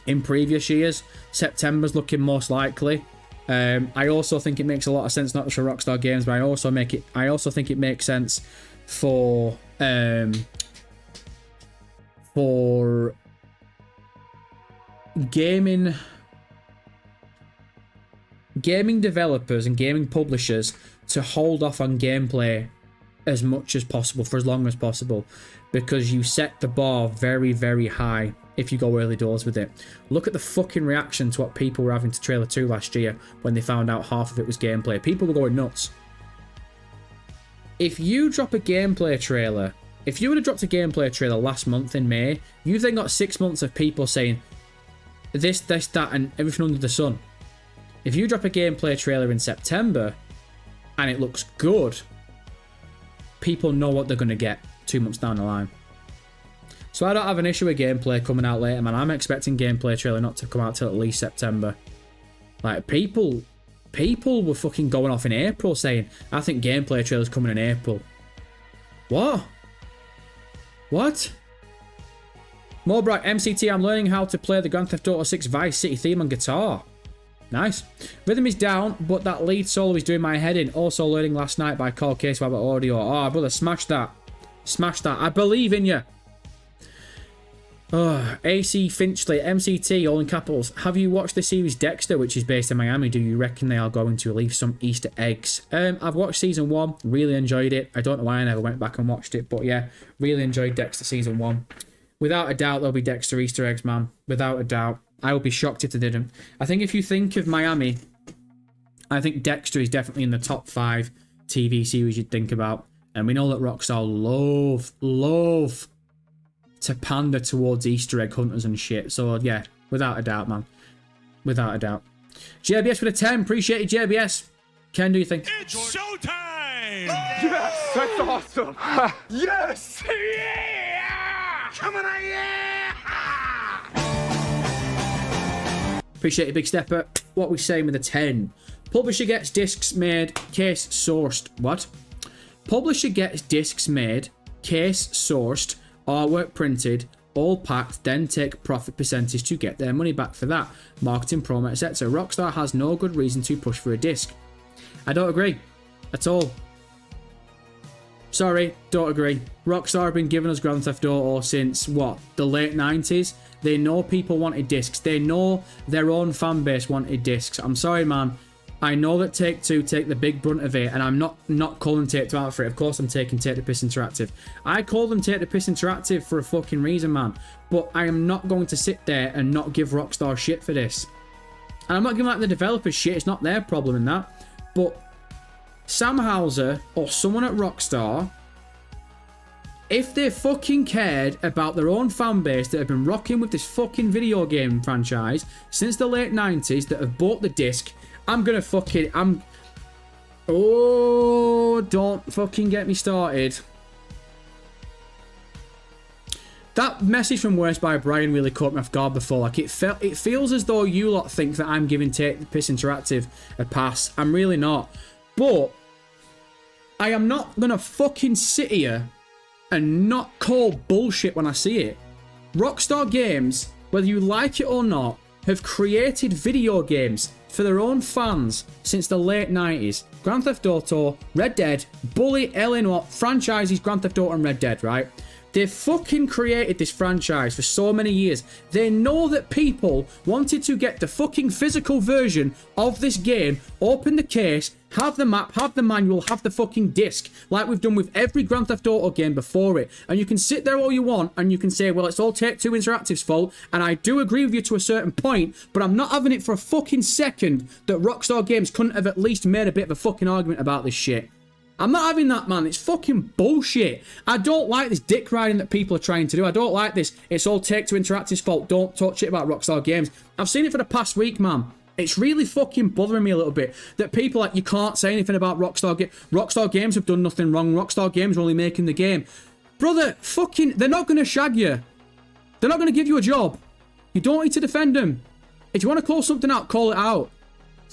in previous years, September's looking most likely. I also think it makes a lot of sense, not just for Rockstar Games, but I also think it makes sense for gaming developers and gaming publishers to hold off on gameplay as much as possible for as long as possible, because you set the bar very, very high if you go early doors with it. Look at the fucking reaction to what people were having to Trailer 2 last year when they found out half of it was gameplay. People were going nuts. If you drop a gameplay trailer, if you would have dropped a gameplay trailer last month in May, you've then got 6 months of people saying this, that, and everything under the sun. If you drop a gameplay trailer in September and it looks good, people know what they're going to get 2 months down the line. So I don't have an issue with gameplay coming out later, man. I'm expecting gameplay trailer not to come out till at least September. Like, people were fucking going off in April saying, I think gameplay trailer's coming in April. What? What? Mobright, MCT, I'm learning how to play the Grand Theft Auto 6 Vice City theme on guitar. Nice. Rhythm is down, but that lead solo is doing my head in. Also learning last night by Karl Casey about audio. Oh, brother, smash that. Smash that. I believe in you. AC Finchley, MCT, all in capitals. Have you watched the series Dexter, which is based in Miami? Do you reckon they are going to leave some Easter eggs? I've watched season 1, really enjoyed it. I don't know why I never went back and watched it, but yeah, really enjoyed Dexter season 1. Without a doubt, there'll be Dexter Easter eggs, man. Without a doubt. I would be shocked if they didn't. I think if you think of Miami, I think Dexter is definitely in the top 5 TV series you'd think about. And we know that Rockstar love to pander towards Easter egg hunters and shit. So yeah, without a doubt, man. Without a doubt. JBS with a 10. Appreciate you, JBS. Ken, do you think? It's showtime! Yes, that's awesome. Yes, yeah. Coming on, yeah! Appreciate you, Big Stepper. What we saying with a 10? Publisher gets discs made, case sourced. What? Publisher gets discs made, case sourced, artwork printed, all packed, then take profit percentage to get their money back for that. Marketing, promo, etc. Rockstar has no good reason to push for a disc. I don't agree. At all. Sorry, don't agree. Rockstar have been giving us Grand Theft Auto since, what, the late 90s? They know people wanted discs. They know their own fan base wanted discs. I'm sorry, man. I know that Take-Two take the big brunt of it, and I'm not calling Take-Two out for it. Of course I'm taking Take the Piss Interactive. I call them Take the Piss Interactive for a fucking reason, man. But I am not going to sit there and not give Rockstar shit for this. And I'm not giving like the developers shit. It's not their problem in that. But Sam Houser or someone at Rockstar, if they fucking cared about their own fan base that have been rocking with this fucking video game franchise since the late 90s, that have bought the disc, oh, don't fucking get me started. That message from Worst by Brian really caught me off guard before. Like, it feels as though you lot think that I'm giving Take the Piss Interactive a pass. I'm really not. But I am not gonna fucking sit here and not call bullshit when I see it. Rockstar Games, whether you like it or not, have created video games for their own fans since the late 90s. Grand Theft Auto, Red Dead, Bully, Eleanor, franchises Grand Theft Auto and Red Dead, right? They fucking created this franchise for so many years. They know that people wanted to get the fucking physical version of this game, open the case, have the map, have the manual, have the fucking disc, like we've done with every Grand Theft Auto game before it. And you can sit there all you want and you can say, well, it's all Take-Two Interactive's fault, and I do agree with you to a certain point, but I'm not having it for a fucking second that Rockstar Games couldn't have at least made a bit of a fucking argument about this shit. I'm not having that, man. It's fucking bullshit. I don't like this dick riding that people are trying to do. I don't like this. It's all Take-Two Interactive's fault. Don't talk shit about Rockstar Games. I've seen it for the past week, man. It's really fucking bothering me a little bit that people like, you can't say anything about Rockstar Games. Rockstar Games have done nothing wrong. Rockstar Games are only making the game. Brother, fucking, they're not going to shag you. They're not going to give you a job. You don't need to defend them. If you want to call something out, call it out.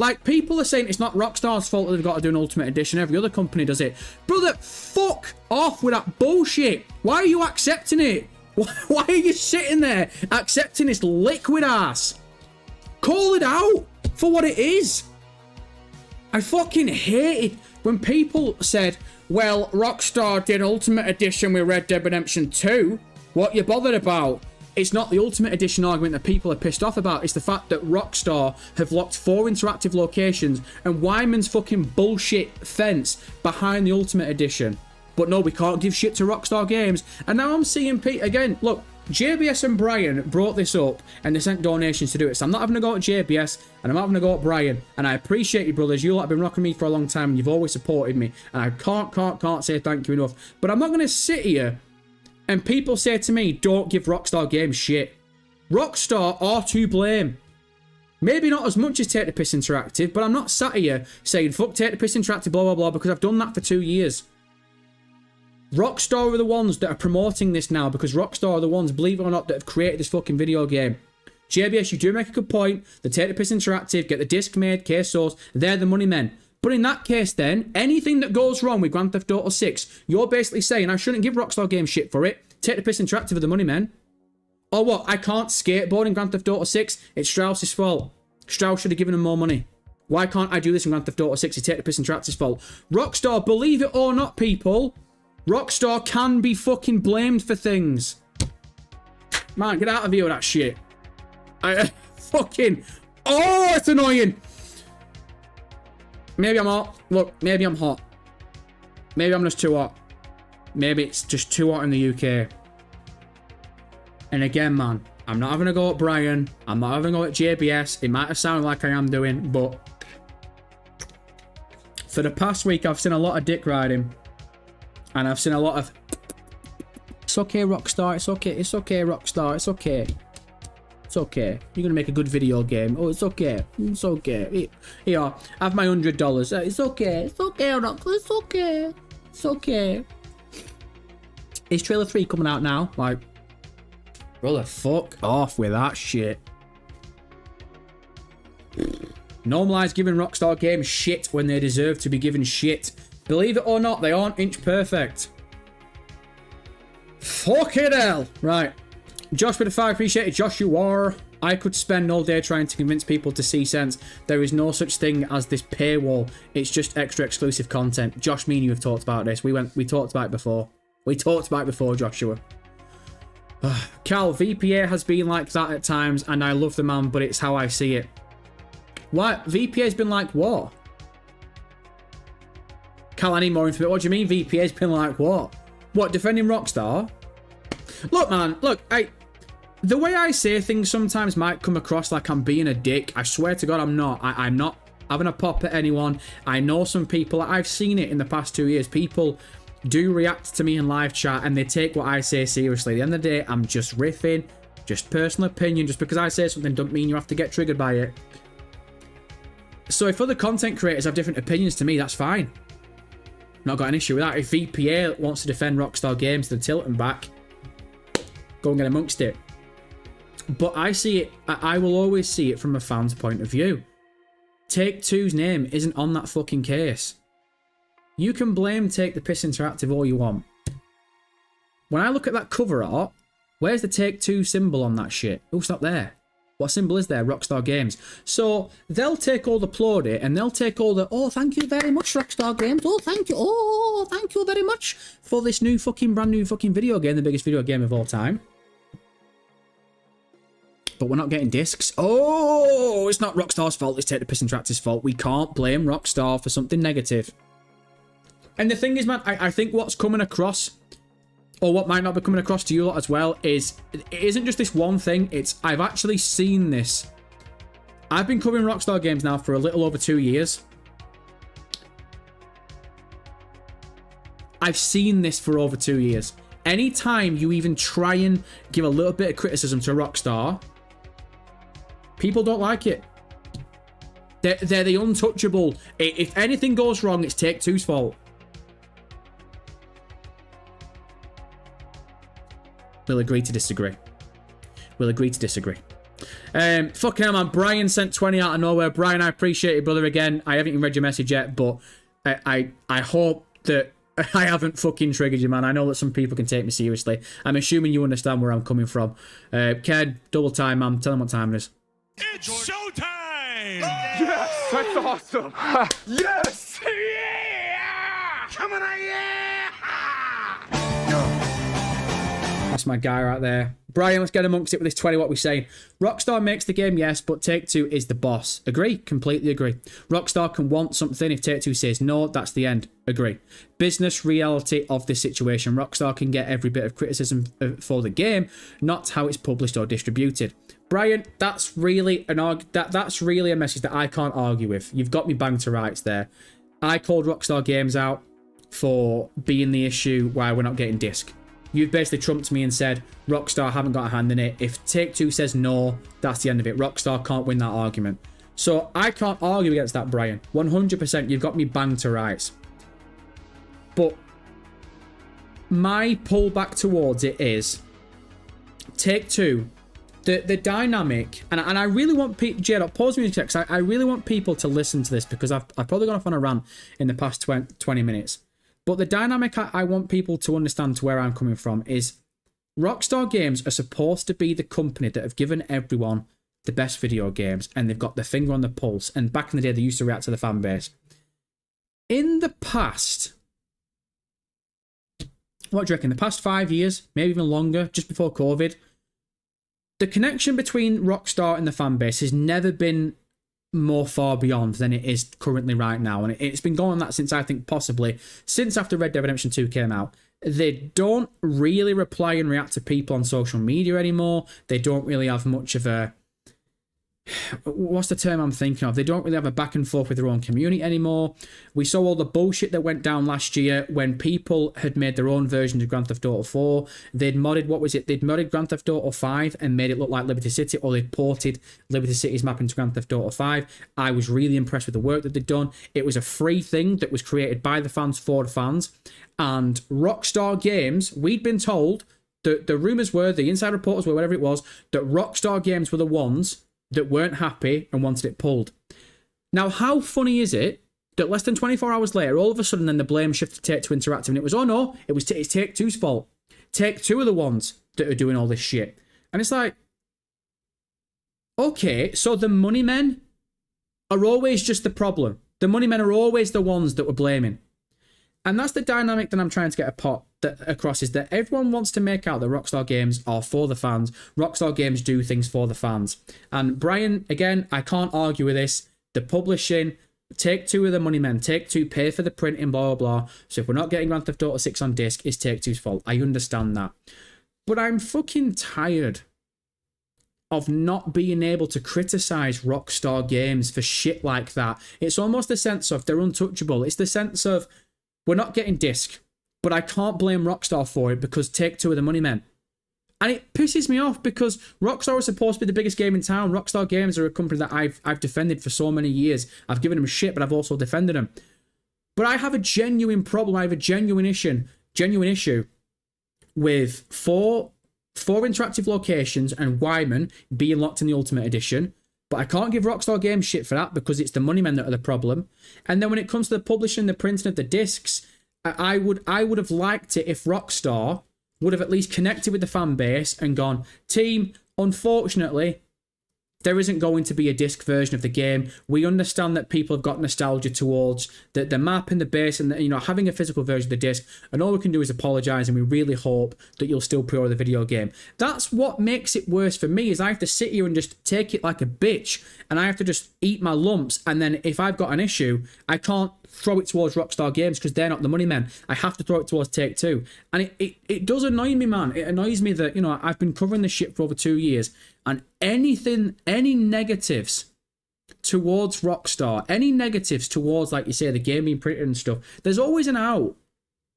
Like, people are saying it's not Rockstar's fault that they've got to do an Ultimate Edition. Every other company does it. Brother, fuck off with that bullshit. Why are you accepting it? Why are you sitting there accepting this liquid ass? Call it out for what it is. I fucking hate it when people said, well, Rockstar did Ultimate Edition with Red Dead Redemption 2. What you bothered about? It's not the Ultimate Edition argument that people are pissed off about. It's the fact that Rockstar have locked 4 interactive locations and Wyman's fucking bullshit fence behind the Ultimate Edition. But no, we can't give shit to Rockstar Games. And now I'm seeing Pete again. Look, JBS and Brian brought this up and they sent donations to do it. So I'm not having to go at JBS and I'm not having to go at Brian. And I appreciate you, brothers. You lot have been rocking me for a long time and you've always supported me. And I can't say thank you enough. But I'm not going to sit here and people say to me, don't give Rockstar Games shit. Rockstar are to blame. Maybe not as much as Take the Piss Interactive, but I'm not sat here saying, fuck Take the Piss Interactive, blah, blah, blah, because I've done that for 2 years. Rockstar are the ones that are promoting this now, because Rockstar are the ones, believe it or not, that have created this fucking video game. JBS, you do make a good point. The Take the Piss Interactive, get the disc made, case source, they're the money men. But in that case then, anything that goes wrong with Grand Theft Auto 6, you're basically saying I shouldn't give Rockstar Games shit for it. Take the Piss Interactive are the money men. Or what, I can't skateboard in Grand Theft Auto 6? It's Strauss's fault. Strauss should have given him more money. Why can't I do this in Grand Theft Auto 6? It's Take the Piss Interactive's fault. Rockstar, believe it or not, people, Rockstar can be fucking blamed for things. Man, get out of here with that shit. Fucking... Oh, it's annoying. Maybe I'm hot. Look, maybe I'm hot. Maybe I'm just too hot. Maybe it's just too hot in the UK. And again, man, I'm not having a go at Brian. I'm not having a go at JBS. It might have sounded like I am doing, but... For the past week, I've seen a lot of dick riding. And I've seen a lot of... It's okay, Rockstar. It's okay. It's okay, Rockstar. It's okay. It's okay. You're going to make a good video game. Oh, it's okay. It's okay. Here, have my $100. It's okay. It's okay, Rockstar. It's okay. It's okay. Is Trailer 3 coming out now? Like, brother, fuck off with that shit. Normalise giving Rockstar Games shit when they deserve to be given shit. Believe it or not, they aren't inch perfect. Fucking hell. Right. Josh with a 5, appreciate it. Josh, you are. I could spend all day trying to convince people to see sense. There is no such thing as this paywall. It's just extra exclusive content. Josh, me and you have talked about this. We talked about it before. We talked about it before, Joshua. Cal, VPA has been like that at times, and I love the man, but it's how I see it. What? VPA's been like what? Cal, I need more information. What do you mean VPA's been like what? What, defending Rockstar? Look, man, look, the way I say things sometimes might come across like I'm being a dick. I swear to God I'm not. I'm not having a pop at anyone. I know some people, I've seen it in the past 2 years, people do react to me in live chat and they take what I say seriously. At the end of the day, I'm just riffing, just personal opinion. Just because I say something doesn't mean you have to get triggered by it. So if other content creators have different opinions to me, that's fine. Not got an issue with that. If VPA wants to defend Rockstar Games to the tilt and back, go and get amongst it. But I see it, I will always see it from a fan's point of view. Take-Two's name isn't on that fucking case. You can blame Take the Piss Interactive all you want. When I look at that cover art, where's the Take-Two symbol on that shit? Oh, it's not there. What symbol is there? Rockstar Games. So they'll take all the plaudit and they'll take all the, oh, thank you very much, Rockstar Games. Oh, thank you. Oh, thank you very much for this new fucking brand new fucking video game, the biggest video game of all time. But we're not getting discs. Oh, it's not Rockstar's fault. It's Take the Piss Interactive's fault. We can't blame Rockstar for something negative. And the thing is, man, I think what's coming across, or what might not be coming across to you lot as well, is it isn't just this one thing. It's, I've actually seen this. I've been covering Rockstar Games now for a little over 2 years. I've seen this for over 2 years. Anytime you even try and give a little bit of criticism to Rockstar, people don't like it. They're the untouchable. If anything goes wrong, it's Take-Two's fault. We'll agree to disagree. We'll agree to disagree. Fucking hell, man. Brian sent 20 out of nowhere. Brian, I appreciate it, brother, again. I haven't even read your message yet, but I hope that I haven't fucking triggered you, man. I know that some people can take me seriously. I'm assuming you understand where I'm coming from. Ked, double time, man. Tell them what time it is. It's showtime! Yes, that's awesome. Yes! Yeah! Coming on, yeah! That's my guy right there. Brian, let's get amongst it with this 20 what we're saying. Rockstar makes the game, yes, but Take-Two is the boss. Agree? Completely agree. Rockstar can want something. If Take-Two says no, that's the end. Agree. Business reality of this situation. Rockstar can get every bit of criticism for the game, not how it's published or distributed. Brian, that's really that's really a message that I can't argue with. You've got me banged to rights there. I called Rockstar Games out for being the issue why we're not getting disc. You've basically trumped me and said Rockstar haven't got a hand in it. If Take-Two says no, that's the end of it. Rockstar can't win that argument. So I can't argue against that, Brian. 100%, you've got me banged to rights. But my pullback towards it is Take-Two, the dynamic, and I really want people, J-Dot, pause music because I really want people to listen to this because I've probably gone off on a rant in the past 20 minutes. But the dynamic I want people to understand to where I'm coming from is Rockstar Games are supposed to be the company that have given everyone the best video games and they've got their finger on the pulse. And back in the day, they used to react to the fan base. In the past, what do you reckon? The past 5 years, maybe even longer, just before COVID, the connection between Rockstar and the fan base has never been more far beyond than it is currently right now. And it's been going on that since, I think, possibly since after Red Dead Redemption 2 came out. They don't really reply and react to people on social media anymore. They don't really have much of a... What's the term I'm thinking of? They don't really have a back and forth with their own community anymore. We saw all the bullshit that went down last year when people had made their own versions of Grand Theft Auto 4. They'd modded, They'd modded Grand Theft Auto 5 and made it look like Liberty City, or they'd ported Liberty City's map into Grand Theft Auto 5. I was really impressed with the work that they'd done. It was a free thing that was created by the fans for the fans. And Rockstar Games, we'd been told, the rumours were, the inside reporters were, whatever it was, that Rockstar Games were the ones that weren't happy and wanted it pulled. Now, how funny is it that less than 24 hours later, all of a sudden, then the blame shifted to Take-Two Interactive, and it was, oh no, it's Take-Two's fault. Take-Two are the ones that are doing all this shit. And it's like, okay, so the money men are always just the problem. The money men are always the ones that we're blaming. And that's the dynamic that I'm trying to get across, is that everyone wants to make out that Rockstar Games are for the fans. Rockstar Games do things for the fans. And Brian, again, I can't argue with this. The publishing, Take-Two are the money men. Take-Two pay for the printing, blah, blah, blah. So if we're not getting Grand Theft Auto 6 on disc, it's Take-Two's fault. I understand that. But I'm fucking tired of not being able to criticize Rockstar Games for shit like that. It's almost the sense of they're untouchable. It's the sense of, we're not getting disc, but I can't blame Rockstar for it because Take-Two are the money men. And it pisses me off because Rockstar is supposed to be the biggest game in town. Rockstar Games are a company that I've defended for so many years. I've given them shit, but I've also defended them. But I have a genuine problem. I have a genuine issue with four interactive locations and Wyman being locked in the Ultimate Edition. But I can't give Rockstar Games shit for that because it's the money men that are the problem. And then when it comes to the publishing, the printing of the discs, I would have liked it if Rockstar would have at least connected with the fan base and gone, team, unfortunately, there isn't going to be a disc version of the game. We understand that people have got nostalgia towards the map and the base and having a physical version of the disc, and all we can do is apologise, and we really hope that you'll still pre-order the video game. That's what makes it worse for me, is I have to sit here and just take it like a bitch, and I have to just eat my lumps, and then if I've got an issue, I can't throw it towards Rockstar Games because they're not the money men. I have to throw it towards Take-Two. And it does annoy me, man. It annoys me that, I've been covering this shit for over 2 years, and any negatives towards Rockstar, any negatives towards, like you say, the game being printed and stuff, there's always an out.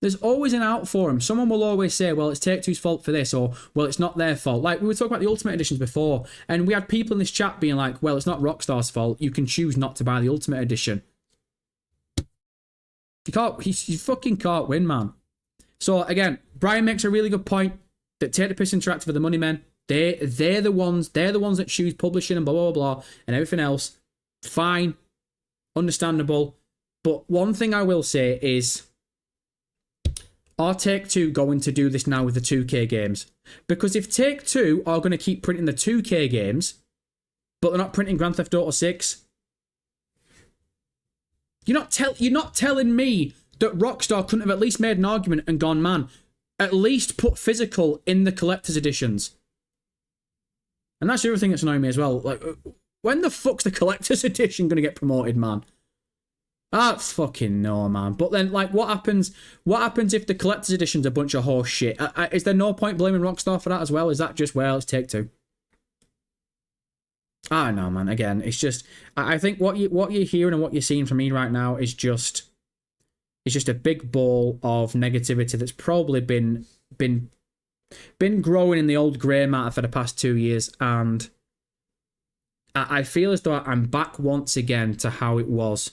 There's always an out for them. Someone will always say, well, it's Take-Two's fault for this, or, well, it's not their fault. Like, we were talking about the Ultimate Editions before, and we had people in this chat being like, well, it's not Rockstar's fault. You can choose not to buy the Ultimate Edition. You fucking can't win, man. So, again, Brian makes a really good point that Take the Piss Interactive are the money men. They're the ones that choose publishing and blah, blah, blah, and everything else. Fine. Understandable. But one thing I will say is, are Take-Two going to do this now with the 2K games? Because if Take-Two are going to keep printing the 2K games, but they're not printing Grand Theft Auto 6, you're not telling me that Rockstar couldn't have at least made an argument and gone, man, at least put physical in the collector's editions. And that's the other thing that's annoying me as well. Like, when the fuck's the collector's edition going to get promoted, man? That's fucking no, man. But then, like, what happens if the collector's edition's a bunch of horse shit? Is there no point blaming Rockstar for that as well? Is that just, well, it's Take-Two? I don't know, man. Again, it's just, I think what you're hearing and what you're seeing from me right now is just a big ball of negativity that's probably been growing in the old grey matter for the past 2 years, and I feel as though I'm back once again to how it was,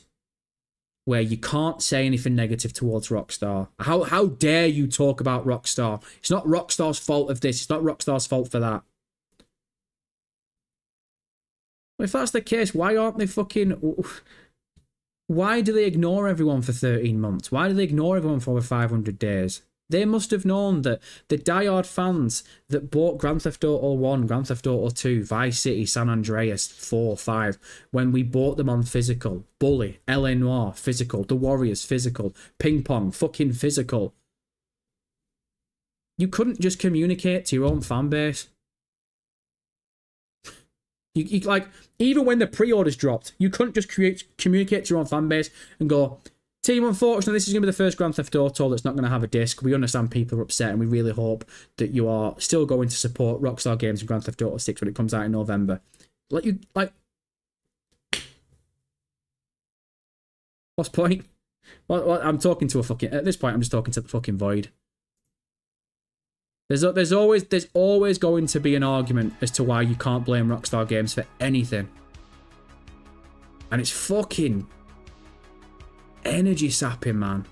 where you can't say anything negative towards Rockstar. How dare you talk about Rockstar? It's not Rockstar's fault of this. It's not Rockstar's fault for that. Well, if that's the case, why aren't they fucking... Why do they ignore everyone for 13 months? Why do they ignore everyone for over 500 days? They must have known that the diehard fans that bought Grand Theft Auto 1, Grand Theft Auto 2, Vice City, San Andreas, 4, 5, when we bought them on physical, Bully, LA Noire, physical, The Warriors, physical, Ping Pong, fucking physical. You couldn't just communicate to your own fan base. You like, even when the pre-orders dropped, you couldn't just communicate to your own fan base and go, team, unfortunately, this is going to be the first Grand Theft Auto that's not going to have a disc. We understand people are upset, and we really hope that you are still going to support Rockstar Games and Grand Theft Auto 6 when it comes out in November. What's the point? Well, I'm talking to a fucking... At this point, I'm just talking to the fucking void. There's always going to be an argument as to why you can't blame Rockstar Games for anything. And it's fucking energy sapping, man.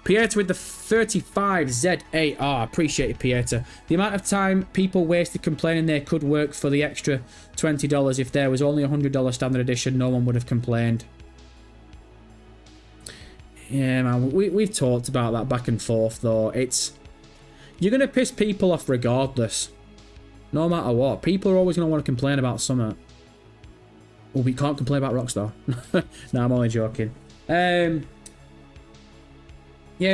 Pieter with the 35 ZAR. Appreciate it, Pieter. The amount of time people wasted complaining they could work for the extra $20. If there was only a $100 standard edition, no one would have complained. Yeah, man, we've talked about that back and forth, though. You're going to piss people off regardless. No matter what. People are always going to want to complain about something. Well, we can't complain about Rockstar. No, I'm only joking. Yeah,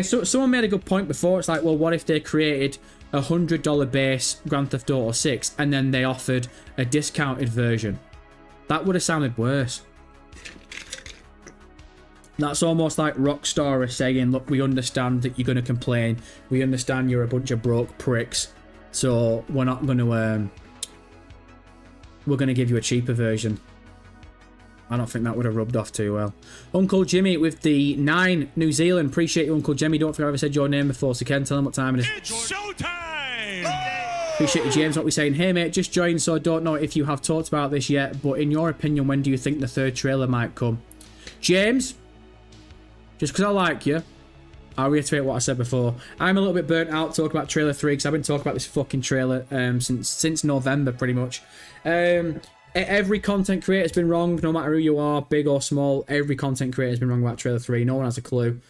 so someone made a good point before. It's like, well, what if they created a $100 base Grand Theft Auto 6 and then they offered a discounted version? That would have sounded worse. That's almost like Rockstar are saying, look, we understand that you're going to complain. We understand you're a bunch of broke pricks. So we're not going to... we're going to give you a cheaper version. I don't think that would have rubbed off too well. Uncle Jimmy with the 9 New Zealand. Appreciate you, Uncle Jimmy. Don't think I've ever said your name before, so Ken, tell him what time it is. It's showtime! Appreciate you, James. What we saying? Hey, mate, just joined, so I don't know if you have talked about this yet, but in your opinion, when do you think the third trailer might come? James... just because I like you, I'll reiterate what I said before. I'm a little bit burnt out talking about trailer 3 because I've been talking about this fucking trailer since November, pretty much. Every content creator has been wrong, no matter who you are, big or small. Every content creator has been wrong about trailer 3. No one has a clue.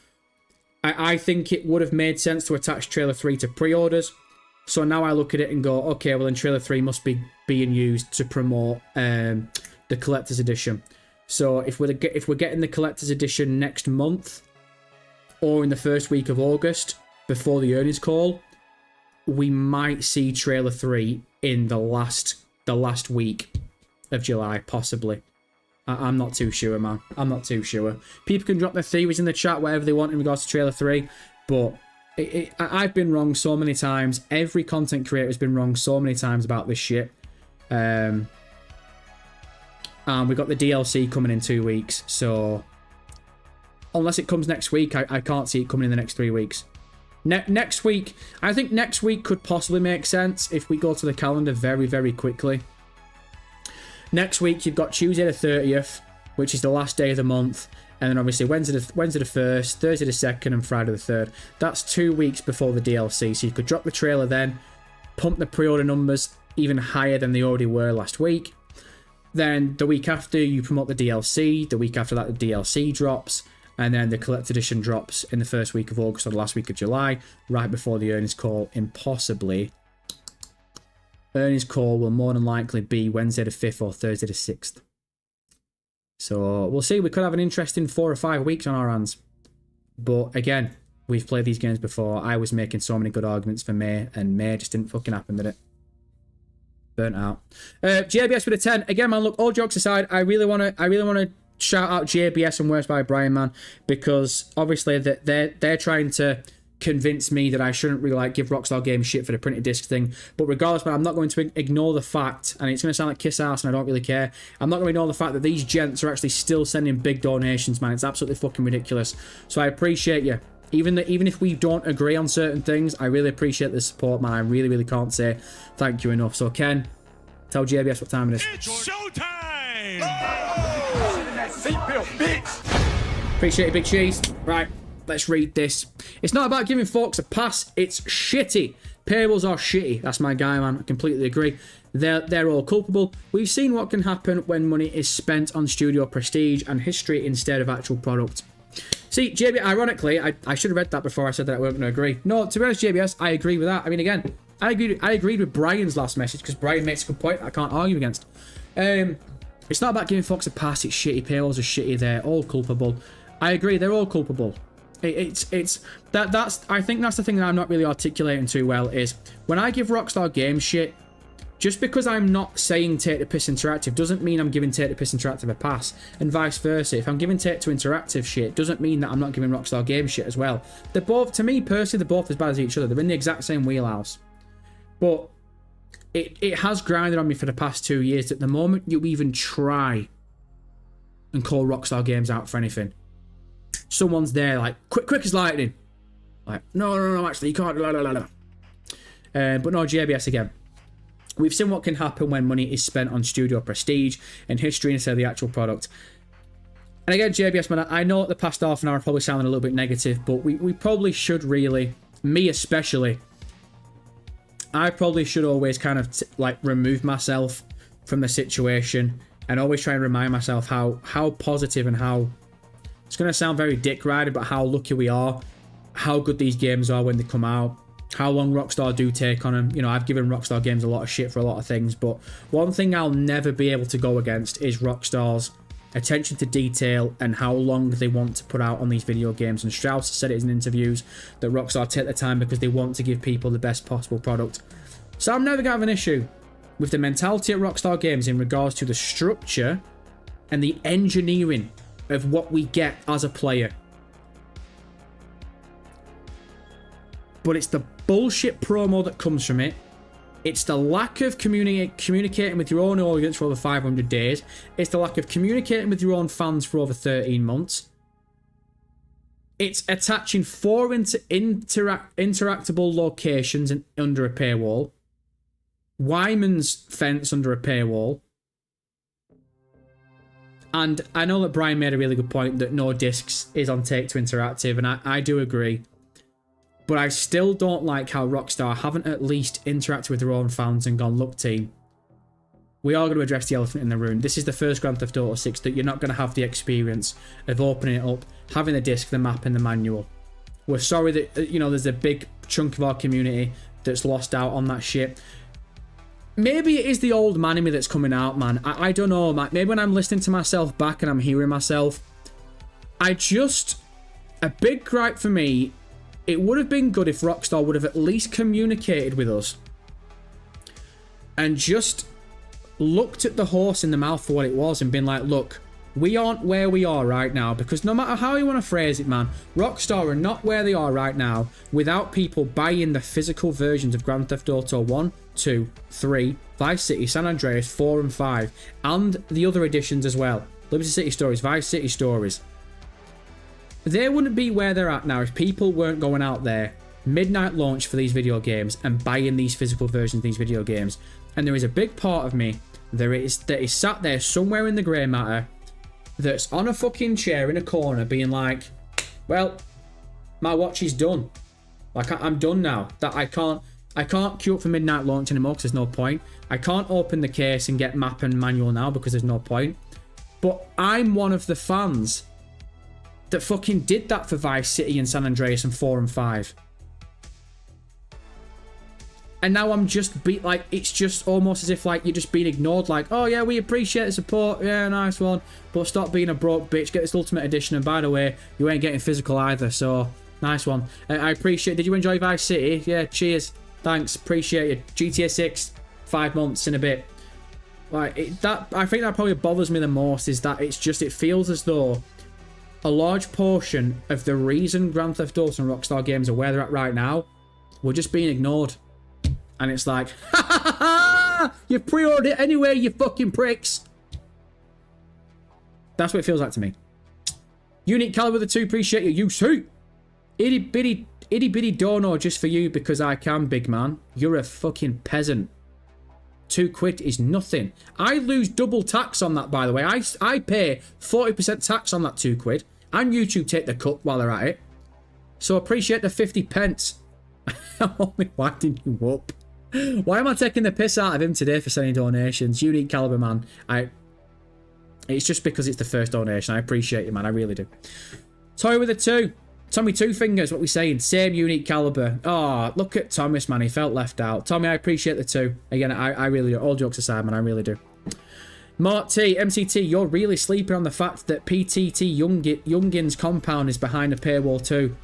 I think it would have made sense to attach trailer 3 to pre-orders. So now I look at it and go, okay, well then trailer 3 must be being used to promote the collector's edition. So if we're getting the collector's edition next month or in the first week of August before the earnings call, we might see trailer 3 in the last week of July, possibly. I'm not too sure, man. I'm not too sure. People can drop their theories in the chat, whatever they want in regards to trailer 3, but I've been wrong so many times. Every content creator has been wrong so many times about this shit. And we've got the DLC coming in 2 weeks, so unless it comes next week, I can't see it coming in the next 3 weeks. Next week, I think next week could possibly make sense if we go to the calendar very, very quickly. Next week, you've got Tuesday the 30th, which is the last day of the month, and then obviously Wednesday the 1st, Thursday the 2nd, and Friday the 3rd. That's 2 weeks before the DLC, so you could drop the trailer then, pump the pre-order numbers even higher than they already were last week. Then the week after, you promote the DLC. The week after that, the DLC drops. And then the collector's edition drops in the first week of August or the last week of July, right before the earnings call, impossibly. Earnings call will more than likely be Wednesday the 5th or Thursday the 6th. So we'll see. We could have an interesting 4 or 5 weeks on our hands. But again, we've played these games before. I was making so many good arguments for May, and May just didn't fucking happen, did it? Burnt out. JBS with a 10. Again, man, look, all jokes aside, I really want to shout out JBS and Worst by Brian, man, because obviously they're trying to convince me that I shouldn't really give Rockstar Games shit for the printed disc thing. But regardless, man, I'm not going to ignore the fact, and it's going to sound like kiss ass and I don't really care, I'm not going to ignore the fact that these gents are actually still sending big donations, man. It's absolutely fucking ridiculous. So I appreciate you. Even if we don't agree on certain things, I really appreciate the support, man. I really, really can't say thank you enough. So Ken, tell JBS what time it is. It's showtime! Appreciate it, Big Cheese. Right, let's read this. It's not about giving folks a pass, it's shitty. Payrolls are shitty. That's my guy, man. I completely agree. They're all culpable. We've seen what can happen when money is spent on studio prestige and history instead of actual product. See, JB, ironically, I should have read that before I said that I wasn't going to agree. No, to be honest, JBS, I agree with that. I mean, again, I agreed with Brian's last message because Brian makes a good point I can't argue against. It's not about giving folks a pass. It's shitty. Payrolls are shitty. They're all culpable. I agree. They're all culpable. I think that's the thing that I'm not really articulating too well is when I give Rockstar Games shit, Just because I'm not saying Take the Piss Interactive doesn't mean I'm giving Take the Piss Interactive a pass, and vice versa. If I'm giving Take Two Interactive shit, doesn't mean that I'm not giving Rockstar Games shit as well. They're both, to me personally, they're both as bad as each other. They're in the exact same wheelhouse. But it has grinded on me for the past 2 years that the moment you even try and call Rockstar Games out for anything, someone's there like, quick as lightning. Like, no, actually, you can't, But no, JBS again. We've seen what can happen when money is spent on studio prestige and history instead of the actual product. And again, JBS, man, I know the past half an hour probably sounded a little bit negative, but we probably should really, me especially, I probably should always kind of like remove myself from the situation and always try and remind myself how positive and how, it's going to sound very dick riding, but how lucky we are, how good these games are when they come out, how long Rockstar do take on them. You know, I've given Rockstar Games a lot of shit for a lot of things, but one thing I'll never be able to go against is Rockstar's attention to detail and how long they want to put out on these video games. And Strauss said it in interviews that Rockstar take the time because they want to give people the best possible product. So I'm never going to have an issue with the mentality at Rockstar Games in regards to the structure and the engineering of what we get as a player. But it's the bullshit promo that comes from it. It's the lack of communicating with your own audience for over 500 days. It's the lack of communicating with your own fans for over 13 months. It's attaching 4 interactable locations under a paywall. Wyman's fence under a paywall. And I know that Brian made a really good point that no discs is on Take Two Interactive, and I do agree. But I still don't like how Rockstar haven't at least interacted with their own fans and gone, look team, we are going to address the elephant in the room. This is the first Grand Theft Auto 6 that you're not going to have the experience of opening it up, having the disc, the map and the manual. We're sorry that, you know, there's a big chunk of our community that's lost out on that shit. Maybe it is the old man in me that's coming out, man. I don't know, man. Maybe when I'm listening to myself back and I'm hearing myself, a big gripe for me, it would have been good if Rockstar would have at least communicated with us and just looked at the horse in the mouth for what it was and been like, look, we aren't where we are right now, because no matter how you want to phrase it, man, Rockstar are not where they are right now without people buying the physical versions of Grand Theft Auto 1, 2, 3, Vice City, San Andreas, 4 and 5, and the other editions as well. Liberty City Stories, Vice City Stories. They wouldn't be where they're at now if people weren't going out there, midnight launch for these video games, and buying these physical versions of these video games. And there is a big part of me that is sat there somewhere in the grey matter that's on a fucking chair in a corner being like, well, my watch is done. Like, I'm done now. That I can't queue up for midnight launch anymore because there's no point. I can't open the case and get map and manual now because there's no point. But I'm one of the fans that fucking did that for Vice City and San Andreas and 4 and 5. And now I'm just it's just almost as if like you're just being ignored, like, oh yeah, we appreciate the support, yeah, nice one, but stop being a broke bitch, get this Ultimate Edition, and by the way, you ain't getting physical either, so nice one. I appreciate, did you enjoy Vice City? Yeah, cheers, thanks, appreciate it. GTA 6, 5 months in a bit. Like, I think that probably bothers me the most, is that it feels as though a large portion of the reason Grand Theft Auto and Rockstar Games are where they're at right now, we're just being ignored. And it's like, ha ha ha! You pre-ordered it anyway, you fucking pricks! That's what it feels like to me. Unique Caliber the 2, appreciate you. You too! Itty bitty dono just for you because I can, big man. You're a fucking peasant. £2 is nothing. I lose double tax on that, by the way. I pay 40% tax on that £2. And YouTube take the cut while they're at it. So appreciate the 50 pence. I'm only winding you up. Why am I taking the piss out of him today for sending donations? Unique Caliber, man. It's just because it's the first donation. I appreciate you, man. I really do. Toy with a 2. Tommy Two Fingers, what we saying? Same Unique Caliber. Oh, look at Thomas, man. He felt left out. Tommy, I appreciate the 2. Again, I really do. All jokes aside, man. I really do. Mart T, MCT, you're really sleeping on the fact that PTT Youngin's compound is behind a paywall too.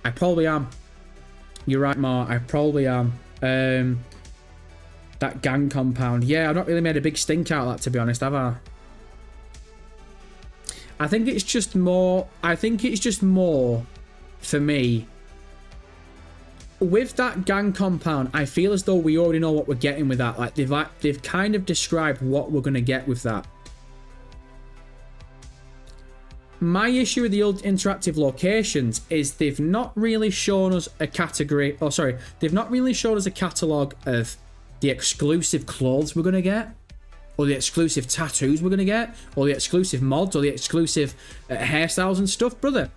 I probably am. You're right, Mark. I probably am. That gang compound. Yeah, I've not really made a big stink out of that, to be honest, have I? I think it's just more for me. With that gang compound, I feel as though we already know what we're getting with that. Like they've kind of described what we're gonna get with that. My issue with the old interactive locations is they've not really shown us a category. Oh, sorry, they've not really shown us a catalogue of the exclusive clothes we're gonna get, or the exclusive tattoos we're gonna get, or the exclusive mods, or the exclusive hairstyles and stuff, brother.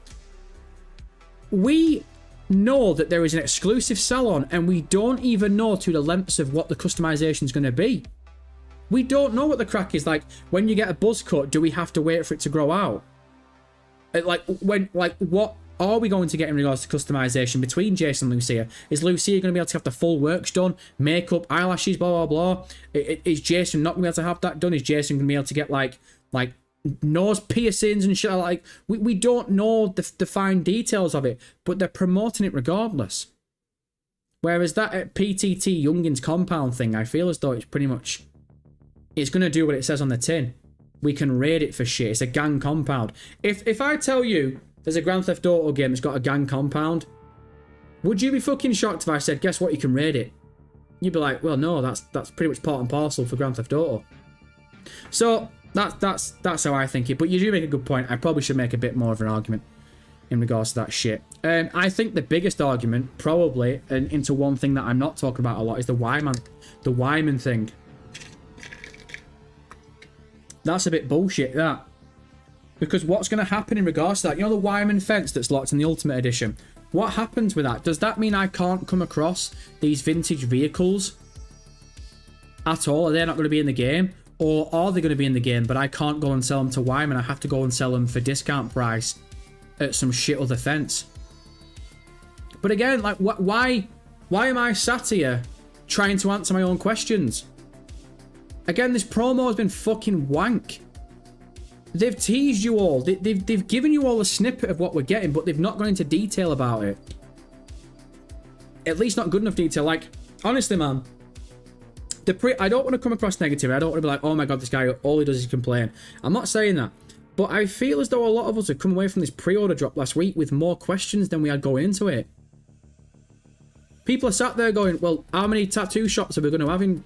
We know that there is an exclusive salon, and we don't even know to the lengths of what the customization is going to be. We don't know what the crack is. Like, when you get a buzz cut, do we have to wait for it to grow out? What are we going to get in regards to customization between Jason and Lucia? Is Lucia going to be able to have the full works done, makeup, eyelashes, blah blah blah? Is Jason not going to be able to have that done? Is Jason going to be able to get like nose piercings and shit? Like, we don't know the fine details of it, but they're promoting it regardless. Whereas that PTT Youngins compound thing, I feel as though it's pretty much, it's going to do what it says on the tin. We can raid it for shit. It's a gang compound. If I tell you there's a Grand Theft Auto game that's got a gang compound, would you be fucking shocked if I said, guess what, you can raid it? You'd be like, well, no, that's pretty much part and parcel for Grand Theft Auto. So that's how I think it. But you do make a good point. I probably should make a bit more of an argument in regards to that shit. I think the biggest argument, probably, and into one thing that I'm not talking about a lot, is the Wyman thing. That's a bit bullshit, that. Because what's going to happen in regards to that? You know the Wyman fence that's locked in the Ultimate Edition? What happens with that? Does that mean I can't come across these vintage vehicles at all? Are they not going to be in the game? Or are they going to be in the game, but I can't go and sell them to Wyman? I have to go and sell them for discount price at some shit other fence. But again, like, why am I sat here trying to answer my own questions? Again, this promo has been fucking wank. They've teased you all. They've given you all a snippet of what we're getting, but they've not gone into detail about it. At least not good enough detail. Like, honestly, man, I don't want to come across negative. I don't want to be like, oh my god, this guy, all he does is complain. I'm not saying that. But I feel as though a lot of us have come away from this pre-order drop last week with more questions than we had going into it. People are sat there going, well, how many tattoo shops are we going to have in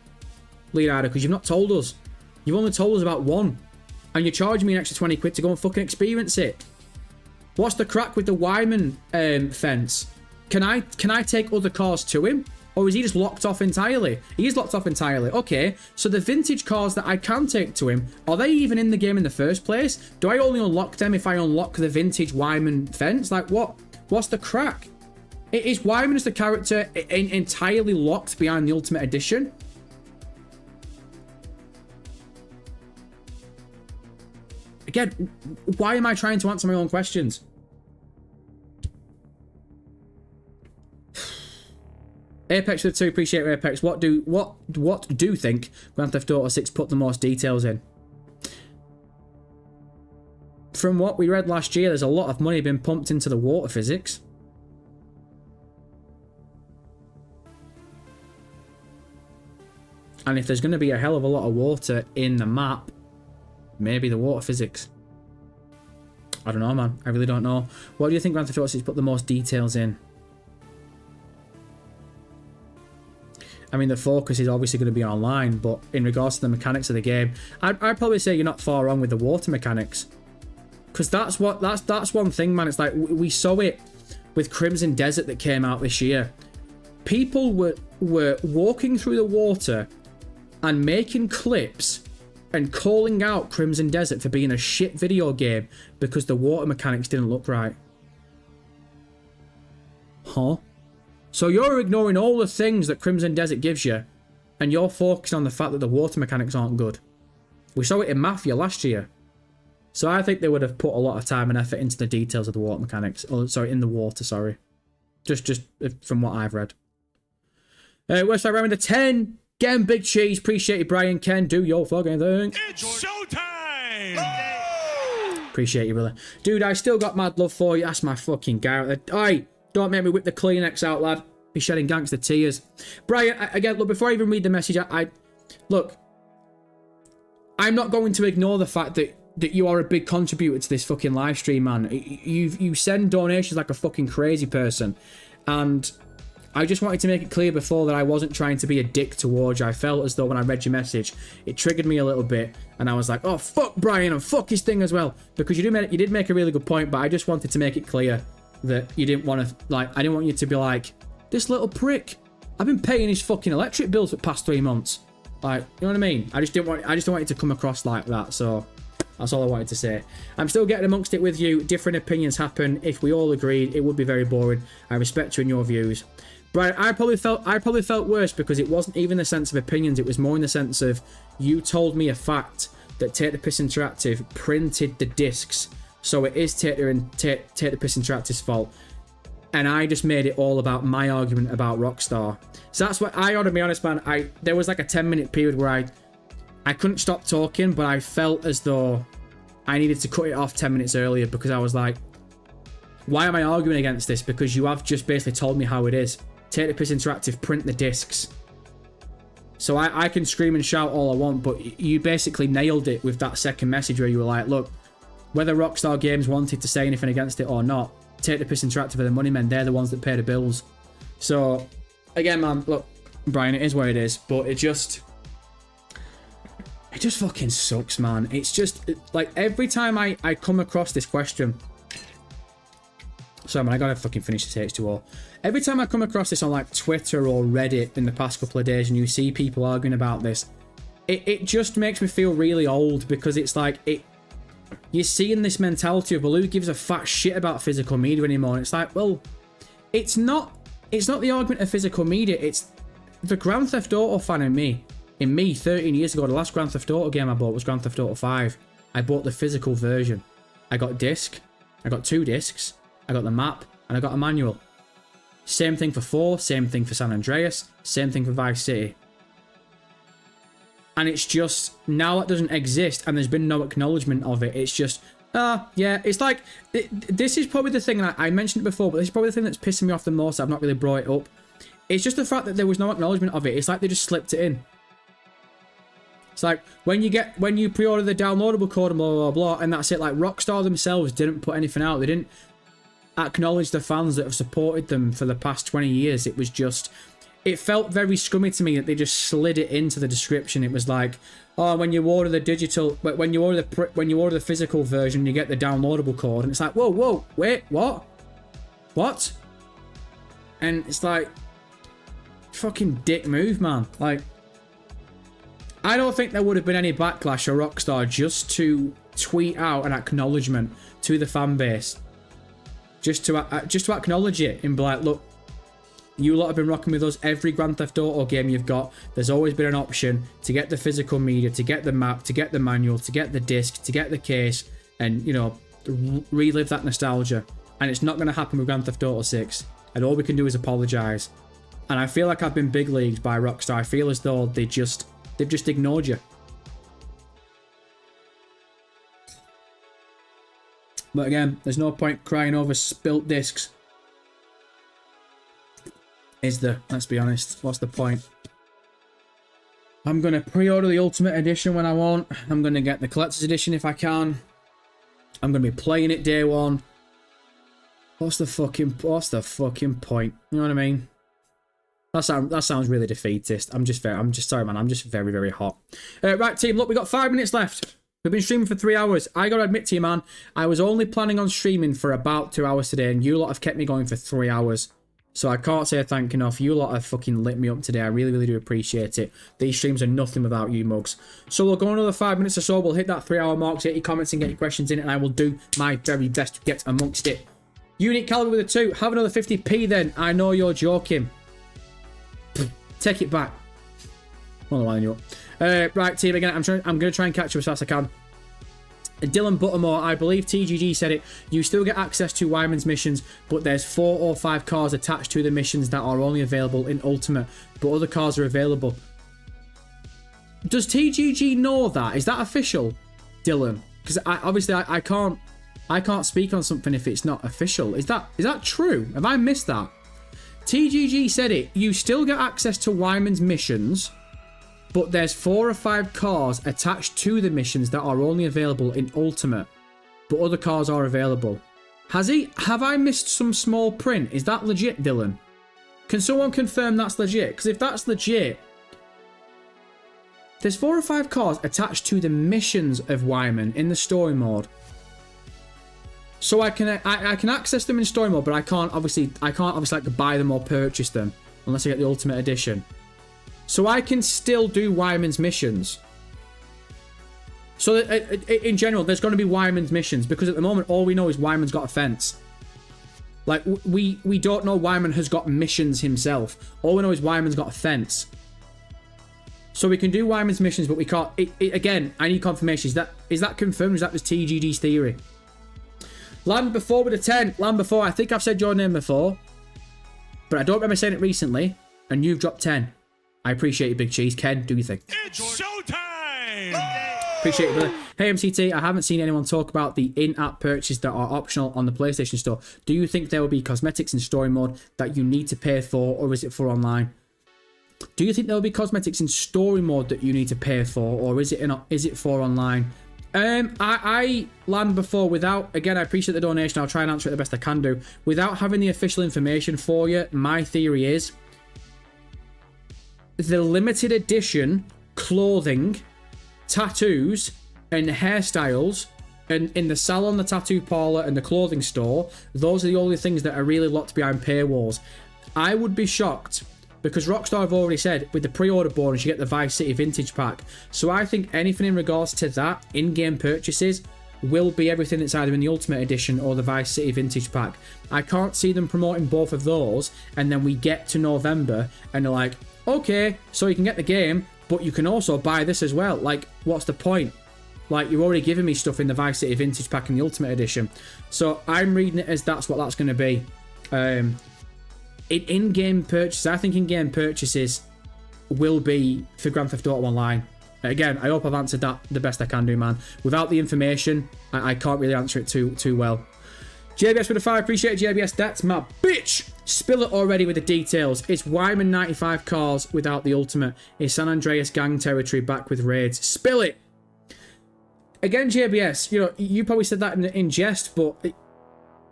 Leonardo? Because you've not told us. You've only told us about one. And you're charging me an extra 20 quid to go and fucking experience it. What's the crack with the Wyman fence? Can I take other cars to him? Or is he just locked off entirely? He's locked off entirely. Okay, so the vintage cars that I can take to him, are they even in the game in the first place? Do I only unlock them if I unlock the vintage Wyman fence? Like, what? What's the crack? Is Wyman as the character entirely locked behind the Ultimate Edition? Again, why am I trying to answer my own questions? Apex with 2, appreciate it, Apex. What do you think Grand Theft Auto 6 put the most details in? From what we read last year, there's a lot of money being pumped into the water physics. And if there's going to be a hell of a lot of water in the map, maybe the water physics. I don't know, man. I really don't know. What do you think Grand Theft Auto 6 put the most details in? I mean, the focus is obviously going to be online, but in regards to the mechanics of the game, I'd probably say you're not far wrong with the water mechanics. Because that's one thing, man. It's like, we saw it with Crimson Desert that came out this year. People were walking through the water and making clips and calling out Crimson Desert for being a shit video game because the water mechanics didn't look right. Huh? So you're ignoring all the things that Crimson Desert gives you, and you're focusing on the fact that the water mechanics aren't good. We saw it in Mafia last year. So I think they would have put a lot of time and effort into the details of the water mechanics. Oh, sorry, in the water, sorry. Just from what I've read. Westside Raymond the 10. Getting big cheese. Appreciate you, Brian. Ken, do your fucking thing. It's showtime! Appreciate you, brother. Dude, I still got mad love for you. That's my fucking guy. Oi, don't make me whip the Kleenex out, lad. be shedding gangster tears. Brian, again, look, before I even read the message, look, I'm not going to ignore the fact that you are a big contributor to this fucking live stream, man. You send donations like a fucking crazy person, and I just wanted to make it clear before that I wasn't trying to be a dick towards you. I felt as though when I read your message, it triggered me a little bit, and I was like, oh, fuck Brian, and fuck his thing as well. Because you did make a really good point, but I just wanted to make it clear that you didn't want to, like, I didn't want you to be like, this little prick, I've been paying his fucking electric bills for the past 3 months. Like, you know what I mean? I just didn't want it to come across like that, so that's all I wanted to say. I'm still getting amongst it with you. Different opinions happen. If we all agreed, it would be very boring. I respect you and your views. Brian, I probably felt worse because it wasn't even the sense of opinions. It was more in the sense of you told me a fact that Take the Piss Interactive printed the discs, so it is Take the Piss Interactive's fault. And I just made it all about my argument about Rockstar. So that's what I ought to be honest, man. There was like a 10-minute period where I couldn't stop talking, but I felt as though I needed to cut it off 10 minutes earlier because I was like, why am I arguing against this? Because you have just basically told me how it is. Take the Piss Interactive, print the discs. So I can scream and shout all I want, but you basically nailed it with that second message where you were like, look, whether Rockstar Games wanted to say anything against it or not, Take the Piss Interactive are the money men. They're the ones that pay the bills. So, again, man, look, Brian, it is what it is, but it just fucking sucks, man. It's just, like, every time I come across this question... Sorry, man, I gotta fucking finish this H2O. Every time I come across this on, like, Twitter or Reddit in the past couple of days and you see people arguing about this, it just makes me feel really old because it's like, you're seeing this mentality of, well, who gives a fat shit about physical media anymore? And it's like, well, it's not the argument of physical media, it's the Grand Theft Auto fan in me. In me, 13 years ago, the last Grand Theft Auto game I bought was Grand Theft Auto 5. I bought the physical version. I got disc, I got 2 discs, I got the map, and I got a manual. Same thing for 4, same thing for San Andreas, same thing for Vice City. And it's just, now it doesn't exist, and there's been no acknowledgement of it. It's just, yeah, it's like, this is probably the thing, and I mentioned it before, but this is probably the thing that's pissing me off the most. I've not really brought it up. It's just the fact that there was no acknowledgement of it. It's like they just slipped it in. It's like, when you pre-order the downloadable code and blah, blah, blah, and that's it. Like, Rockstar themselves didn't put anything out. They didn't acknowledge the fans that have supported them for the past 20 years. It was just, it felt very scummy to me that they just slid it into the description. It was like, oh, when you order the digital, when you order the physical version, you get the downloadable code, and it's like, whoa, wait, what? And it's like, fucking dick move, man. Like, I don't think there would have been any backlash or Rockstar just to tweet out an acknowledgement to the fan base, just to acknowledge it and be like, look, you lot have been rocking with us. Every Grand Theft Auto game you've got, there's always been an option to get the physical media, to get the map, to get the manual, to get the disc, to get the case, and, you know, relive that nostalgia. And it's not going to happen with Grand Theft Auto 6. And all we can do is apologise. And I feel like I've been big leagued by Rockstar. I feel as though they've just ignored you. But again, there's no point crying over spilt discs. Is there? Let's be honest. What's the point? I'm going to pre-order the Ultimate Edition when I want. I'm going to get the Collector's Edition if I can. I'm going to be playing it day one. What's the fucking point? You know what I mean? That sounds really defeatist. I'm just sorry, man. I'm just very, very hot. Right, team. Look, we got 5 minutes left. We've been streaming for 3 hours. I gotta admit to you, man, I was only planning on streaming for about 2 hours today, and you lot have kept me going for 3 hours. So I can't say thank you enough. You lot have fucking lit me up today. I really, really do appreciate it. These streams are nothing without you mugs. So we'll go another 5 minutes or so. We'll hit that 3 hour mark. So get your comments and get your questions in, and I will do my very best to get amongst it. Unique Caliber with a 2. Have another 50p then. I know you're joking. Take it back. Well, line you up. Right, team, again, I'm going to try and catch you as fast as I can. Dylan Buttermore, I believe TGG said it. You still get access to Wyman's missions, but there's 4 or 5 cars attached to the missions that are only available in Ultimate, but other cars are available. Does TGG know that? Is that official, Dylan? Because obviously I can't speak on something if it's not official. Is that true? Have I missed that? TGG said it. You still get access to Wyman's missions, but there's 4 or 5 cars attached to the missions that are only available in Ultimate, but other cars are available. Have I missed some small print? Is that legit, Dylan? Can someone confirm that's legit? Because if that's legit, there's 4 or 5 cars attached to the missions of Wyman in the story mode. So I can access them in story mode, but I can't obviously like buy them or purchase them unless I get the Ultimate Edition. So I can still do Wyman's missions. So in general, there's going to be Wyman's missions, because at the moment all we know is Wyman's got a fence. Like we don't know Wyman has got missions himself. All we know is Wyman's got a fence. So we can do Wyman's missions, but we can't. Again, I need confirmation. Is that confirmed? Is that just TGG's theory? Land Before with a 10. Land Before, I think I've said your name before, but I don't remember saying it recently, and you've dropped 10. I appreciate you, Big Cheese. Ken, do you think? It's showtime! Appreciate it, brother. Hey, MCT, I haven't seen anyone talk about the in-app purchases that are optional on the PlayStation Store. Do you think there will be cosmetics in story mode that you need to pay for, or is it for online? Do you think there will be cosmetics in story mode that you need to pay for, or is it for online? I Land Before, without, again, I appreciate the donation. I'll try and answer it the best I can do. Without having the official information for you, my theory is the limited edition clothing, tattoos, and hairstyles, and in the salon, the tattoo parlor, and the clothing store, those are the only things that are really locked behind paywalls. I would be shocked, because Rockstar have already said with the pre-order bonus you get the Vice City Vintage Pack. So I think anything in regards to that in-game purchases will be everything that's either in the Ultimate Edition or the Vice City Vintage Pack. I can't see them promoting both of those, and then we get to November and they're like, okay, so you can get the game, but you can also buy this as well. Like, what's the point? Like, you're already giving me stuff in the Vice City Vintage Pack and the Ultimate Edition. So I'm reading it as that's what that's going to be. In-game purchases, I think in-game purchases will be for Grand Theft Auto Online. Again, I hope I've answered that the best I can do, man. Without the information, I can't really answer it too well. JBS with a 5, appreciate it, JBS. That's my bitch. Spill it already with the details. It's Wyman 95 cars without the Ultimate. It's San Andreas gang territory back with raids. Spill it. Again, JBS, you know, you probably said that in jest, but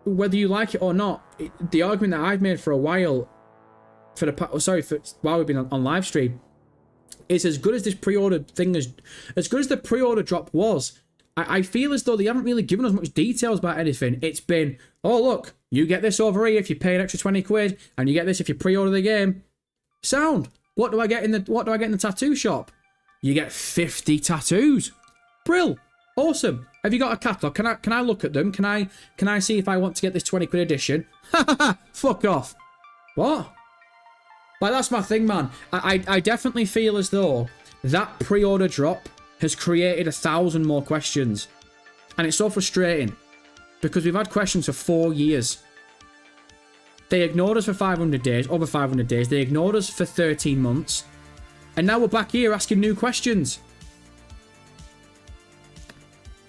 whether you like it or not, the argument that I've made for a while, while we've been on live stream, is as good as this pre-order thing as good as the pre-order drop was. I feel as though they haven't really given us much details about anything. It's been, oh look, you get this over here if you pay an extra 20 quid, and you get this if you pre-order the game. Sound. What do I get in the tattoo shop? You get 50 tattoos. Brill. Awesome. Have you got a catalogue? Can I look at them? Can I see if I want to get this 20 quid edition? Fuck off. What? Like, that's my thing, man. I definitely feel as though that pre-order drop has created 1,000 more questions. And it's so frustrating, because we've had questions for 4 years. They ignored us for 500 days, over 500 days. They ignored us for 13 months. And now we're back here asking new questions.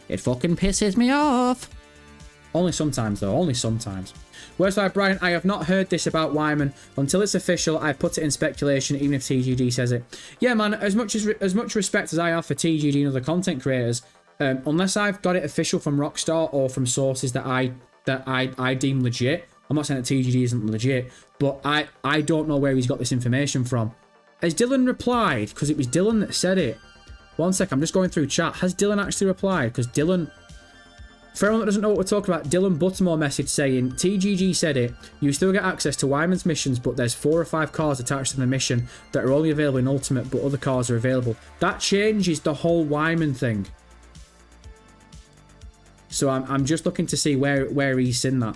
It fucking pisses me off. Only sometimes, though. Only sometimes. Where's that, Brian? I have not heard this about Wyman. Until it's official, I put it in speculation, even if TGG says it. Yeah, man, as much respect as I have for TGG and other content creators, unless I've got it official from Rockstar or from sources that I deem legit, I'm not saying that TGG isn't legit, but I don't know where he's got this information from. Has Dylan replied? Because it was Dylan that said it. One sec, I'm just going through chat. Has Dylan actually replied? Because Dylan... For everyone that doesn't know what we're talking about, Dylan Buttermore message saying, TGG said it, you still get access to Wyman's missions, but there's 4 or 5 cars attached to the mission that are only available in Ultimate, but other cars are available. That changes the whole Wyman thing. So I'm just looking to see where he's in that.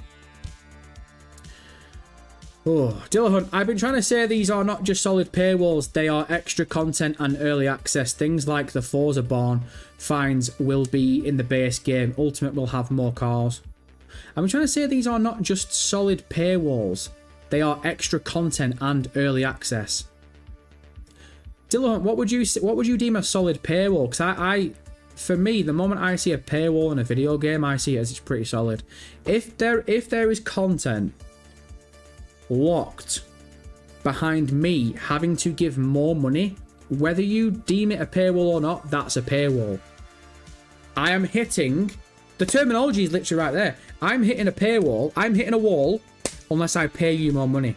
Oh, Dillahunt, I've been trying to say these are not just solid paywalls, they are extra content and early access. Things like the Forza Born finds will be in the base game. Ultimate will have more cars. I've been trying to say these are not just solid paywalls, they are extra content and early access. Dillahunt, what would you deem a solid paywall? Because for me, the moment I see a paywall in a video game, I see it as it's pretty solid. If there is content locked behind me having to give more money, whether you deem it a paywall or not, that's a paywall. I am hitting, the terminology is literally right there. I'm hitting a paywall, I'm hitting a wall, unless I pay you more money.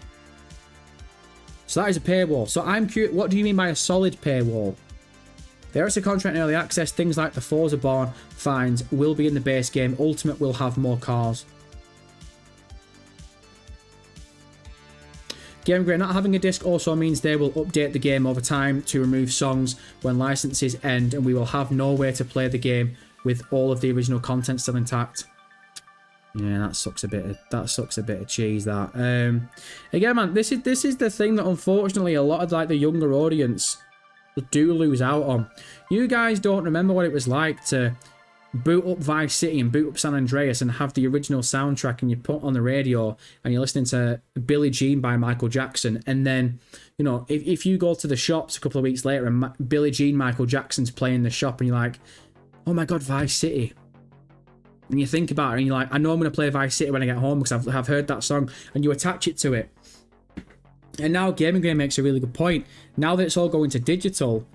So that is a paywall. So I'm curious, what do you mean by a solid paywall? There is a contract in early access, things like the Forza Born fines will be in the base game, Ultimate will have more cars. Game Grey not having a disc also means they will update the game over time to remove songs when licenses end, and we will have no way to play the game with all of the original content still intact. Yeah, that sucks a bit of cheese, that. Again, man, this is the thing that unfortunately a lot of like the younger audience do lose out on. You guys don't remember what it was like to boot up Vice City and boot up San Andreas and have the original soundtrack and you put on the radio and you're listening to Billie Jean by Michael Jackson, and then, you know, if you go to the shops a couple of weeks later and Billie Jean Michael Jackson's playing in the shop and you're like, oh my god, Vice City. And you think about it and you're like, I know I'm going to play Vice City when I get home because I've heard that song, and you attach it to it. And now Gaming Grey makes a really good point. Now that it's all going to digital,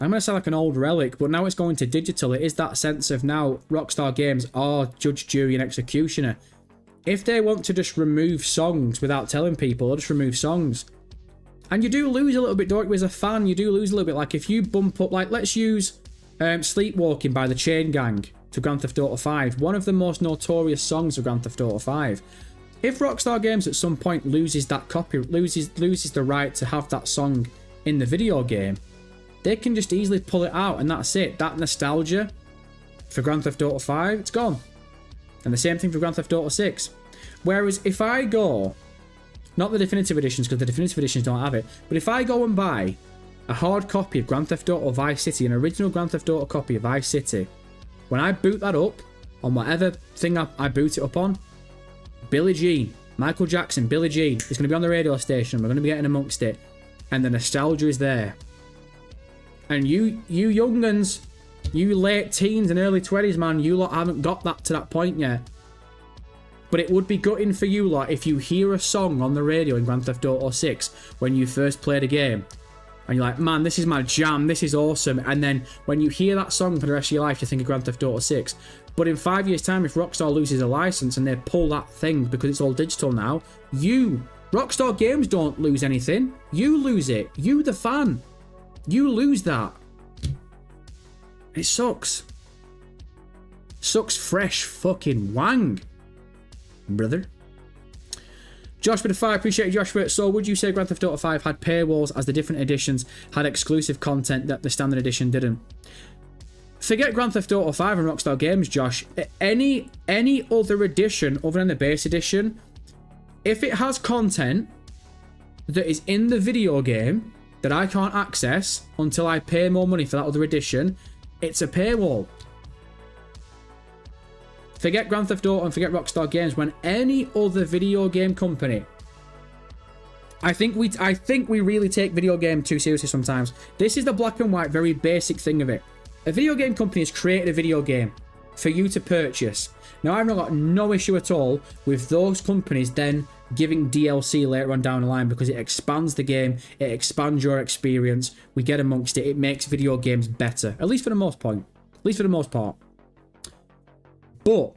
I'm going to sound like an old relic, but now it's going to digital. It is that sense of now Rockstar Games are judge, jury and executioner. If they want to just remove songs without telling people, they'll just remove songs. And you do lose a little bit, don't you? As a fan, you do lose a little bit. Like if you bump up, like let's use Sleepwalking by the Chain Gang to Grand Theft Auto 5, one of the most notorious songs of Grand Theft Auto 5. If Rockstar Games at some point loses that copy, loses the right to have that song in the video game, they can just easily pull it out and that's it. That nostalgia for Grand Theft Auto 5, it's gone. And the same thing for Grand Theft Auto 6. Whereas if I go, not the definitive editions because the definitive editions don't have it, but if I go and buy a hard copy of Grand Theft Auto Vice City, an original Grand Theft Auto copy of Vice City, when I boot that up on whatever thing I boot it up on, Billie Jean, Michael Jackson, Billie Jean is going to be on the radio station. We're going to be getting amongst it. And the nostalgia is there. And you young'uns, you late teens and early 20s, man, you lot haven't got that to that point yet. But it would be gutting for you lot if you hear a song on the radio in Grand Theft Auto 6 when you first played a game. And you're like, man, this is my jam, this is awesome. And then when you hear that song for the rest of your life, you think of Grand Theft Auto 6. But in 5 years' time, if Rockstar loses a license and they pull that thing because it's all digital now, Rockstar Games don't lose anything. You lose it. You, the fan. You lose that. It sucks. Sucks fresh fucking wang, brother. Josh with a 5, appreciate it, Joshua. So would you say Grand Theft Auto 5 had paywalls as the different editions had exclusive content that the standard edition didn't? Forget Grand Theft Auto 5 and Rockstar Games, Josh. Any other edition other than the base edition, if it has content that is in the video game that I can't access until I pay more money for that other edition, it's a paywall. Forget Grand Theft Auto and forget Rockstar Games. When any other video game company, I think we really take video game too seriously sometimes. This is the black and white, very basic thing of it. A video game company has created a video game for you to purchase. Now, I've got no issue at all with those companies then giving DLC later on down the line because it expands the game, it expands your experience, we get amongst it, it makes video games better, at least for the most part. But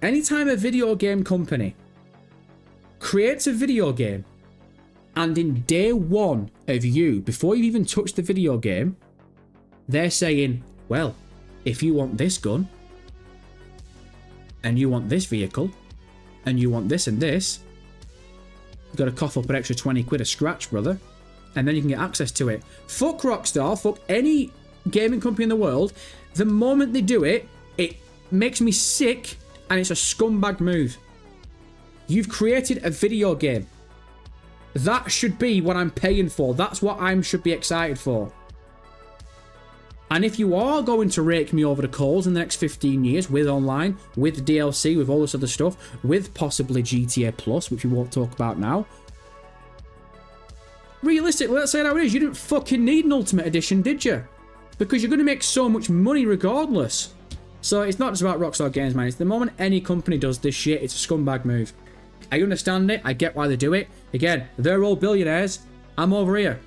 anytime a video game company creates a video game and in day one of you, before you even touch the video game, they're saying, well, if you want this gun, and you want this vehicle, and you want this and this, you've got to cough up an extra 20 quid a scratch, brother, and then you can get access to it. Fuck Rockstar, fuck any gaming company in the world. The moment they do it, it makes me sick, and it's a scumbag move. You've created a video game. That should be what I'm paying for. That's what I should be excited for. And if you are going to rake me over the coals in the next 15 years with online, with DLC, with all this other stuff, with possibly GTA Plus, which we won't talk about now, realistically, let's say it how it is, you didn't fucking need an Ultimate Edition, did you? Because you're going to make so much money regardless. So it's not just about Rockstar Games, man. It's the moment any company does this shit, it's a scumbag move. I understand it. I get why they do it. Again, they're all billionaires. I'm over here.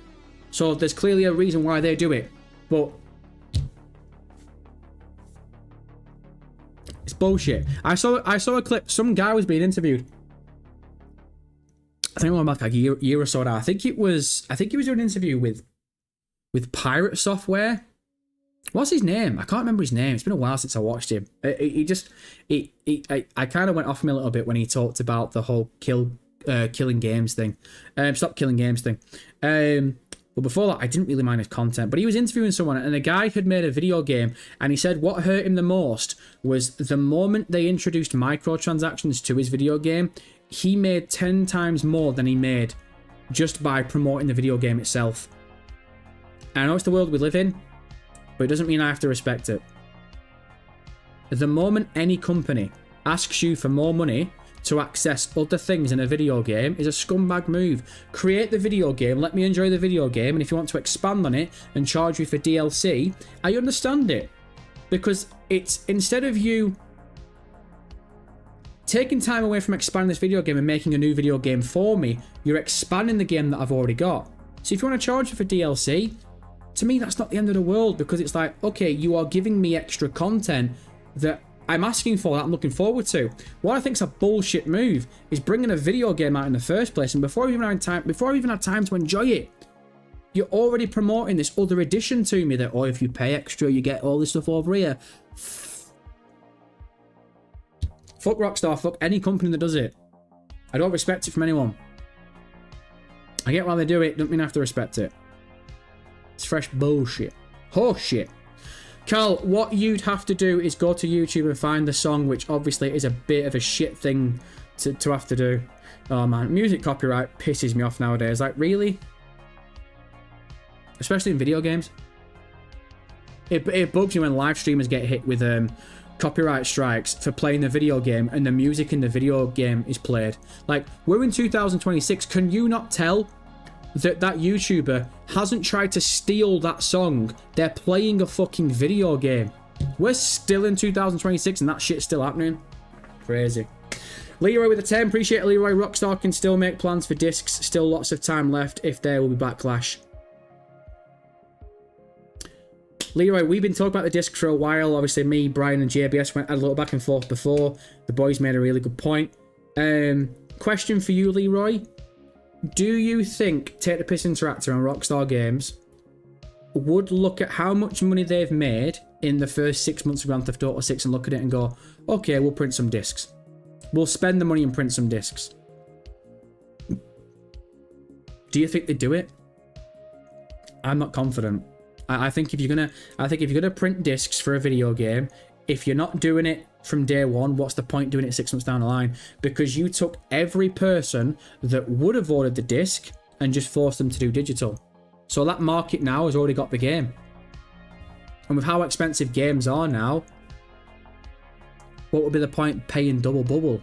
So there's clearly a reason why they do it. But it's bullshit. I saw a clip. Some guy was being interviewed. I think it was like a year or so now. I think he was doing an interview with Pirate Software. What's his name? I can't remember his name. It's been a while since I watched him. I kind of went off me a little bit when he talked about the whole killing games thing. Stop killing games thing. But before that, I didn't really mind his content. But he was interviewing someone, and the guy had made a video game, and he said what hurt him the most was the moment they introduced microtransactions to his video game, he made 10 times more than he made just by promoting the video game itself. And I know it's the world we live in, but it doesn't mean I have to respect it. The moment any company asks you for more money to access other things in a video game is a scumbag move. Create the video game, let me enjoy the video game, and if you want to expand on it and charge you for DLC, I understand it. Because it's, instead of you taking time away from expanding this video game and making a new video game for me, you're expanding the game that I've already got. So if you want to charge for DLC, to me that's not the end of the world, because it's like, okay, you are giving me extra content that I'm asking for, that I'm looking forward to. What I think is a bullshit move is bringing a video game out in the first place, and before I even had time to enjoy it, you're already promoting this other addition to me that, oh, if you pay extra, you get all this stuff over here. Fuck Rockstar, fuck any company that does it. I don't respect it from anyone. I get why they do it, don't mean I have to respect it. It's fresh bullshit. Horse shit. Carl, what you'd have to do is go to YouTube and find the song, which obviously is a bit of a shit thing to have to do. Oh man, music copyright pisses me off nowadays. Like, really? Especially in video games. It bugs me when live streamers get hit with copyright strikes for playing the video game and the music in the video game is played. Like, we're in 2026. Can you not tell that YouTuber hasn't tried to steal that song? They're playing a fucking video game. We're still in 2026 and that shit's still happening. Crazy. Leroy with a 10. Appreciate it, Leroy. Rockstar can still make plans for discs. Still lots of time left if there will be backlash. Leroy, we've been talking about the disc for a while. Obviously, me, Brian, and JBS had a little back and forth before. The boys made a really good point. Question for you, Leroy. Do you think Take the Piss Interactive and Rockstar Games would look at how much money they've made in the first 6 months of Grand Theft Auto 6 and look at it and go, okay, we'll print some discs. We'll spend the money and print some discs. Do you think they'd do it? I'm not confident. I think if you're gonna print discs for a video game, if you're not doing it from day one, what's the point doing it 6 months down the line? Because you took every person that would have ordered the disc and just forced them to do digital. So that market now has already got the game. And with how expensive games are now, what would be the point paying double bubble?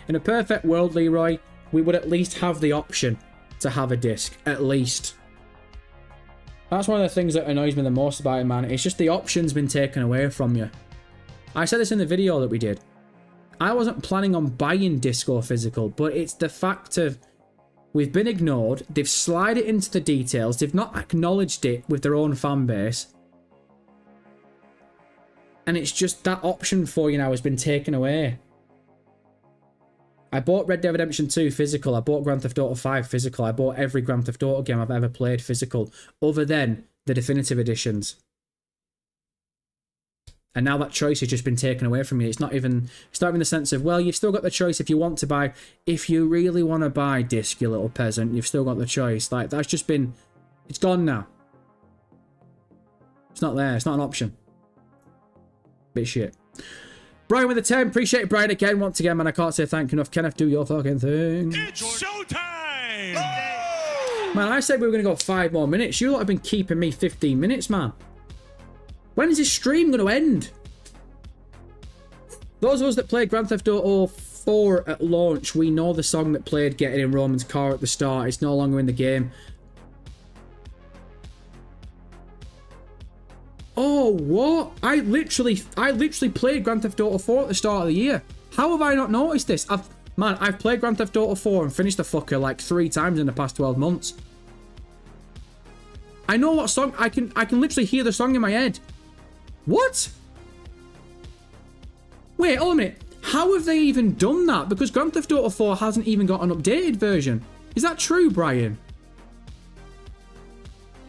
In a perfect world, Leroy, we would at least have the option to have a disc, at least. That's one of the things that annoys me the most about it, man. It's just the option's been taken away from you. I said this in the video that we did. I wasn't planning on buying disc or physical, but it's the fact of we've been ignored. They've slid it into the details. They've not acknowledged it with their own fan base. And it's just that option for you now has been taken away. I bought Red Dead Redemption 2 physical. I bought Grand Theft Auto 5 physical. I bought every Grand Theft Auto game I've ever played physical, other than the definitive editions. And now that choice has just been taken away from you. It's not even the sense of, well, you've still got the choice if you want to buy. If you really want to buy disc, you little peasant, you've still got the choice. Like, that's just been, it's gone now. It's not there. It's not an option. Bit shit. Brian with a 10. Appreciate it, Brian, again. Once again, man, I can't say thank you enough. Kenneth, do your fucking thing. It's showtime! Man, I said we were going to go 5 more minutes. You lot have been keeping me 15 minutes, man. When is this stream going to end? Those of us that played Grand Theft Auto 4 at launch, we know the song that played Getting in Roman's car at the start. It's no longer in the game. Oh, what? I literally played Grand Theft Auto 4 at the start of the year. How have I not noticed this? I've played Grand Theft Auto 4 and finished the fucker like 3 times in the past 12 months. I know what song. I can literally hear the song in my head. What? Wait, hold a minute. How have they even done that? Because Grand Theft Auto 4 hasn't even got an updated version. Is that true, Brian?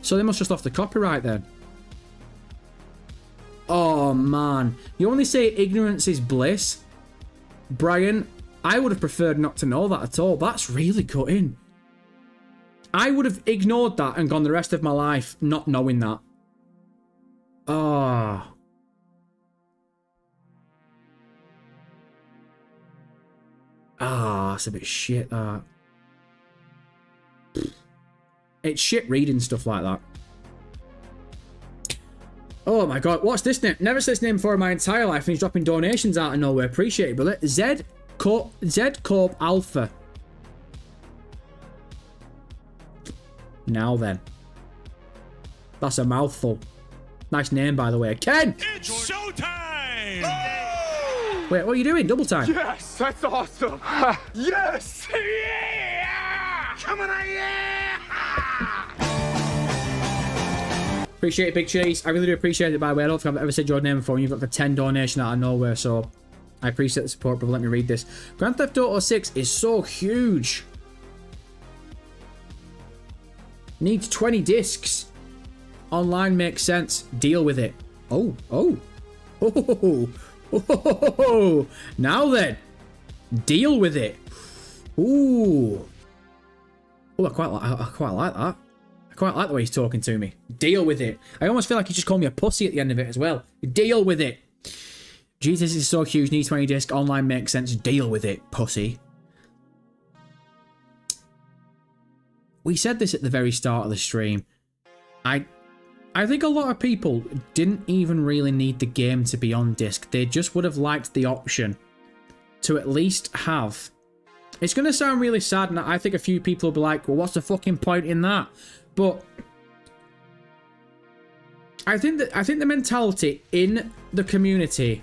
So they must just off the copyright then. Oh, man. You only say ignorance is bliss. Brian, I would have preferred not to know that at all. That's really cutting. I would have ignored that and gone the rest of my life not knowing that. Oh. Ah, that's a bit shit, that. It's shit reading stuff like that. Oh my god, what's this name? Never said this name before in my entire life, and he's dropping donations out of nowhere. Appreciate it, brother. Z Corp Alpha. Now then. That's a mouthful. Nice name, by the way. Ken! It's showtime! Wait, what are you doing? Double time? Yes, that's awesome. Yes! Yeah! Come on, yeah! Appreciate it, Big Cheese. I really do appreciate it, by the way. I don't think I've ever said your name before, and you've got the 10 donation out of nowhere, so I appreciate the support, but let me read this. Grand Theft Auto 6 is so huge. Needs 20 discs. Online makes sense. Deal with it. Oh. Now then. Deal with it. Ooh. Oh, I quite like that. I quite like the way he's talking to me. Deal with it. I almost feel like he just called me a pussy at the end of it as well. Deal with it. Jesus is so huge. Needs 20 discs. Online makes sense. Deal with it, pussy. We said this at the very start of the stream. I think a lot of people didn't even really need the game to be on disc. They just would have liked the option to at least have. It's going to sound really sad, and I think a few people will be like, well, what's the fucking point in that? But I think the mentality in the community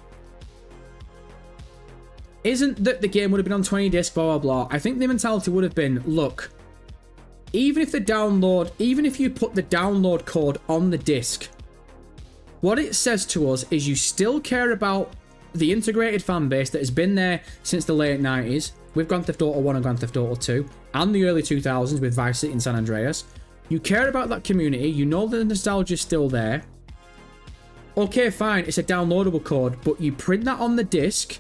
isn't that the game would have been on 20 disc, blah, blah, blah. I think the mentality would have been, look, even if you put the download code on the disc, what it says to us is you still care about the integrated fan base that has been there since the late 90s with Grand Theft Auto 1 and Grand Theft Auto 2 and the early 2000s with Vice City and San Andreas. You care about that community, you know the nostalgia's still there. Okay, fine, it's a downloadable code, but you print that on the disc,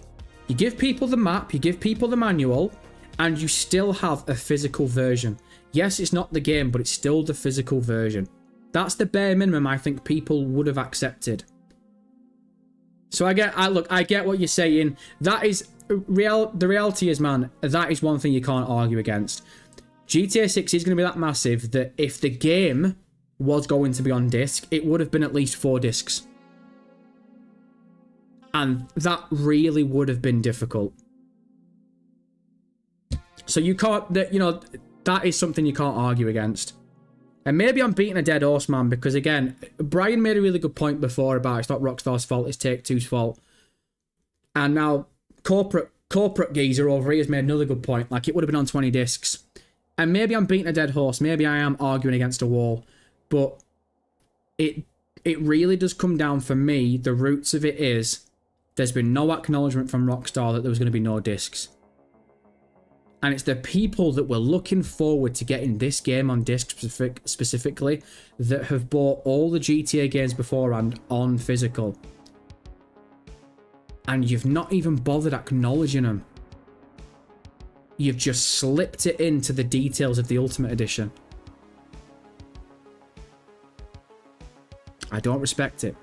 you give people the map, you give people the manual, and you still have a physical version. Yes, it's not the game, but it's still the physical version. That's the bare minimum I think people would have accepted. So I get what you're saying. That is the reality is, man, that is one thing you can't argue against. GTA 6 is going to be that massive that if the game was going to be on disc, it would have been at least 4 discs. And that really would have been difficult. So you can't, that is something you can't argue against. And maybe I'm beating a dead horse, man, because again, Brian made a really good point before about it's not Rockstar's fault, it's Take-Two's fault. And now corporate geezer over here has made another good point, like it would have been on 20 discs. And maybe I'm beating a dead horse, maybe I am arguing against a wall, but it really does come down for me, the roots of it is, there's been no acknowledgement from Rockstar that there was going to be no discs. And it's the people that were looking forward to getting this game on disc specifically that have bought all the GTA games beforehand on physical. And you've not even bothered acknowledging them. You've just slipped it into the details of the Ultimate Edition. I don't respect it.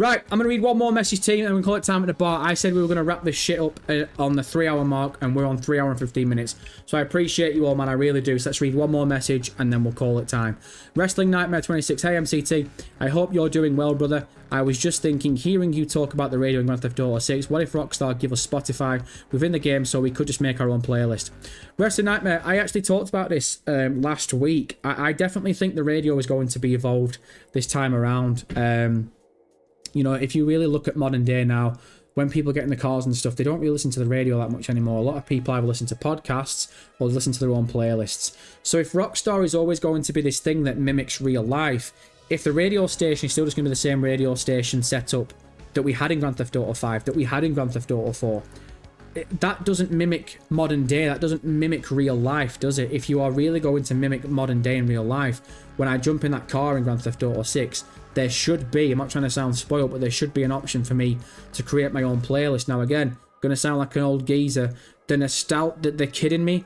Right, I'm going to read one more message, team, and we call it time at the bar. I said we were going to wrap this shit up on the 3-hour mark, and we're on 3 hours and 15 minutes. So I appreciate you all, man. I really do. So let's read one more message, and then we'll call it time. Wrestling Nightmare 26. Hey, MCT. I hope you're doing well, brother. I was just thinking, hearing you talk about the radio in Grand Theft Auto 6, what if Rockstar give us Spotify within the game so we could just make our own playlist? Wrestling Nightmare, I actually talked about this last week. I definitely think the radio is going to be evolved this time around. You know, if you really look at modern day now, when people get in the cars and stuff, they don't really listen to the radio that much anymore. A lot of people either listen to podcasts or listen to their own playlists. So if Rockstar is always going to be this thing that mimics real life, if the radio station is still just going to be the same radio station setup that we had in Grand Theft Auto 5, that we had in Grand Theft Auto 4, that doesn't mimic modern day. That doesn't mimic real life, does it? If you are really going to mimic modern day in real life, when I jump in that car in Grand Theft Auto 6, there should be, I'm not trying to sound spoiled, but there should be an option for me to create my own playlist. Now again, going to sound like an old geezer. The kid in me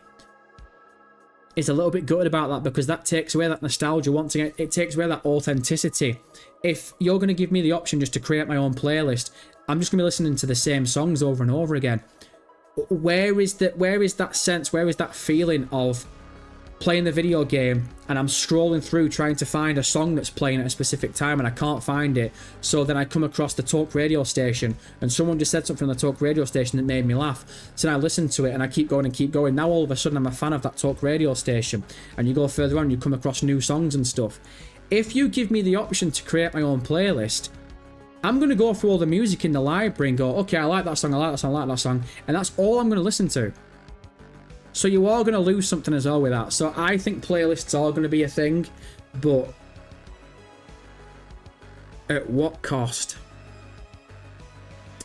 is a little bit gutted about that, because that takes away that nostalgia. Once again, it takes away that authenticity. If you're going to give me the option just to create my own playlist, I'm just going to be listening to the same songs over and over again. Where is that sense? Where is that feeling of playing the video game and I'm scrolling through trying to find a song that's playing at a specific time and I can't find it? So then I come across the talk radio station and someone just said something on the talk radio station that made me laugh. So then I listen to it and I keep going and keep going. Now all of a sudden I'm a fan of that talk radio station, and you go further on, you come across new songs and stuff. If you give me the option to create my own playlist, I'm going to go through all the music in the library and go, okay, I like that song, I like that song, I like that song, and that's all I'm going to listen to. So you are going to lose something as well with that. So I think playlists are going to be a thing, but at what cost?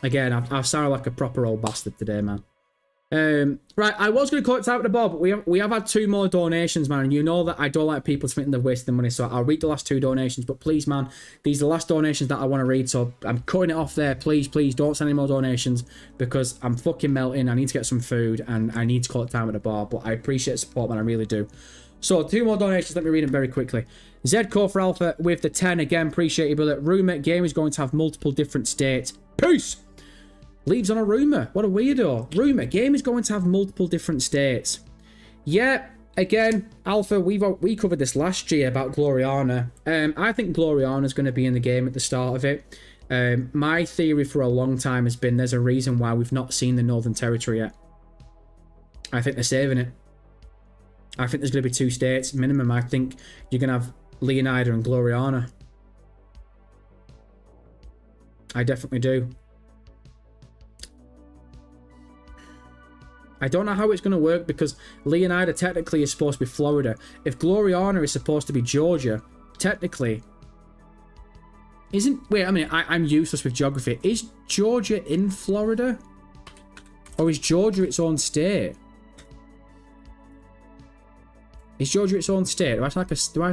Again, I've sounded like a proper old bastard today, man. Right, I was going to call it time at the bar, but we have had 2 more donations, man, and you know that I don't like people thinking they're wasting money, so I'll read the last 2 donations, but please, man, these are the last donations that I want to read, so I'm cutting it off there. Please don't send any more donations, because I'm fucking melting. I need to get some food, and I need to call it time at the bar, but I appreciate the support, man, I really do. So 2 more donations, let me read them very quickly. Zco for Alpha with the 10, again, appreciate you, brother. Rumour, game is going to have multiple different states. Peace! Leaves on a rumour. What a weirdo. Rumour, game is going to have multiple different states. Yeah, again, Alpha, we covered this last year about Gloriana. I think Gloriana is going to be in the game at the start of it. My theory for a long time has been there's a reason why we've not seen the Northern Territory yet. I think they're saving it. I think there's going to be 2 states minimum. I think you're going to have Leonida and Gloriana. I definitely do. I don't know how it's going to work, because Leonida technically is supposed to be Florida. If Gloriana is supposed to be Georgia, technically... Wait, I mean, I'm useless with geography. Is Georgia in Florida? Or is Georgia its own state? Is Georgia its own state? Do I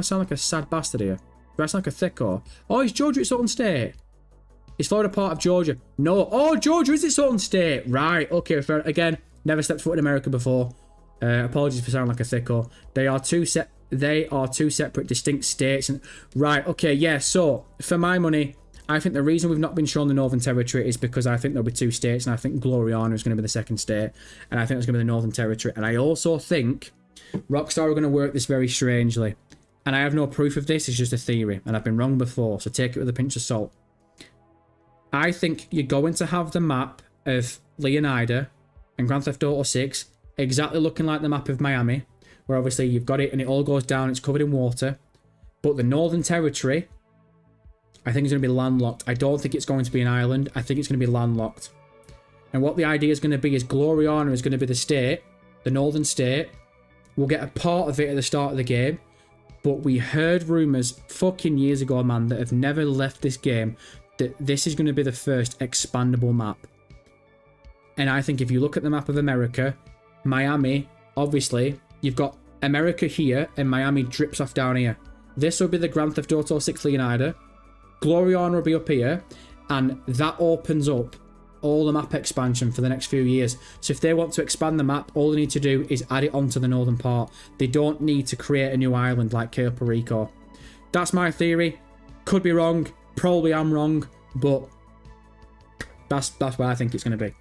sound like a sad bastard here? Do I sound like a thicko? Oh, is Georgia its own state? Is Florida part of Georgia? No. Oh, Georgia is its own state. Right, okay, fair. Again... Never stepped foot in America before. Apologies for sounding like a thicko. They are two separate, distinct states. And right, okay, yeah. So for my money, I think the reason we've not been shown the Northern Territory is because I think there'll be 2 states, and I think Gloriana is going to be the 2nd state, and I think it's going to be the Northern Territory. And I also think Rockstar are going to work this very strangely, and I have no proof of this. It's just a theory, and I've been wrong before, so take it with a pinch of salt. I think you're going to have the map of Leonida and Grand Theft Auto 6 exactly looking like the map of Miami, where obviously you've got it and it all goes down, it's covered in water. But the Northern Territory, I think, is going to be landlocked. I don't think it's going to be an island. I think it's going to be landlocked. And what the idea is going to be is Gloriana is going to be the state, the northern state. We'll get a part of it at the start of the game. But we heard rumours fucking years ago, man, that have never left this game, that this is going to be the first expandable map. And I think if you look at the map of America, Miami, obviously, you've got America here and Miami drips off down here. This will be the Grand Theft Auto 6 Leonida. Gloriana will be up here. And that opens up all the map expansion for the next few years. So if they want to expand the map, all they need to do is add it onto the northern part. They don't need to create a new island like Puerto Rico. That's my theory. Could be wrong. Probably am wrong. But that's where I think it's going to be.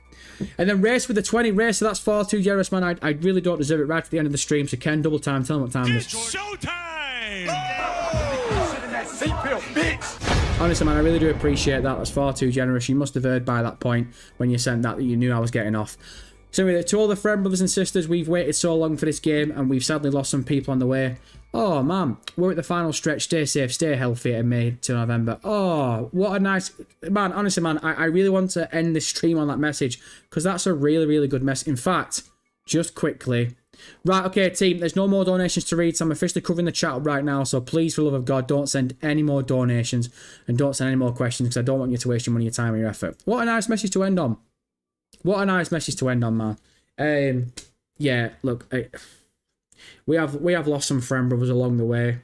And then Race with the 20. Race, so that's far too generous, man. I really don't deserve it right at the end of the stream. So Ken, double time. Tell them what time it is. It's showtime! Honestly, man, I really do appreciate that. That's far too generous. You must have heard by that point when you sent that you knew I was getting off. So anyway, to all the friend brothers and sisters, we've waited so long for this game and we've sadly lost some people on the way. Oh, man, we're at the final stretch. Stay safe, stay healthy in May to November. Oh, what a nice... Man, honestly, man, I really want to end this stream on that message because that's a really, really good message. In fact, just quickly... Right, okay, team, there's no more donations to read, so I'm officially covering the chat up right now, so please, for the love of God, don't send any more donations and don't send any more questions because I don't want you to waste your money, your time, and your effort. What a nice message to end on. What a nice message to end on, man. Yeah, look, we have lost some friend brothers along the way.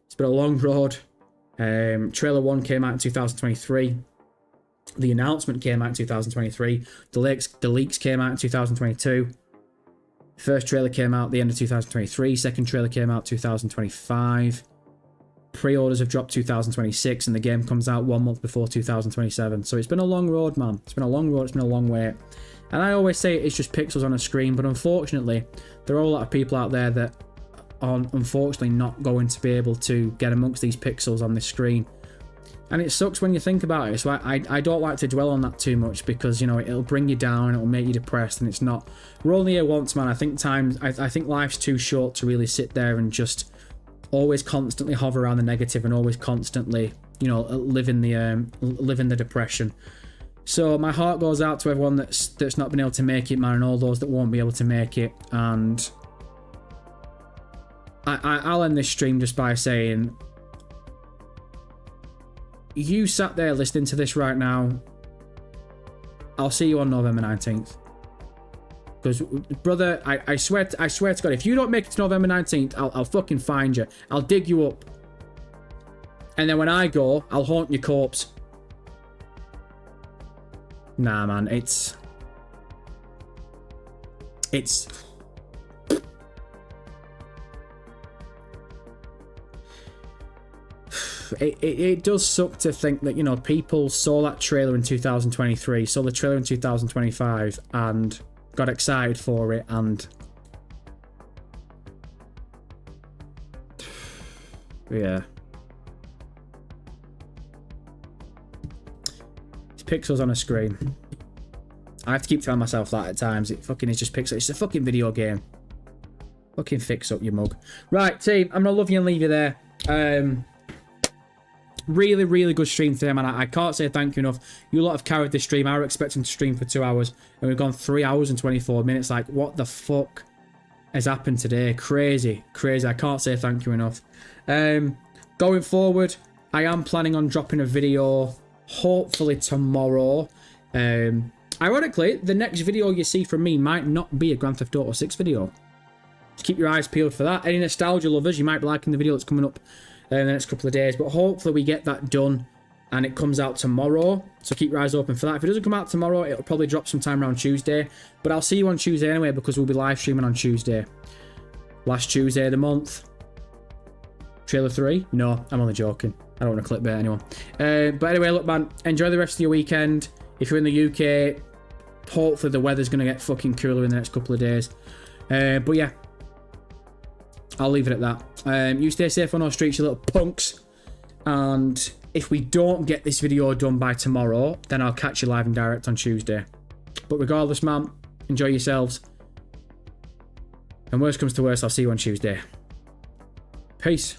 It's been a long road. Trailer 1 came out in 2023. The announcement came out in 2023. The leaks came out in 2022. First trailer came out at the end of 2023. Second trailer came out 2025. Pre-orders have dropped 2026, and the game comes out 1 month before 2027. So it's been a long road, man. It's been a long road. It's been a long wait. And I always say it's just pixels on a screen, but unfortunately, there are a lot of people out there that are unfortunately not going to be able to get amongst these pixels on this screen. And it sucks when you think about it. So I don't like to dwell on that too much because, you know, it'll bring you down, it'll make you depressed, and it's not. We're only here once, man. I think life's too short to really sit there and just always constantly hover around the negative and always constantly, you know, live in the depression. So my heart goes out to everyone that's not been able to make it, man, and all those that won't be able to make it. And I'll end this stream just by saying, you sat there listening to this right now, I'll see you on November 19th. Because, brother, I swear to God, if you don't make it to November 19th, I'll fucking find you. I'll dig you up. And then when I go, I'll haunt your corpse. Nah, man, It does suck to think that, you know, people saw that trailer in 2023, saw the trailer in 2025, and got excited for it, and yeah, it's pixels on a screen. I have to keep telling myself that at times. It fucking is just pixels. It's a fucking video game. Fucking fix up, you mug. Right, team, I'm gonna love you and leave you there. Really, really good stream today, man. I can't say thank you enough. You lot have carried this stream. I was expecting to stream for 2 hours, and we've gone 3 hours and 24 minutes. Like, what the fuck has happened today? Crazy, crazy. I can't say thank you enough. Going forward, I am planning on dropping a video, hopefully tomorrow. Ironically, the next video you see from me might not be a Grand Theft Auto 6 video. Just keep your eyes peeled for that. Any nostalgia lovers, you might be liking the video that's coming up in the next couple of days, but hopefully we get that done and it comes out tomorrow, so keep your eyes open for that. If it doesn't come out tomorrow, it'll probably drop sometime around Tuesday, but I'll see you on Tuesday anyway, because we'll be live streaming on Tuesday. Last Tuesday of the month. Trailer 3? No, I'm only joking. I don't want to clickbait anyone. But anyway, look, man, enjoy the rest of your weekend. If you're in the UK, hopefully the weather's going to get fucking cooler in the next couple of days. But yeah, I'll leave it at that. You stay safe on our streets, you little punks. And if we don't get this video done by tomorrow, then I'll catch you live and direct on Tuesday. But regardless, man, enjoy yourselves. And worst comes to worst, I'll see you on Tuesday. Peace.